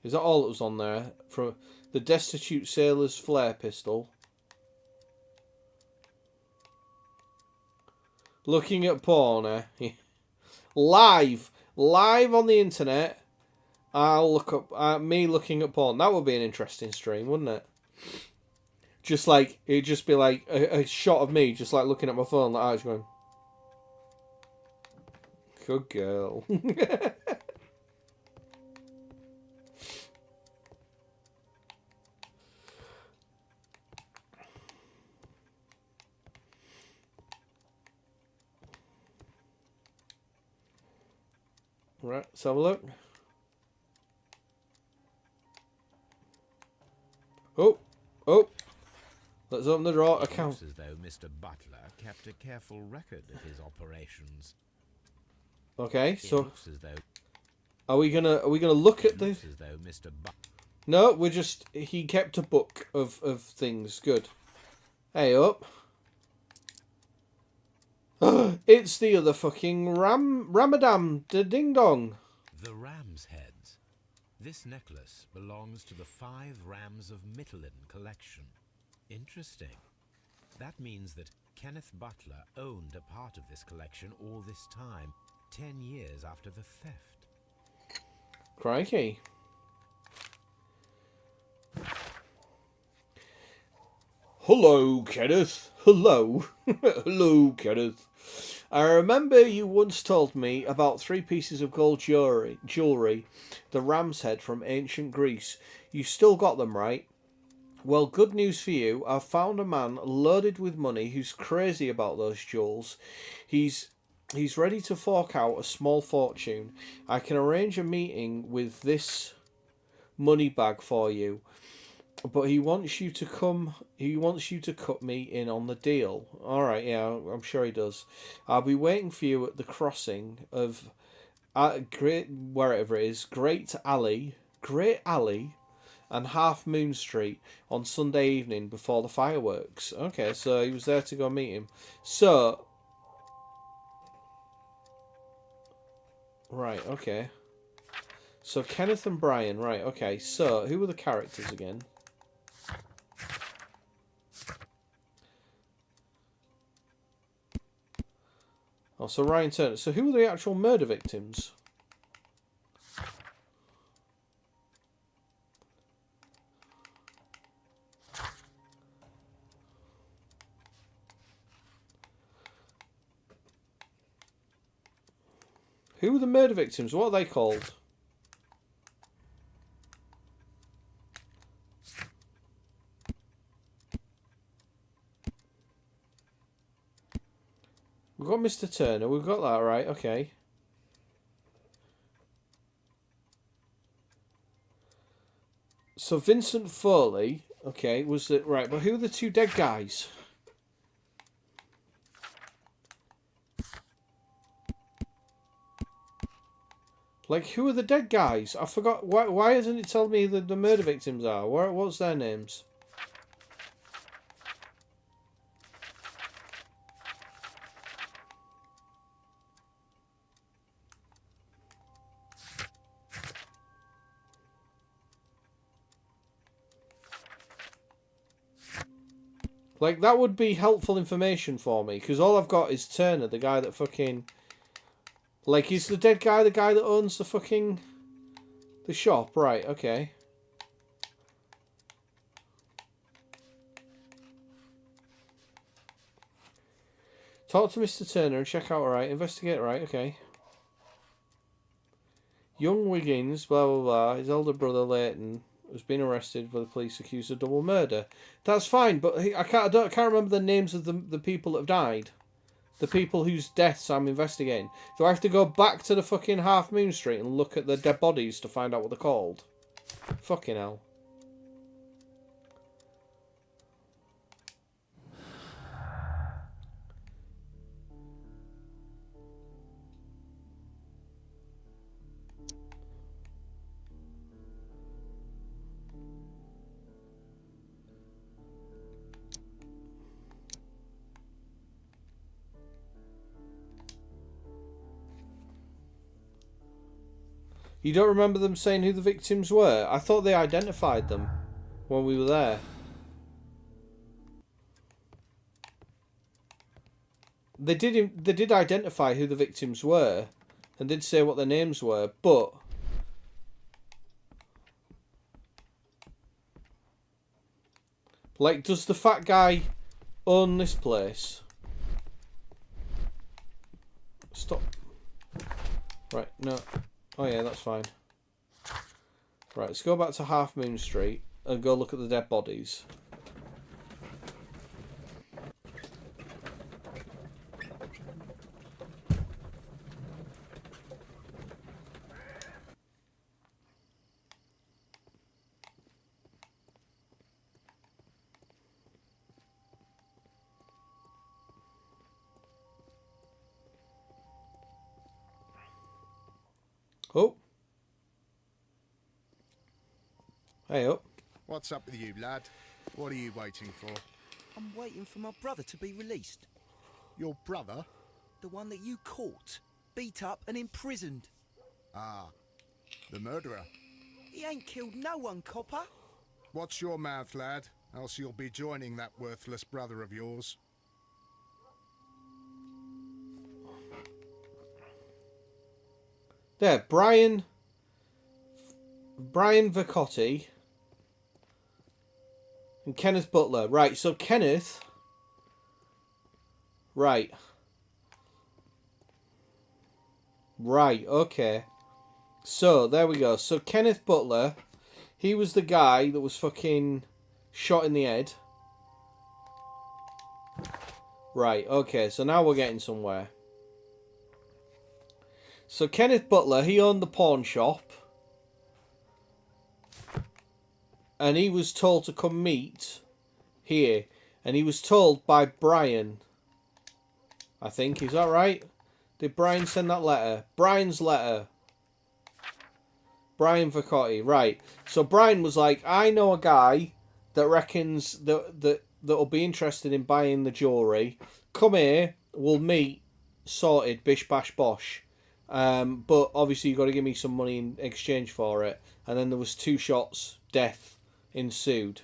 Is that all that was on there? From the destitute sailor's flare pistol. Looking at porn, eh? Live on the internet. I'll look up me looking at porn. That would be an interesting stream, wouldn't it? Just like it'd just be like a shot of me, just like looking at my phone, like eyes going, "Good girl." Right, let's have a look. Oh, let's open the drawer account. It looks as though Mr. Butler kept a careful record of his operations. Okay, so It looks as though are we gonna look at this? as though Mr. No, he kept a book of things. Good. Hey up. It's the other fucking Ramadan, the ding dong. The ram's heads. This necklace belongs to the 5 Rams of Mittelin collection. Interesting. That means that Kenneth Butler owned a part of this collection all this time, 10 years after the theft. Crikey. Hello, Kenneth. Hello. Hello, Kenneth. I remember you once told me about 3 pieces of gold jewellery, the ram's head from ancient Greece. You still got them, right? Well, good news for you. I've found a man loaded with money who's crazy about those jewels. He's ready to fork out a small fortune. I can arrange a meeting with this money bag for you. But he wants you to cut me in on the deal. Alright, yeah, I'm sure he does. I'll be waiting for you at the crossing of Great Alley and Half Moon Street on Sunday evening before the fireworks. Okay, so he was there to go meet him. So right, okay. So Kenneth and Brian, right, okay. So who were the characters again? Oh, so Ryan Turner. So who were the actual murder victims? Who were the murder victims? What are they called? We've got Mr. Turner. We've got that, right? Okay. So Vincent Foley, okay, was it right? But who are the two dead guys? Like, who are the dead guys? I forgot. Why hasn't it told me the murder victims are? What's their names? Like, that would be helpful information for me, because all I've got is Turner, the guy that fucking... Like, is the dead guy the guy that owns the fucking... the shop? Right, okay. Talk to Mr. Turner and check out, right. Investigate, right, okay. Young Wiggins, blah, blah, blah. His older brother, Leighton, has been arrested by the police accused of double murder. That's fine, but I can't remember the names of the people that have died. The people whose deaths I'm investigating. Do I have to go back to the fucking Half Moon Street and look at the dead bodies to find out what they're called? Fucking hell. You don't remember them saying who the victims were? I thought they identified them when we were there. They did identify who the victims were and did say what their names were, but like, does the fat guy own this place? Stop. Right, no. Oh yeah, that's fine. Right, let's go back to Half Moon Street and go look at the dead bodies. Oh. Hey up. What's up with you, lad? What are you waiting for? I'm waiting for my brother to be released. Your brother? The one that you caught, beat up and imprisoned. Ah, the murderer. He ain't killed no one, copper. Watch your mouth, lad, else you'll be joining that worthless brother of yours. There, Brian Vicotti and Kenneth Butler. Right, so Kenneth... Right. Right, okay. So, there we go. So, Kenneth Butler, he was the guy that was fucking shot in the head. Right, okay, so now we're getting somewhere. So Kenneth Butler, he owned the pawn shop. And he was told to come meet here. And he was told by Brian. I think, is that right? Did Brian send that letter? Brian's letter. Brian Vicotti, right. So Brian was like, I know a guy that reckons that'll be interested in buying the jewellery. Come here, we'll meet, sorted, bish bash bosh. But obviously you've got to give me some money in exchange for it. And then there was 2 shots, death ensued.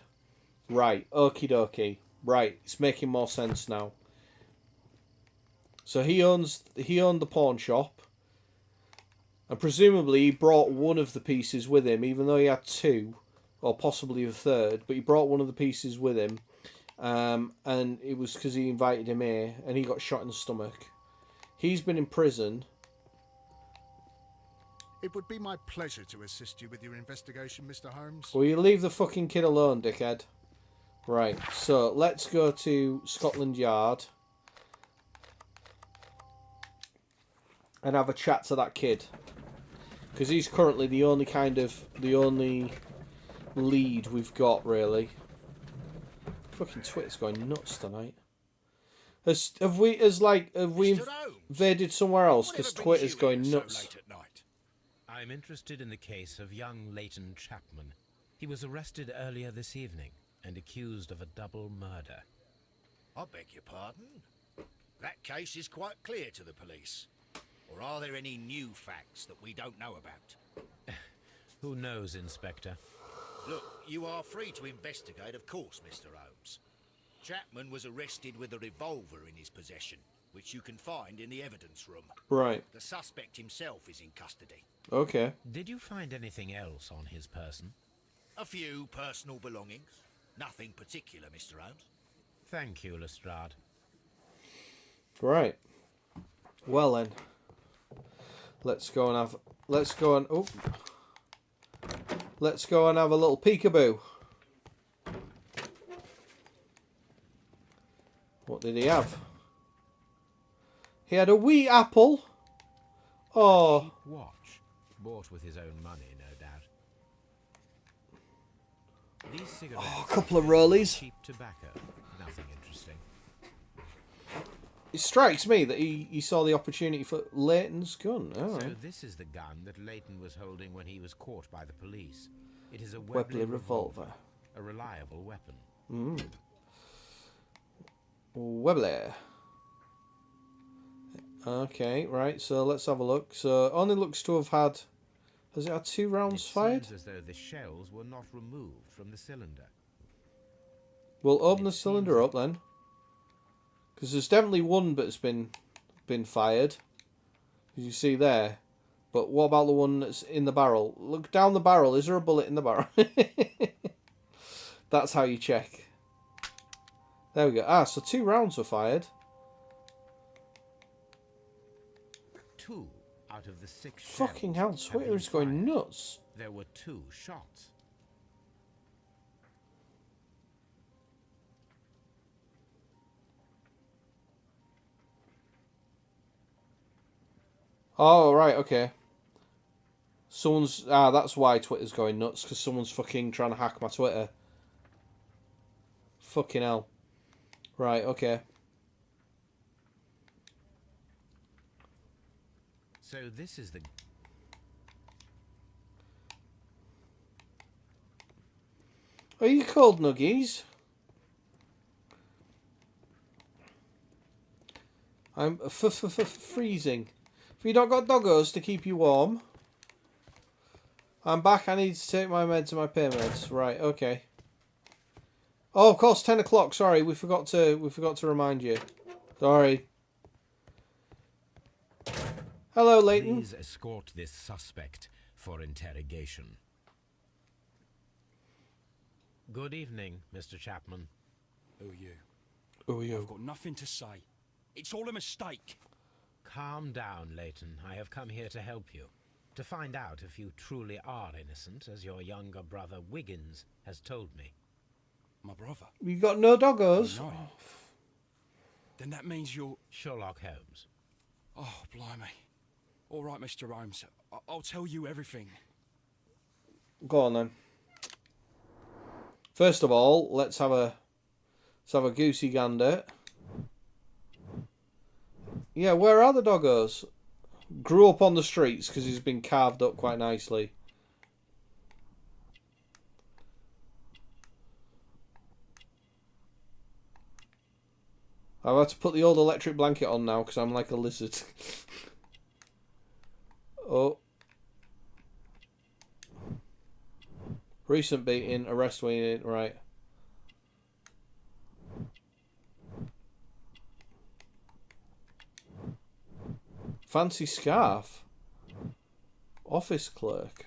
Right, okie dokie. Right, it's making more sense now. So he owned the pawn shop. And presumably he brought one of the pieces with him, even though he had 2, or possibly a third. But he brought one of the pieces with him. And it was because he invited him here, and he got shot in the stomach. He's been in prison. It would be my pleasure to assist you with your investigation, Mr. Holmes. Will you leave the fucking kid alone, dickhead? Right, so let's go to Scotland Yard and have a chat to that kid, because he's currently the only lead we've got, really. Fucking Twitter's going nuts tonight. Have we invaded somewhere else? Because Twitter's going nuts. I'm interested in the case of young Leighton Chapman. He was arrested earlier this evening and accused of a double murder. I beg your pardon? That case is quite clear to the police. Or are there any new facts that we don't know about? Who knows, Inspector? Look, you are free to investigate, of course, Mr. Holmes. Chapman was arrested with a revolver in his possession, which you can find in the evidence room. Right. The suspect himself is in custody. Okay. Did you find anything else on his person? A few personal belongings. Nothing particular, Mr. Holmes. Thank you, Lestrade. Right. Well then. Let's go and have a little peekaboo. What did he have? He had a wee apple. Oh. A cheap watch, bought with his own money, no doubt. These cigarettes. Oh, a couple of rollies. Cheap tobacco. Nothing interesting. It strikes me that he saw the opportunity for Leighton's gun. Oh. So this is the gun that Leighton was holding when he was caught by the police. It is a Webley revolver. A reliable weapon. Webley. Okay, right, so let's have a look. So, only looks to have had... Has it had 2 rounds fired? It seems as though the shells were not removed from the cylinder. We'll open the cylinder up then. Because there's definitely one that's been fired. As you see there. But what about the one that's in the barrel? Look down the barrel. Is there a bullet in the barrel? That's how you check. There we go. Ah, so 2 rounds were fired. 2 out of the 6 Fucking hell, Twitter is going nuts. There were 2 shots. Oh, right, okay. That's why Twitter's going nuts, because someone's fucking trying to hack my Twitter. Fucking hell. Right, okay. So this is the... Are you cold, Nuggies? I'm freezing. Have you not got doggos to keep you warm? I'm back. I need to take my meds and my pain meds. Right, okay. Oh, of course, 10 o'clock. Sorry, we forgot to remind you. Sorry. Hello, Leighton. Please escort this suspect for interrogation. Good evening, Mr. Chapman. Who are you? Who are you? I've got nothing to say. It's all a mistake. Calm down, Leighton. I have come here to help you. To find out if you truly are innocent, as your younger brother Wiggins has told me. My brother? You got no doggos? No. Then that means you're... Sherlock Holmes. Oh, blimey. All right, Mr. Holmes. I'll tell you everything. Go on, then. First of all, let's have a goosey gander. Yeah, where are the doggos? Grew up on the streets because he's been carved up quite nicely. I've had to put the old electric blanket on now because I'm like a lizard. Oh. Recent beating, arrest waiting, right. Fancy scarf. Office clerk.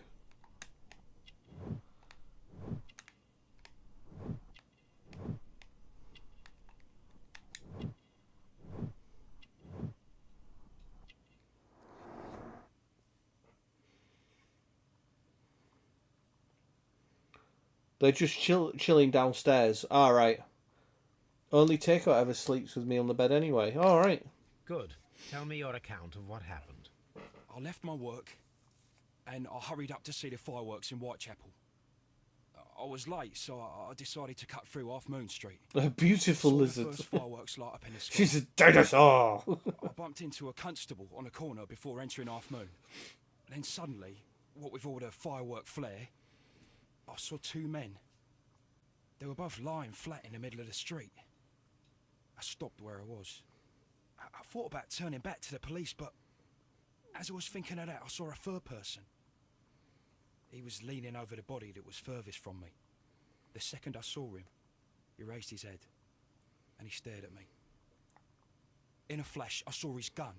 They're just chilling downstairs. All right. Only Takeo ever sleeps with me on the bed anyway. All right. Good. Tell me your account of what happened. I left my work and I hurried up to see the fireworks in Whitechapel. I was late, so I decided to cut through Half Moon Street. A beautiful Saw the lizard. first fireworks light up in the sky. She's a dinosaur. I bumped into a constable on a corner before entering Half Moon. Then suddenly, what with all the firework flare, I saw two men. They were both lying flat in the middle of the street. I stopped where I was. I thought about turning back to the police, but as I was thinking of that, I saw a third person. He was leaning over the body that was furthest from me. The second I saw him, he raised his head and he stared at me. In a flash, I saw his gun,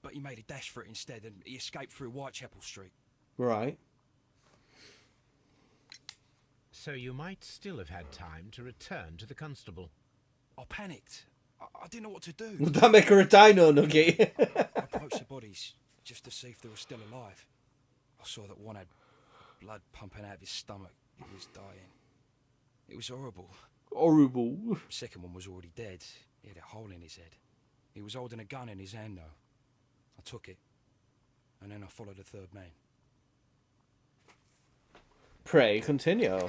but he made a dash for it instead and he escaped through Whitechapel Street. Right. So you might still have had time to return to the constable. I panicked. I didn't know what to do. Would that make her a dino nugget? I approached the bodies just to see if they were still alive. I saw that one had blood pumping out of his stomach. He was dying. It was horrible. Horrible. The second one was already dead. He had a hole in his head. He was holding a gun in his hand, though. I took it, and then I followed the third man. Pray continue.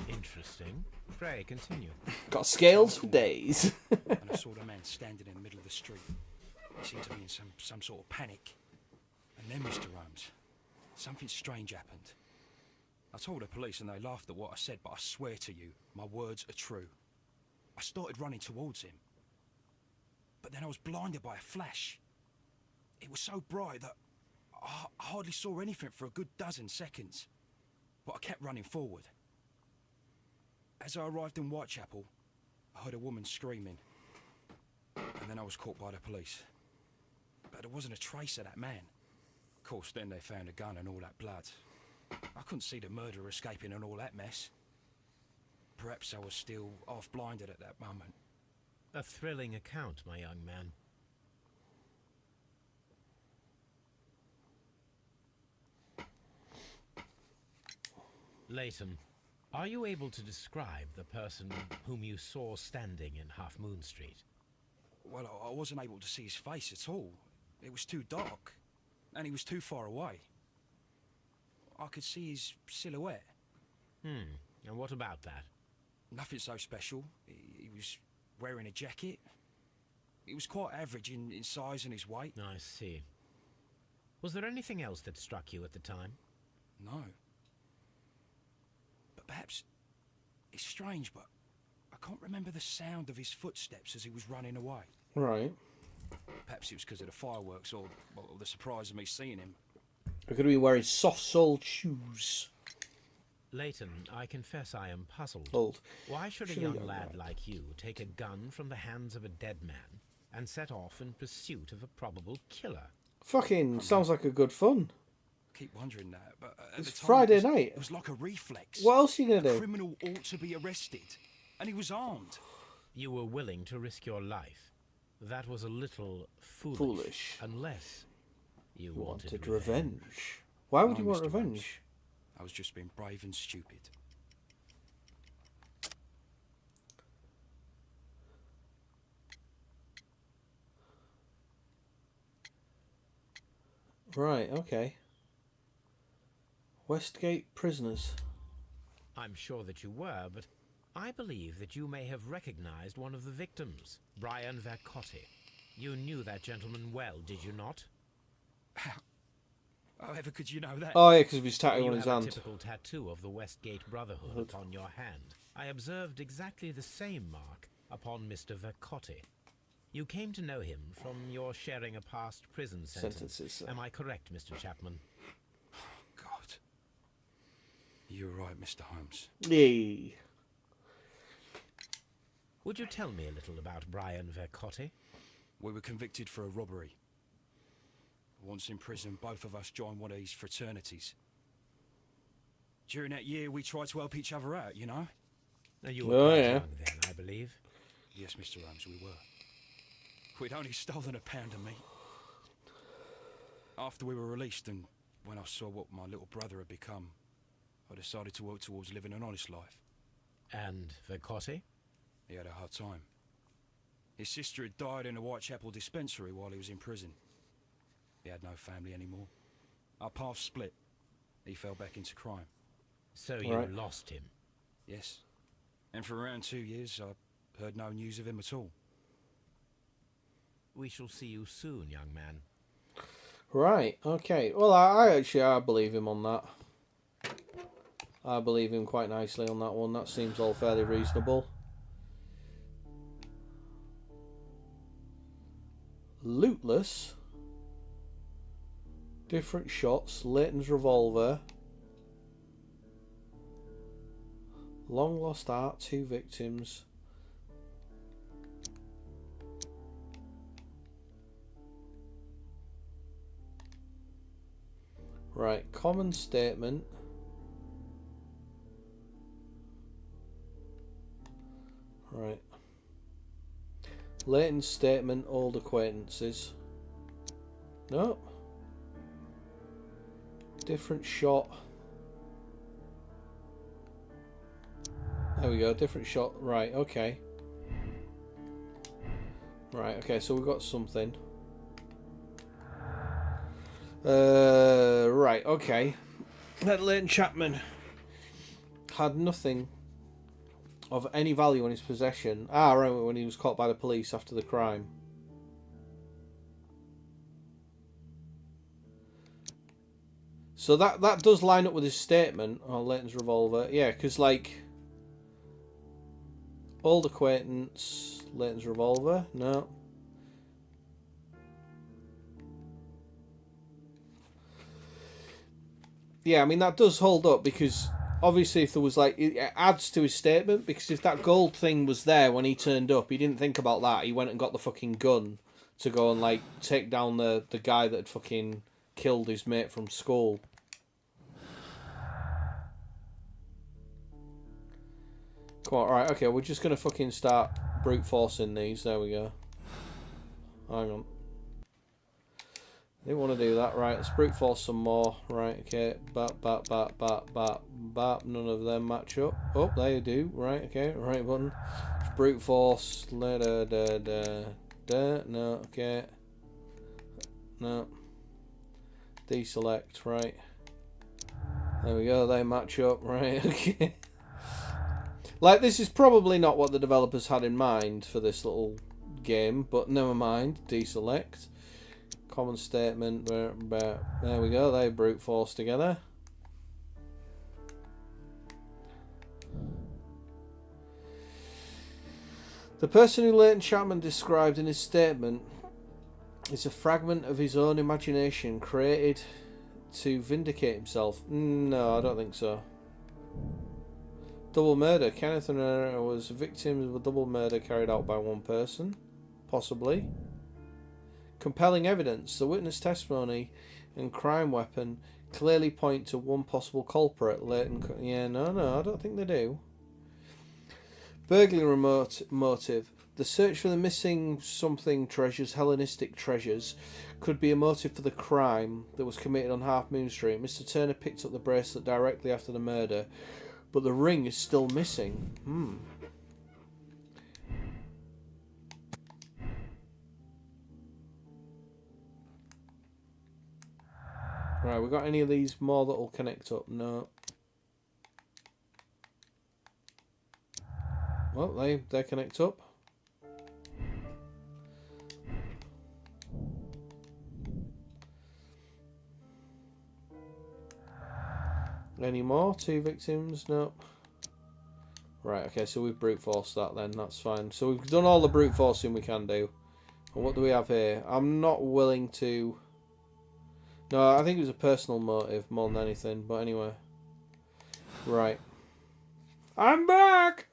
Interesting. Pray continue. Got scales for days. And I saw the man standing in the middle of the street. He seemed to be in some sort of panic. And then, Mr. Holmes, something strange happened. I told the police and they laughed at what I said, but I swear to you, my words are true. I started running towards him. But then I was blinded by a flash. It was so bright that I hardly saw anything for a good dozen seconds. But I kept running forward. As I arrived in Whitechapel, I heard a woman screaming. And then I was caught by the police. But there wasn't a trace of that man. Of course, then they found a gun and all that blood. I couldn't see the murderer escaping and all that mess. Perhaps I was still half-blinded at that moment. A thrilling account, my young man. Leighton, are you able to describe the person whom you saw standing in Half Moon Street? Well, I wasn't able to see his face at all. It was too dark, and he was too far away. I could see his silhouette. And what about that? Nothing so special. He was wearing a jacket. He was quite average in size and his weight. I see. Was there anything else that struck you at the time? No. But perhaps it's strange, but I can't remember the sound of his footsteps as he was running away. Right. Perhaps it was because of the fireworks or the surprise of me seeing him. I could be wearing soft-soled shoes. Leighton, I confess I am puzzled. Old. Why should a young lad like you take a gun from the hands of a dead man and set off in pursuit of a probable killer? Fucking sounds like a good fun. I keep wondering that, but at It's the time, Friday night. It was like a reflex. What else are you gonna do? A criminal ought to be arrested, and he was armed. You were willing to risk your life. That was a little foolish. Unless you wanted revenge. Why would you want Mr. revenge? Holmes. I was just being brave and stupid. Right, okay. Westgate prisoners. I'm sure that you were, but I believe that you may have recognized one of the victims, Brian Vercotti. You knew that gentleman well, did you not? However could you know that? Oh yeah, because of his tattoo You on his have a hand. typical tattoo of the Westgate Brotherhood upon your hand. I observed exactly the same mark upon Mr. Vercotti. You came to know him from your sharing a past prison sentence. Sentences. Am I correct, Mr. Chapman? God. You're right, Mr. Holmes. Yay. Would you tell me a little about Brian Vercotti? We were convicted for a robbery. Once in prison, both of us joined one of these fraternities. During that year, we tried to help each other out, you know? Now, you were quite young then, I believe. Yes, Mr. Holmes, we were. We'd only stolen a pound of meat. After we were released and when I saw what my little brother had become, I decided to work towards living an honest life. And the cosy? He had a hard time. His sister had died in a Whitechapel dispensary while he was in prison. He had no family anymore. Our paths split. He fell back into crime. So you lost him? Yes. And for around 2 years, I heard no news of him at all. We shall see you soon, young man. Right, okay. Well, I believe him on that. I believe him quite nicely on that one. That seems all fairly reasonable. Lootless. Different shots. Leighton's revolver. Long lost art. 2 victims. Right, common statement. Right. Leighton's statement, old acquaintances. No. Different shot. There we go, different shot. Right, okay. Right, okay, so we've got something. Right, okay. That Leighton Chapman had nothing of any value in his possession. Ah, right, when he was caught by the police after the crime. So that does line up with his statement on Leighton's revolver. Yeah, because, like, old acquaintance, Leighton's revolver. No. Yeah, I mean, that does hold up because obviously if there was, like, it adds to his statement, because if that gold thing was there when he turned up, he didn't think about that. He went and got the fucking gun to go and, like, take down the guy that had fucking killed his mate from school. Come on, right, okay, we're just going to fucking start brute forcing these. There we go. Hang on. Didn't want to do that. Right, let's brute force some more. Right, okay. Bap, bap, bap, bap, bap, bap. None of them match up. Oh, they do. Right, okay. Right button. Let's brute force. Da, da, da, da, da. No, okay. No. Deselect. Right. There we go. They match up. Right, okay. Like, this is probably not what the developers had in mind for this little game, but never mind. Deselect. Common statement. There we go. They brute force together. The person who Leighton Chapman described in his statement is a fragment of his own imagination created to vindicate himself. No, I don't think so. Double murder. Kenneth and Anna was victims of a double murder carried out by one person. Possibly. Compelling evidence. The witness testimony and crime weapon clearly point to one possible culprit. Leighton. Yeah, no, I don't think they do. Burglary motive. The search for the missing something treasures, Hellenistic treasures, could be a motive for the crime that was committed on Half Moon Street. Mr. Turner picked up the bracelet directly after the murder, but the ring is still missing. Right, we got any of these more that will connect up? No. Well, they connect up. Any more? 2 victims? No. Right, okay, so we've brute forced that then, that's fine. So we've done all the brute forcing we can do. And what do we have here? I'm not willing to... No, I think it was a personal motive more than anything, but anyway. Right. I'm back!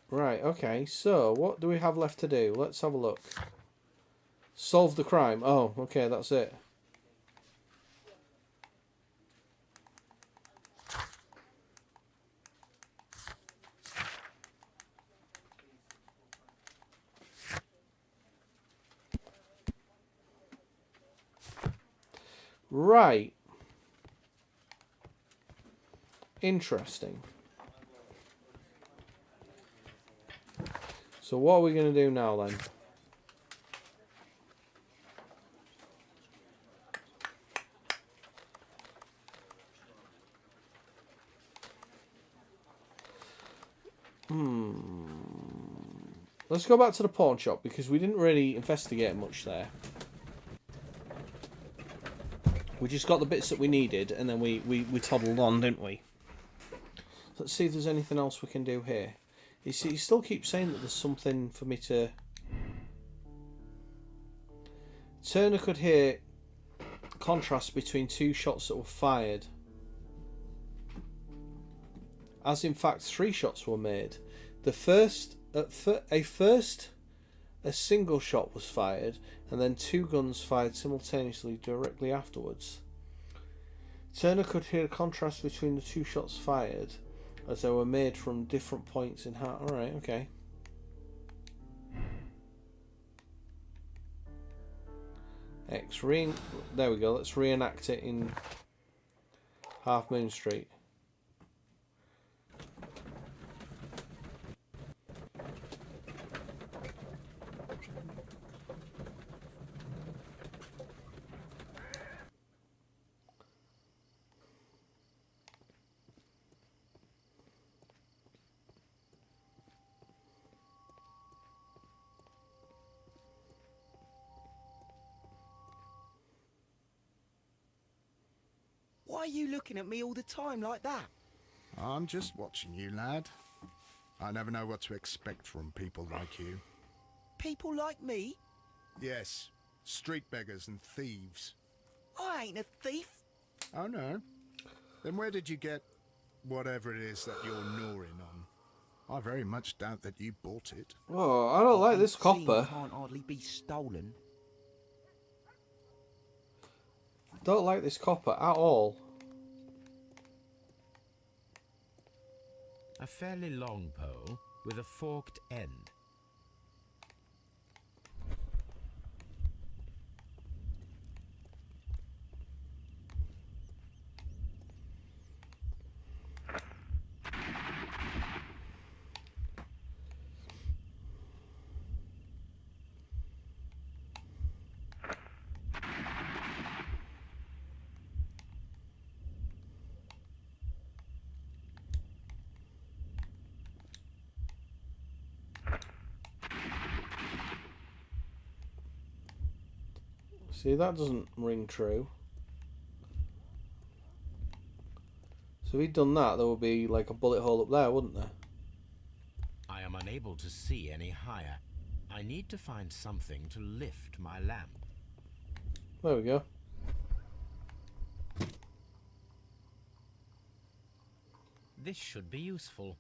Right, okay, so what do we have left to do? Let's have a look. Solve the crime. Oh, okay, that's it. Right. Interesting. So what are we going to do now then? Let's go back to the pawn shop because we didn't really investigate much there. We just got the bits that we needed and then we toddled on, didn't we? Let's see if there's anything else we can do here. You see, you still keep saying that there's something for me to... Turner could hear contrast between two shots that were fired. As in fact 3 shots were made. The first... A single shot was fired, and then 2 guns fired simultaneously directly afterwards. Turner could hear a contrast between the 2 shots fired, as they were made from different points in half. Alright, okay. There we go, let's reenact it in Half Moon Street. Why are you looking at me all the time like that? I'm just watching you, lad. I never know what to expect from people like you. People like me? Yes, street beggars and thieves. I ain't a thief. Oh no? Then where did you get whatever it is that you're gnawing on? I very much doubt that you bought it. Oh, I don't like this copper. Can't hardly be stolen. Don't like this copper at all. A fairly long pole with a forked end. See, that doesn't ring true. So if he'd done that, there would be like a bullet hole up there, wouldn't there? I am unable to see any higher. I need to find something to lift my lamp. There we go. This should be useful.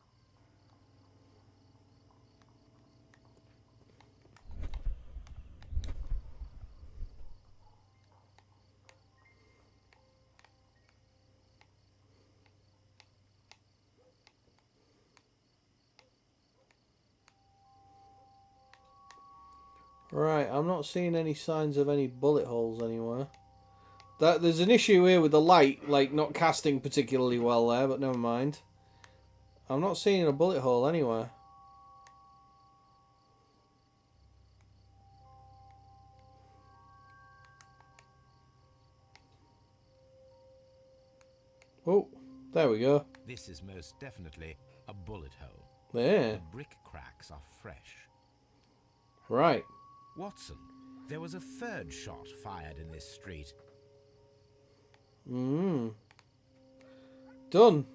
Right, I'm not seeing any signs of any bullet holes anywhere. There's an issue here with the light, like not casting particularly well there, but never mind. I'm not seeing a bullet hole anywhere. Oh, there we go. This is most definitely a bullet hole. There. The brick cracks are fresh. Right. Watson, there was a 3rd shot fired in this street. Done.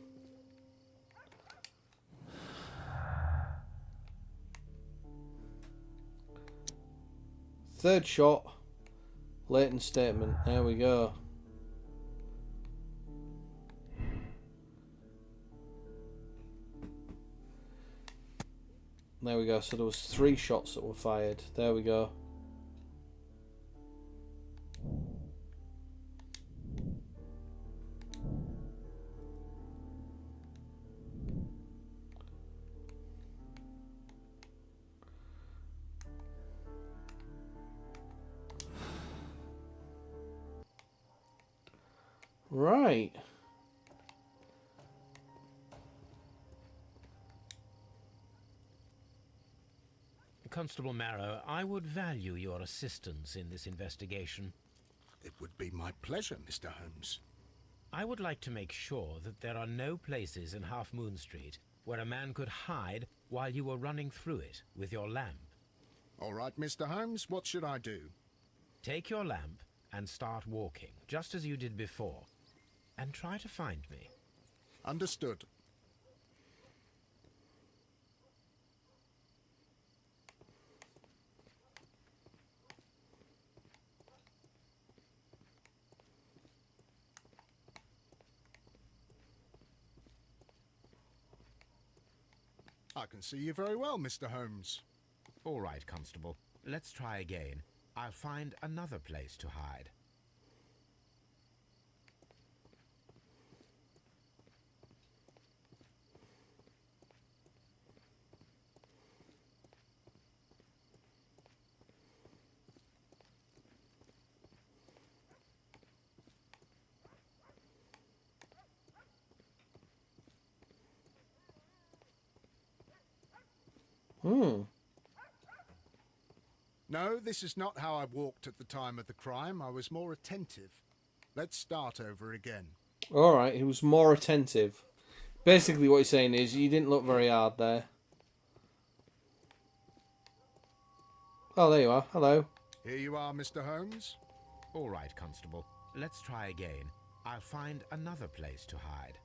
Third shot. Latent statement. There we go. There we go. So there was 3 shots that were fired. There we go. Right. Constable Marrow, I would value your assistance in this investigation. It would be my pleasure, Mr. Holmes. I would like to make sure that there are no places in Half Moon Street where a man could hide while you were running through it with your lamp. All right, Mr. Holmes, what should I do? Take your lamp and start walking, just as you did before, and try to find me. Understood. I can see you very well, Mr. Holmes. All right, Constable. Let's try again. I'll find another place to hide. No, this is not how I walked at the time of the crime. I was more attentive. Let's start over again. Alright, he was more attentive. Basically what he's saying is, you didn't look very hard there. Oh, there you are. Hello. Here you are, Mr. Holmes. All right, Constable. Let's try again. I'll find another place to hide.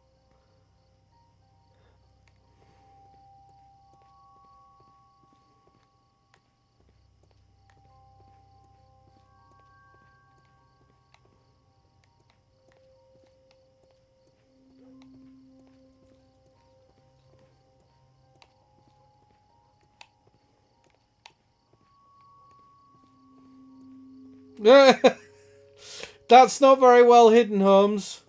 That's not very well hidden, Holmes.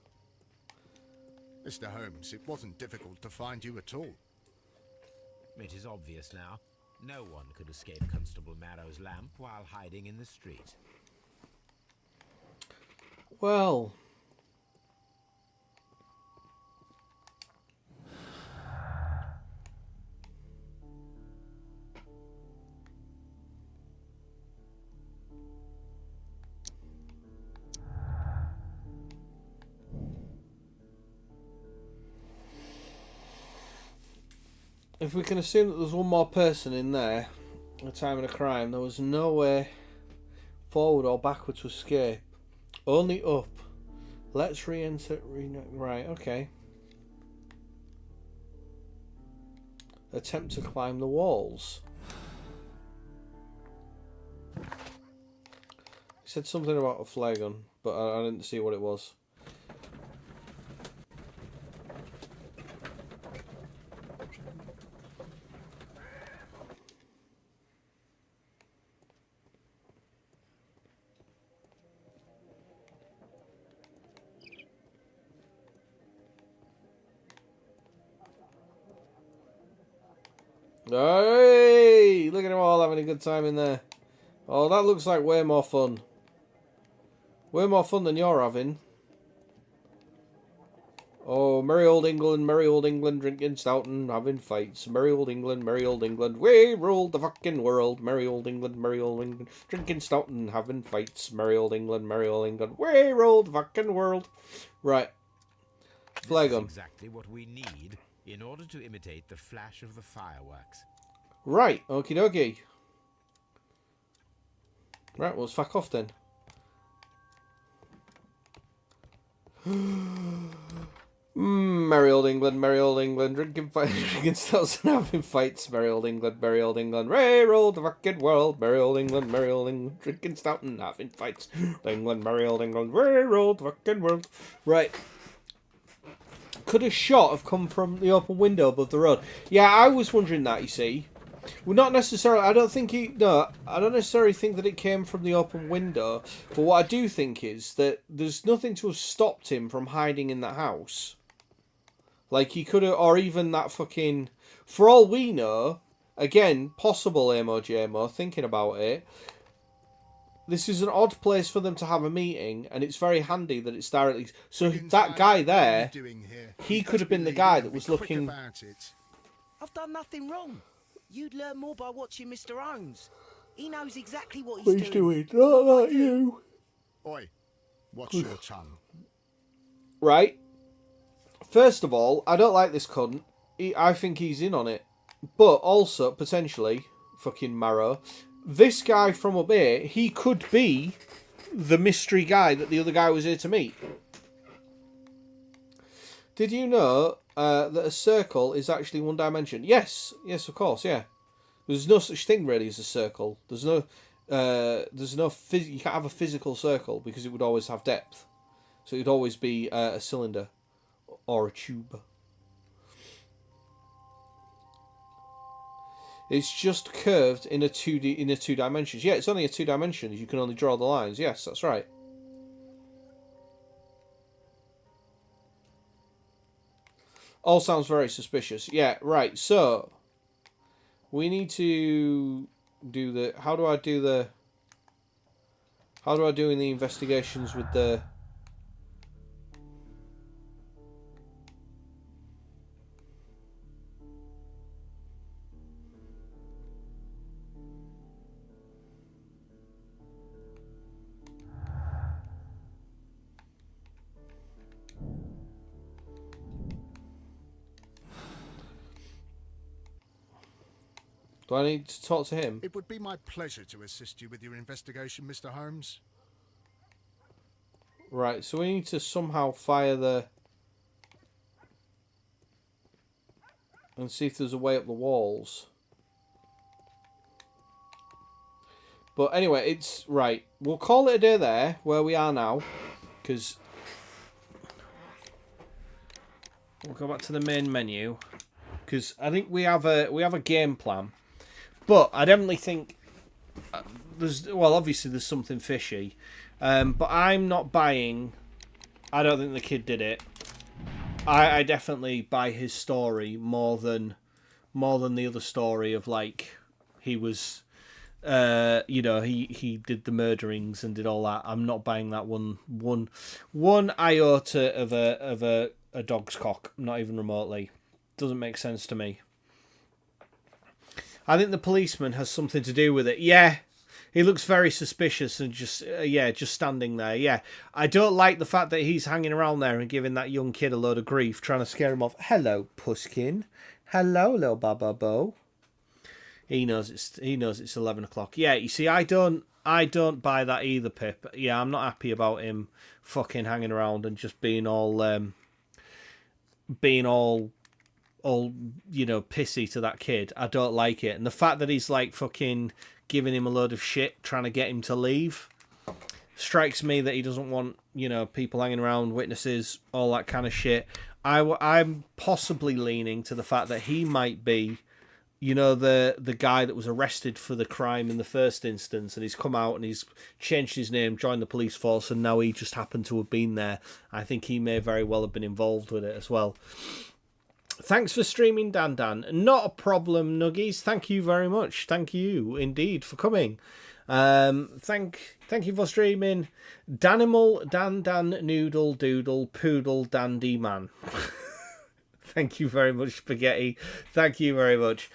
Mr. Holmes, it wasn't difficult to find you at all. It is obvious now. No one could escape Constable Marrow's lamp while hiding in the street. Well... if we can assume that there's one more person in there at the time of the crime, there was no way forward or backward to escape. Only up. Let's re-enter... Right, okay. Attempt to climb the walls. He said something about a flare gun, but I didn't see what it was. Hey! Look at them all having a good time in there. Oh, that looks like way more fun. Way more fun than you're having. Oh, merry old England, drinking stout and having fights. Merry old England, we ruled the fucking world. Merry old England, drinking stout and having fights. Merry old England, we ruled the fucking world. Right. Flag This on. is exactly what we need in order to imitate the flash of the fireworks. Right, okie dokie. Right, well, let's fuck off then. Merry old England, drinking stouts and having fights. Merry old England, we ruled the fucking world. Merry old England, drinking stout and having fights. England, merry old England, we ruled the fucking world. Right. Could a shot have come from the open window above the road? Yeah, I was wondering that, you see. Well, not necessarily. I don't necessarily think that it came from the open window. But what I do think is that there's nothing to have stopped him from hiding in that house. Like, he could have, or even that fucking... For all we know, again, possible Amo thinking about it, this is an odd place for them to have a meeting, and it's very handy that it's directly... So that guy there, he could have been the guy that was looking... I've done nothing wrong. You'd learn more by watching Mr. Holmes. He knows exactly what he's He's doing. doing not like you. Oi, watch your tongue. Right. First of all, I don't like this cunt. I think he's in on it. But also, potentially, fucking Marrow, this guy from up here, he could be the mystery guy that the other guy was here to meet. Did you know that a circle is actually one dimension? Yes, of course, yeah. There's no such thing really as a circle. There's no, you can't have a physical circle because it would always have depth. So it would always be a cylinder or a tube. It's just curved in a 2D in a 2 dimensions. Yeah, it's only a 2 dimensions. You can only draw the lines. Yes, that's right. All sounds very suspicious. Yeah, right. So we need to do the. How do I do the? How do I do in the investigations with the? Do I need to talk to him? It would be my pleasure to assist you with your investigation, Mr. Holmes. Right, so we need to somehow fire the... and see if there's a way up the walls. But anyway, it's... right, we'll call it a day there, where we are now. Because... we'll go back to the main menu. Because I think we have a game plan. But I definitely think there's, well, obviously there's something fishy, but I'm not buying. I don't think the kid did it. I definitely buy his story more than the other story of like he was, you know, he did the murderings and did all that. I'm not buying that one iota of a dog's cock. Not even remotely. Doesn't make sense to me. I think the policeman has something to do with it. Yeah, he looks very suspicious and just standing there. Yeah, I don't like the fact that he's hanging around there and giving that young kid a load of grief, trying to scare him off. Hello, Puskin. Hello, little Baba Bo. He knows it's 11 o'clock. Yeah, you see, I don't buy that either, Pip. Yeah, I'm not happy about him fucking hanging around and just being all you know, pissy to that kid. I don't like it. And the fact that he's like fucking giving him a load of shit, trying to get him to leave, strikes me that he doesn't want, you know, people hanging around, witnesses, all that kind of shit. I'm possibly leaning to the fact that he might be, you know, the guy that was arrested for the crime in the first instance, and he's come out and he's changed his name, joined the police force, and now he just happened to have been there. I think he may very well have been involved with it as well. Thanks for streaming, Dan. Not a problem, Nuggies. Thank you very much. Thank you indeed for coming. Thank you for streaming. Danimal, Dan, Noodle, Doodle, Poodle, Dandy Man. Thank you very much, Spaghetti. Thank you very much.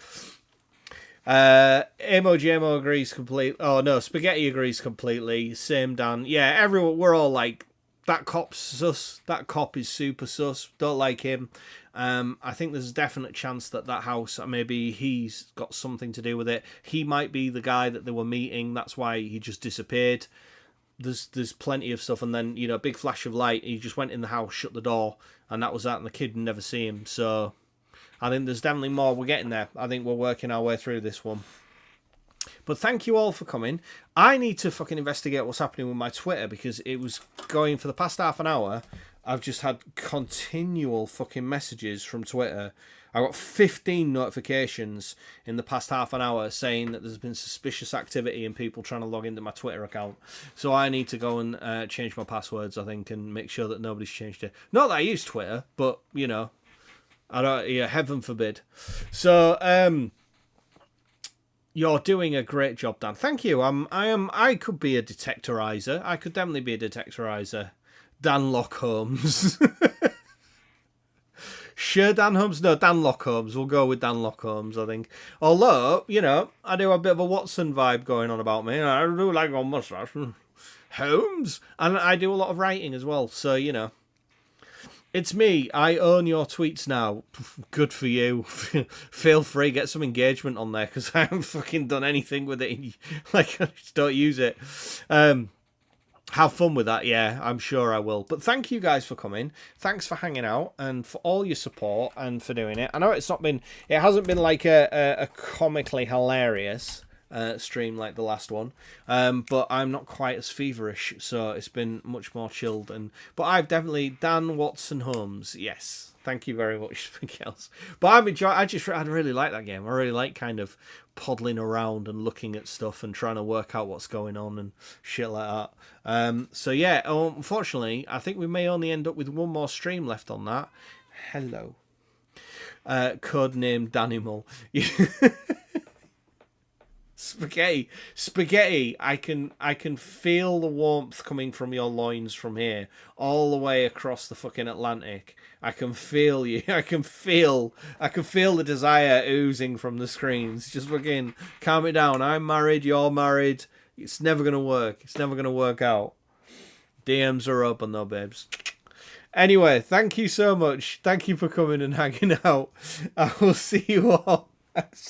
Emo agrees completely. Oh no, Spaghetti agrees completely. Same Dan. Yeah, everyone, we're all like, that cop's sus. That cop is super sus. Don't like him. I think there's a definite chance that house, maybe he's got something to do with it. He might be the guy that they were meeting. That's why he just disappeared. There's plenty of stuff. And then, you know, big flash of light. He just went in the house, shut the door, and that was that. And the kid never see him. So I think there's definitely more. We're getting there. I think we're working our way through this one. But thank you all for coming. I need to fucking investigate what's happening with my Twitter, because it was going for the past half an hour. I've just had continual fucking messages from Twitter. I got 15 notifications in the past half an hour saying that there's been suspicious activity and people trying to log into my Twitter account. So I need to go and change my passwords, I think, and make sure that nobody's changed it. Not that I use Twitter, but, you know, I don't. Yeah, heaven forbid. So, you're doing a great job, Dan. Thank you. I could be a detectorizer. I could definitely be a detectorizer. Dan Lock Holmes. Sure, Dan Holmes? No, Dan Lock Holmes. We'll go with Dan Lock Holmes, I think. Although, you know, I do have a bit of a Watson vibe going on about me. I do like a mustache. Holmes. And I do a lot of writing as well. So, you know. It's me. I own your tweets now. Good for you. Feel free. Get some engagement on there because I haven't fucking done anything with it. Like, I just don't use it. Have fun with that. Yeah, I'm sure I will. But thank you guys for coming. Thanks for hanging out and for all your support and for doing it. I know it hasn't been like a comically hilarious stream like the last one, but I'm not quite as feverish, so it's been much more chilled. But I've definitely Dan Watson Holmes. Yes, thank you very much, Miguels. But I really like that game. I really like kind of poddling around and looking at stuff and trying to work out what's going on and shit like that. So yeah, unfortunately, I think we may only end up with one more stream left on that. Hello. Codename Danimal. Spaghetti, I can feel the warmth coming from your loins from here all the way across the fucking Atlantic. I can feel you. I can feel the desire oozing from the screens. Just fucking calm it down. I'm married, you're married. It's never gonna work. It's never gonna work out. DMs are open though, babes. Anyway, thank you so much. Thank you for coming and hanging out. I will see you all.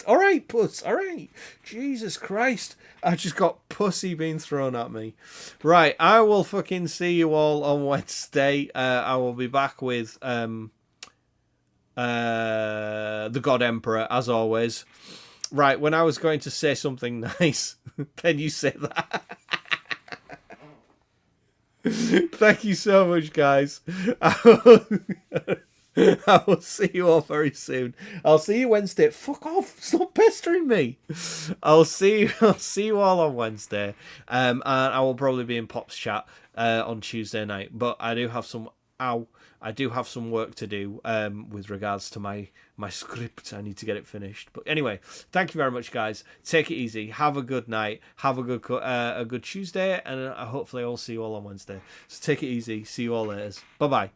All right, puss. All right. Jesus Christ. I just got pussy being thrown at me. Right. I will fucking see you all on Wednesday. I will be back with the God Emperor, as always. Right. When I was going to say something nice, then you say that. Thank you so much, guys. I will see you all very soon. I'll see you Wednesday. Fuck off! Stop pestering me. I'll see you all on Wednesday. And I will probably be in Pop's chat on Tuesday night. But I do have some work to do with regards to my script. I need to get it finished. But anyway, thank you very much, guys. Take it easy. Have a good night. Have a good Tuesday, and hopefully I'll see you all on Wednesday. So take it easy. See you all later. Bye bye.